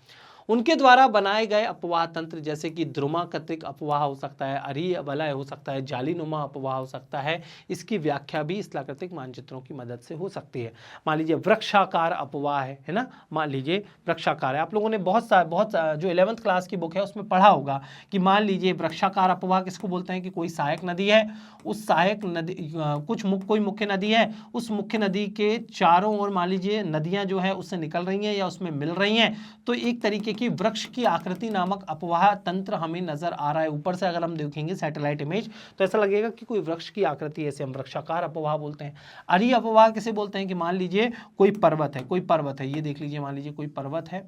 उनके द्वारा बनाए गए अपवाह तंत्र जैसे कि द्रुमाकृतिक अपवाह हो सकता है, अरीय वलय हो सकता है, जालीनुमा अपवाह हो सकता है, इसकी व्याख्या भी स्थलाकृतिक मानचित्रों की मदद से हो सकती है। मान लीजिए वृक्षाकार अपवाह है ना, मान लीजिए वृक्षाकार है, आप लोगों ने बहुत जो 11th क्लास की बुक है उसमें पढ़ा होगा कि मान लीजिए वृक्षाकार अपवाह किसको बोलते हैं, कि कोई सहायक नदी है, उस सहायक नदी कोई मुख्य नदी है, उस मुख्य नदी के चारों ओर मान लीजिए नदियां जो है उससे निकल रही हैं या उसमें मिल रही हैं, तो एक तरीके की वृक्ष की आकृति नामक अपवाह तंत्र हमें नजर आ रहा है। ऊपर से अगर हम देखेंगे सैटेलाइट इमेज तो ऐसा लगेगा कि कोई वृक्ष की आकृति है, इसे हम वृक्षाकार अपवाह बोलते हैं। अरीय अपवाह किसे बोलते हैं, कि मान लीजिए कोई पर्वत है, ये देख लीजिए, मान लीजिए कोई पर्वत है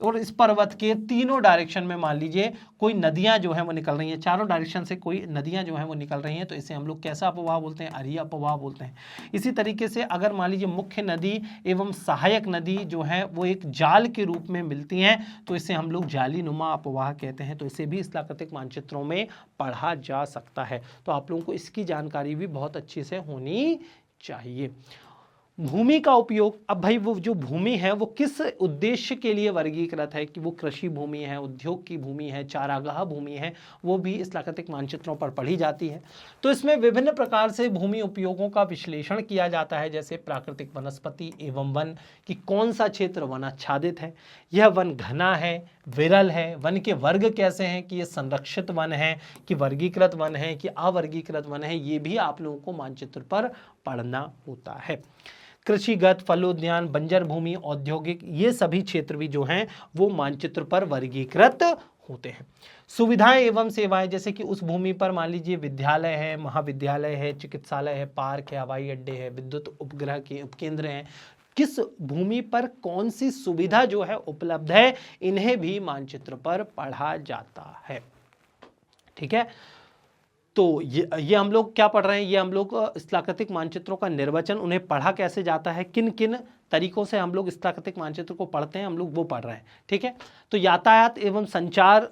और इस पर्वत के तीनों डायरेक्शन में मान लीजिए कोई नदियां जो हैं वो निकल रही हैं, चारों डायरेक्शन से कोई नदियां जो हैं वो निकल रही हैं, तो इसे हम लोग कैसा अपवाह बोलते हैं, अरीय अपवाह बोलते हैं। इसी तरीके से अगर मान लीजिए मुख्य नदी एवं सहायक नदी जो है वो एक जाल के रूप में मिलती हैं, तो इसे हम लोग जालीनुमा अपवाह कहते हैं। तो इसे भी स्थलाकृतिक मानचित्रों में पढ़ा जा सकता है। तो आप लोगों को इसकी जानकारी भी बहुत अच्छे से होनी चाहिए। भूमि का उपयोग, अब भाई वो जो भूमि है वो किस उद्देश्य के लिए वर्गीकृत है, कि वो कृषि भूमि है, उद्योग की भूमि है, चारागाह भूमि है, वो भी स्थलाकृतिक मानचित्रों पर पढ़ी जाती है। तो इसमें विभिन्न प्रकार से भूमि उपयोगों का विश्लेषण किया जाता है, जैसे प्राकृतिक वनस्पति एवं वन, कि कौन सा क्षेत्र वनाच्छादित है, यह वन घना है, विरल है, वन के वर्ग कैसे हैं, कि ये संरक्षित वन है, कि वर्गीकृत वन है, कि अवर्गीकृत वन है, ये भी आप लोगों को मानचित्र पर पढ़ना होता है। कृषिगत, फलोद्यान, बंजर भूमि, औद्योगिक, ये सभी क्षेत्र भी जो हैं वो मानचित्र पर वर्गीकृत होते हैं। सुविधाएं एवं सेवाएं, जैसे कि उस भूमि पर मान लीजिए विद्यालय है, महाविद्यालय है, चिकित्सालय है, पार्क है, हवाई अड्डे है, विद्युत उपग्रह के उपकेंद्र हैं, किस भूमि पर कौन सी सुविधा जो है उपलब्ध है, इन्हें भी मानचित्र पर पढ़ा जाता है। ठीक है, तो ये हम लोग क्या पढ़ रहे हैं, ये हम लोग स्थलाकृतिक मानचित्रों का निर्वचन, उन्हें पढ़ा कैसे जाता है, किन किन तरीकों से हम लोग स्थलाकृतिक मानचित्र को पढ़ते हैं, हम लोग वो पढ़ रहे हैं। ठीक है, तो यातायात एवं संचार,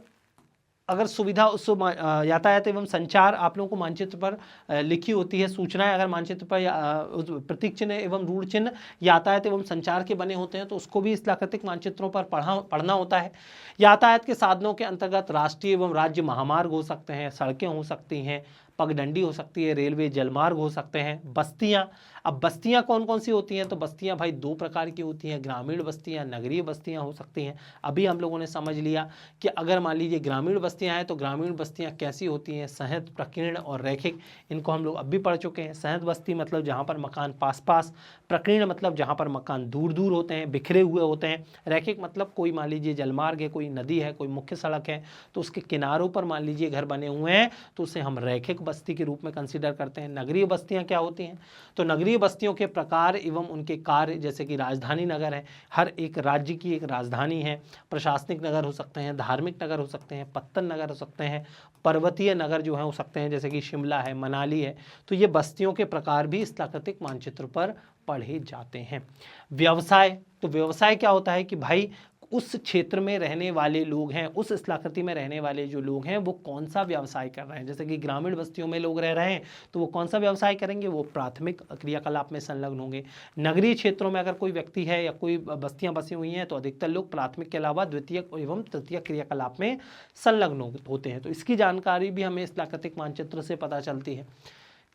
अगर सुविधा उस यातायात एवं संचार आप लोगों को मानचित्र पर लिखी होती है, सूचनाएं अगर मानचित्र पर प्रतीक चिन्ह एवं रूढ़ चिन्ह यातायात एवं संचार के बने होते हैं, तो उसको भी स्थलाकृतिक मानचित्रों पर पढ़ना होता है। यातायात के साधनों के अंतर्गत राष्ट्रीय एवं राज्य महामार्ग हो सकते हैं, सड़कें हो सकती हैं, पगडंडी हो सकती है, रेलवे जलमार्ग हो सकते हैं, बस्तियां। अब बस्तियां कौन कौन सी होती हैं, तो बस्तियां भाई दो प्रकार की होती हैं, ग्रामीण बस्तियां, नगरीय बस्तियां हो सकती हैं। अभी हम लोगों ने समझ लिया कि अगर मान लीजिए ग्रामीण बस्तियां हैं तो ग्रामीण बस्तियां कैसी होती हैं, सहज, प्रकीर्ण और रैखिक, इनको हम लोग अब भी पढ़ चुके हैं। सहज बस्ती मतलब जहाँ पर मकान पास पास, प्रकीर्ण मतलब जहाँ पर मकान दूर दूर होते हैं, बिखरे हुए होते हैं, रैखिक मतलब कोई मान लीजिए जलमार्ग है, कोई नदी है, कोई मुख्य सड़क है, तो उसके किनारों पर मान लीजिए घर बने हुए हैं, तो उसे हम रैखिक बस्ती के रूप में कंसीडर करते हैं। नगरीय बस्तियां क्या होती हैं, तो नगरीय बस्तियों के प्रकार एवं उनके कार्य, जैसे कि राजधानी नगर है, हर एक राज्य की एक राजधानी है, प्रशासनिक नगर हो सकते हैं, धार्मिक नगर हो सकते हैं, पत्तन नगर हो सकते हैं, पर्वतीय नगर जो है हो सकते हैं, जैसे कि शिमला है, मनाली है। तो ये बस्तियों के प्रकार भी स्थलाकृतिक मानचित्र पर पढ़े जाते हैं। व्यवसाय, तो व्यवसाय क्या होता है कि भाई उस क्षेत्र में रहने वाले लोग हैं, उस स्थलाकृति में रहने वाले जो लोग हैं वो कौन सा व्यवसाय कर रहे हैं। जैसे कि ग्रामीण बस्तियों में लोग रह रहे हैं तो वो कौन सा व्यवसाय करेंगे, वो प्राथमिक क्रियाकलाप में संलग्न होंगे। नगरीय क्षेत्रों में अगर कोई व्यक्ति है या कोई बस्तियां बसी हुई हैं तो अधिकतर लोग प्राथमिक के अलावा द्वितीय एवं तृतीय क्रियाकलाप में संलग्न होते हैं। तो इसकी जानकारी भी हमें स्थलाकृतिक मानचित्र से पता चलती है।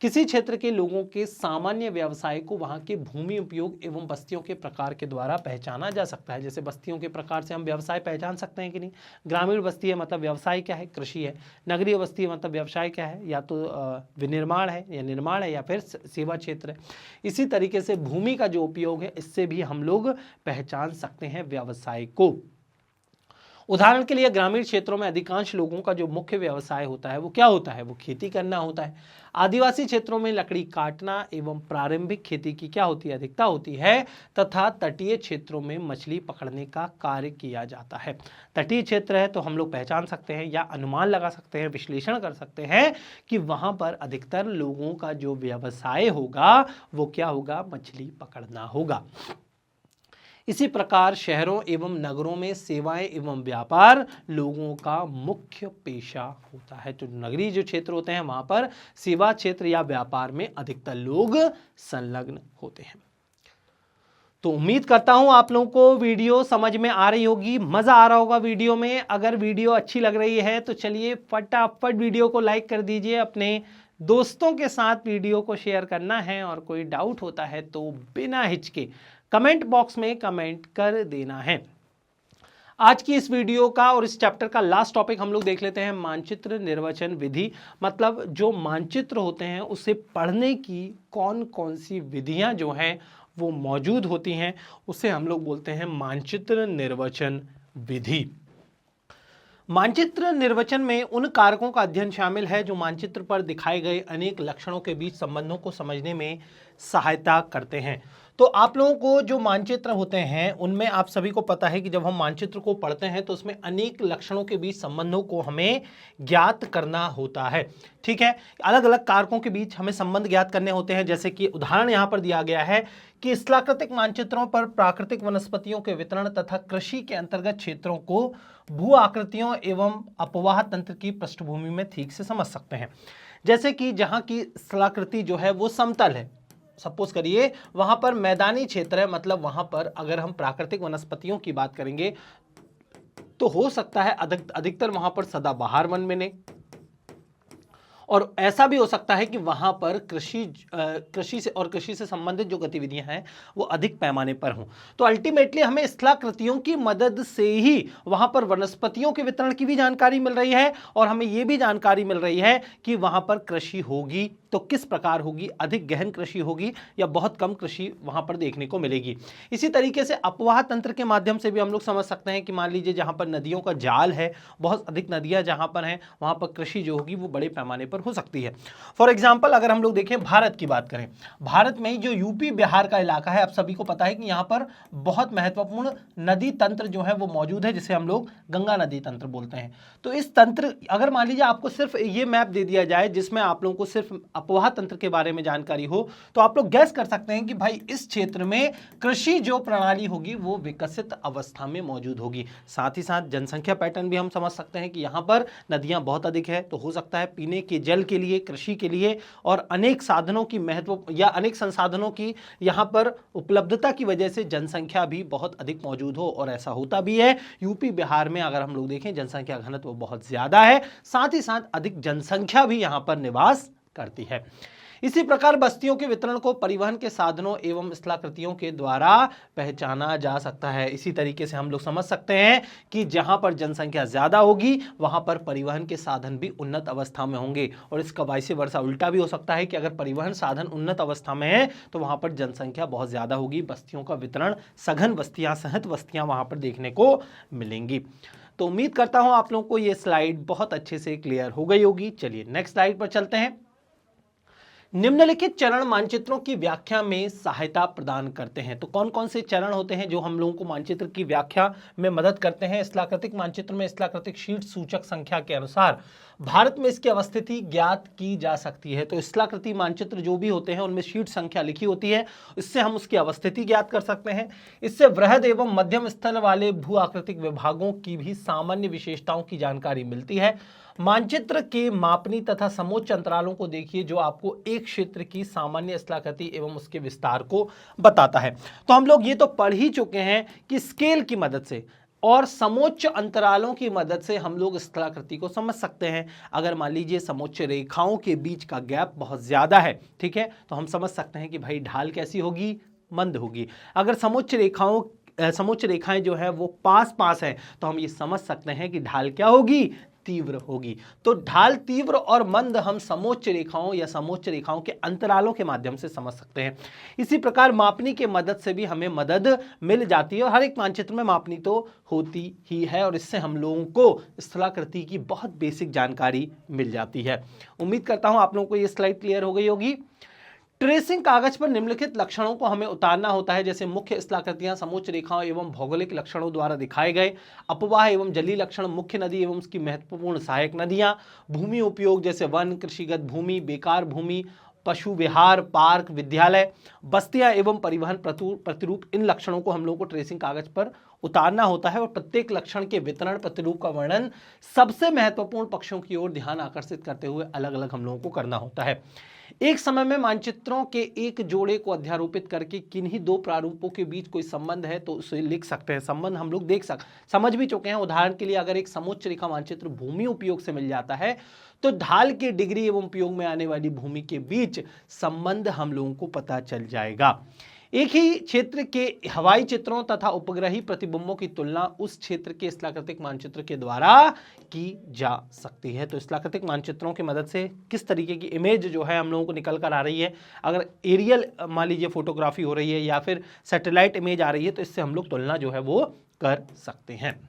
किसी क्षेत्र के लोगों के सामान्य व्यवसाय को वहां के भूमि उपयोग एवं बस्तियों के प्रकार के द्वारा पहचाना जा सकता है। जैसे बस्तियों के प्रकार से हम व्यवसाय पहचान सकते हैं कि नहीं। ग्रामीण बस्ती है मतलब व्यवसाय क्या है, कृषि है। नगरीय बस्ती है मतलब व्यवसाय क्या है, या तो विनिर्माण है या निर्माण है या फिर सेवा क्षेत्र है। इसी तरीके से भूमि का जो उपयोग है इससे भी हम लोग पहचान सकते हैं व्यवसाय को। उदाहरण के लिए ग्रामीण क्षेत्रों में अधिकांश लोगों का जो मुख्य व्यवसाय होता है वो क्या होता है, वो खेती करना होता है। आदिवासी क्षेत्रों में लकड़ी काटना एवं प्रारंभिक खेती की क्या होती है, अधिकता होती है। तथा तटीय क्षेत्रों में मछली पकड़ने का कार्य किया जाता है। तटीय क्षेत्र है तो हम लोग पहचान सकते हैं या अनुमान लगा सकते हैं, विश्लेषण कर सकते हैं कि वहां पर अधिकतर लोगों का जो व्यवसाय होगा वो क्या होगा, मछली पकड़ना होगा। इसी प्रकार शहरों एवं नगरों में सेवाएं एवं व्यापार लोगों का मुख्य पेशा होता है। तो नगरीय जो क्षेत्र होते हैं वहां पर सेवा क्षेत्र या व्यापार में अधिकतर लोग संलग्न होते हैं। तो उम्मीद करता हूं आप लोगों को वीडियो समझ में आ रही होगी, मजा आ रहा होगा वीडियो में। अगर वीडियो अच्छी लग रही है तो चलिए फटाफट वीडियो को लाइक कर दीजिए, अपने दोस्तों के साथ वीडियो को शेयर करना है, और कोई डाउट होता है तो बिना हिचके कमेंट बॉक्स में कमेंट कर देना है। आज की इस वीडियो का और इस चैप्टर का लास्ट टॉपिक हम लोग देख लेते हैं, मानचित्र निर्वचन विधि। मतलब जो मानचित्र होते हैं उसे पढ़ने की कौन कौन सी विधियां जो हैं वो मौजूद होती हैं, उसे हम लोग बोलते हैं मानचित्र निर्वचन विधि। मानचित्र निर्वचन में उन कारकों का अध्ययन शामिल है जो मानचित्र पर दिखाए गए अनेक लक्षणों के बीच संबंधों को समझने में सहायता करते हैं। तो आप लोगों को जो मानचित्र होते हैं उनमें आप सभी को पता है कि जब हम मानचित्र को पढ़ते हैं तो उसमें अनेक लक्षणों के बीच संबंधों को हमें ज्ञात करना होता है। ठीक है, अलग अलग कारकों के बीच हमें संबंध ज्ञात करने होते हैं। जैसे कि उदाहरण यहां पर दिया गया है कि स्थलाकृतिक मानचित्रों पर प्राकृतिक वनस्पतियों के वितरण तथा कृषि के अंतर्गत क्षेत्रों को भू आकृतियों एवं अपवाह तंत्र की पृष्ठभूमि में ठीक से समझ सकते हैं। जैसे कि जहां की स्थलाकृति जो है वो समतल है, सपोज करिए वहां पर मैदानी क्षेत्र है, मतलब वहां पर अगर हम प्राकृतिक वनस्पतियों की बात करेंगे तो हो सकता है अधिकतर वहां पर सदाबहार वन मिले, और ऐसा भी हो सकता है कि वहां पर कृषि से संबंधित जो गतिविधियां हैं वो अधिक पैमाने पर हों। तो अल्टीमेटली हमें स्थलाकृतियों की मदद से ही वहां पर वनस्पतियों के वितरण की भी जानकारी मिल रही है, और हमें यह भी जानकारी मिल रही है कि वहां पर कृषि होगी तो किस प्रकार होगी, अधिक गहन कृषि होगी या बहुत कम कृषि वहां पर देखने को मिलेगी। इसी तरीके से अपवाह तंत्र के माध्यम से भी हम लोग समझ सकते हैं कि मान लीजिए जहां पर नदियों का जाल है, बहुत अधिक नदियां जहां पर हैं वहां पर कृषि जो होगी वो बड़े पैमाने पर हो सकती है। फॉर एग्जाम्पल अगर हम लोग देखें भारत की बात करें, भारत में ही जो यूपी बिहार का इलाका है, आप सभी को पता है कि यहाँ पर बहुत महत्वपूर्ण नदी तंत्र जो है वो मौजूद है, जिसे हम लोग गंगा नदी तंत्र बोलते हैं। तो इस तंत्र, अगर मान लीजिए आपको सिर्फ ये मैप दे दिया जाए जिसमें आप लोगों को सिर्फ अपवाह तंत्र के बारे में जानकारी हो, तो आप लोग गैस कर सकते हैं कि भाई इस क्षेत्र में कृषि जो प्रणाली होगी वो विकसित अवस्था में मौजूद होगी। साथ ही साथ जनसंख्या पैटर्न भी हम समझ सकते हैं कि यहाँ पर नदियां बहुत अधिक है, तो हो सकता है पीने के जल के लिए, कृषि के लिए और अनेक साधनों की महत्व या अनेक संसाधनों की यहाँ पर उपलब्धता की वजह से जनसंख्या भी बहुत अधिक मौजूद हो, और ऐसा होता भी है। यूपी बिहार में अगर हम लोग देखें जनसंख्या घनत्व बहुत ज्यादा है, साथ ही साथ अधिक जनसंख्या भी यहाँ पर निवास करती है। इसी प्रकार बस्तियों के वितरण को परिवहन के साधनों एवं स्थलाकृतियों के द्वारा पहचाना जा सकता है। इसी तरीके से हम लोग समझ सकते हैं कि जहां पर जनसंख्या ज्यादा होगी वहां पर परिवहन के साधन भी उन्नत अवस्था में होंगे, और इसका वाइस वर्सा उल्टा भी हो सकता है कि अगर परिवहन साधन उन्नत अवस्था में है तो वहां पर जनसंख्या बहुत ज्यादा होगी, बस्तियों का वितरण, सघन बस्तियां, सहत बस्तियां वहां पर देखने को मिलेंगी। तो उम्मीद करता हूं आप लोगों को ये स्लाइड बहुत अच्छे से क्लियर हो गई होगी। चलिए नेक्स्ट स्लाइड पर चलते हैं। निम्नलिखित चरण मानचित्रों की व्याख्या में सहायता प्रदान करते हैं। तो कौन कौन से चरण होते हैं जो हम लोगों को मानचित्र की व्याख्या में मदद करते हैं? स्थलाकृतिक मानचित्र में स्थलाकृतिक शीट सूचक संख्या के अनुसार भारत में इसकी अवस्थिति ज्ञात की जा सकती है। तो स्थलाकृतिक मानचित्र जो भी होते हैं उनमें शीट संख्या लिखी होती है, इससे हम उसकी अवस्थिति ज्ञात कर सकते हैं। इससे वृहद एवं मध्यम स्तर वाले भू आकृतिक विभागों की भी सामान्य विशेषताओं की जानकारी मिलती है। मानचित्र के मापनी तथा समोच्च अंतरालों को देखिए, जो आपको एक क्षेत्र की सामान्य स्थलाकृति एवं उसके विस्तार को बताता है। तो हम लोग ये तो पढ़ ही चुके हैं कि स्केल की मदद से और समोच्च अंतरालों की मदद से हम लोग स्थलाकृति को समझ सकते हैं। अगर मान लीजिए समोच्च रेखाओं के बीच का गैप बहुत ज्यादा है, ठीक है, तो हम समझ सकते हैं कि भाई ढाल कैसी होगी, मंद होगी। अगर समोच्च रेखाएं जो है वो पास पास है, तो हम ये समझ सकते हैं कि ढाल क्या होगी, तीव्र होगी। तो ढाल तीव्र और मंद हम समोच्च रेखाओं या समोच्च रेखाओं के अंतरालों के माध्यम से समझ सकते हैं। इसी प्रकार मापनी के मदद से भी हमें मदद मिल जाती है, और हर एक मानचित्र में मापनी तो होती ही है, और इससे हम लोगों को स्थलाकृति की बहुत बेसिक जानकारी मिल जाती है। उम्मीद करता हूं आप लोगों को ये स्लाइड क्लियर हो गई होगी। ट्रेसिंग कागज पर निम्नलिखित लक्षणों को हमें उतारना होता है, जैसे मुख्य स्थलाकृतियां समोच्च रेखाओं एवं भौगोलिक लक्षणों द्वारा दिखाए गए, अपवाह एवं जलीय लक्षण, मुख्य नदी एवं उसकी महत्वपूर्ण सहायक नदियां, भूमि उपयोग जैसे वन, कृषिगत भूमि, बेकार भूमि, पशु विहार, पार्क, विद्यालय, बस्तियां एवं परिवहन प्रतिरूप। इन लक्षणों को हम लोगों को ट्रेसिंग कागज पर उतारना होता है, और प्रत्येक लक्षण के वितरण प्रतिरूप का वर्णन सबसे महत्वपूर्ण पक्षों की ओर ध्यान आकर्षित करते हुए अलग अलग हम लोगों को करना होता है। एक समय में मानचित्रों के एक जोड़े को अध्यारोपित करके किन्हीं दो प्रारूपों के बीच कोई संबंध है तो उसे लिख सकते हैं। संबंध हम लोग समझ भी चुके हैं। उदाहरण के लिए अगर एक समोच्च रेखा मानचित्र भूमि उपयोग से मिल जाता है, तो ढाल के डिग्री एवं उपयोग में आने वाली भूमि के बीच संबंध हम लोगों को पता चल जाएगा। एक ही क्षेत्र के हवाई चित्रों तथा उपग्रही प्रतिबिंबों की तुलना उस क्षेत्र के स्थलाकृतिक मानचित्र के द्वारा की जा सकती है। तो स्थलाकृतिक मानचित्रों की मदद से किस तरीके की इमेज जो है हम लोगों को निकल कर आ रही है, अगर एरियल मान लीजिए फोटोग्राफी हो रही है या फिर सैटेलाइट इमेज आ रही है, तो इससे हम लोग तुलना जो है वो कर सकते हैं।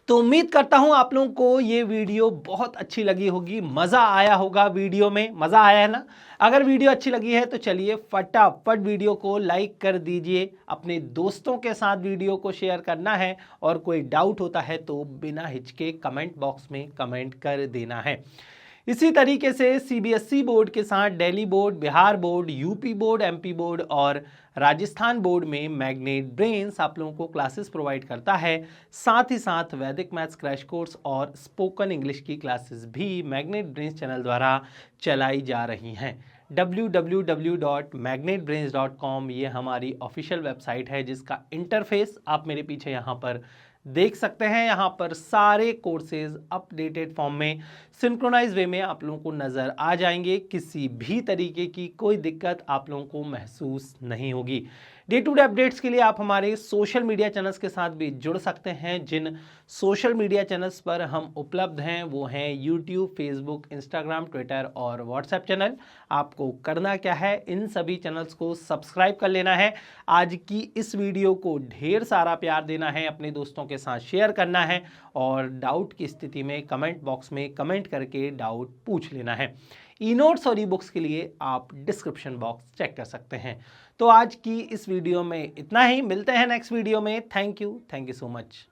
तो उम्मीद करता हूं आप लोगों को ये वीडियो बहुत अच्छी लगी होगी, मजा आया होगा। वीडियो में मजा आया है ना? अगर वीडियो अच्छी लगी है तो चलिए फटाफट वीडियो को लाइक कर दीजिए, अपने दोस्तों के साथ वीडियो को शेयर करना है, और कोई डाउट होता है तो बिना हिचके कमेंट बॉक्स में कमेंट कर देना है। इसी तरीके से सीबीएसई बोर्ड के साथ Delhi board, Bihar board, UP board, MP board और राजस्थान बोर्ड में मैग्नेट ब्रेन्स आप लोगों को क्लासेस प्रोवाइड करता है। साथ ही साथ वैदिक मैथ्स क्रैश कोर्स और स्पोकन इंग्लिश की क्लासेस भी मैग्नेट ब्रेन्स चैनल द्वारा चलाई जा रही हैं। www.magnetbrains.com ये हमारी ऑफिशियल वेबसाइट है, जिसका इंटरफेस आप मेरे पीछे यहाँ पर देख सकते हैं। यहाँ पर सारे कोर्सेज अपडेटेड फॉर्म में सिंक्रोनाइज वे में आप लोगों को नज़र आ जाएंगे। किसी भी तरीके की कोई दिक्कत आप लोगों को महसूस नहीं होगी। डे टू डे अपडेट्स के लिए आप हमारे सोशल मीडिया चैनल्स के साथ भी जुड़ सकते हैं। जिन सोशल मीडिया चैनल्स पर हम उपलब्ध हैं वो हैं यूट्यूब, फेसबुक, इंस्टाग्राम, ट्विटर और व्हाट्सएप चैनल। आपको करना क्या है, इन सभी चैनल्स को सब्सक्राइब कर लेना है। आज की इस वीडियो को ढेर सारा प्यार देना है, अपने दोस्तों के साथ शेयर करना है, और डाउट की स्थिति में कमेंट बॉक्स में कमेंट करके डाउट पूछ लेना है। ई नोट्स और ई बुक्स के लिए आप डिस्क्रिप्शन बॉक्स चेक कर सकते हैं। तो आज की इस वीडियो में इतना ही, मिलते हैं नेक्स्ट वीडियो में। Thank you so much.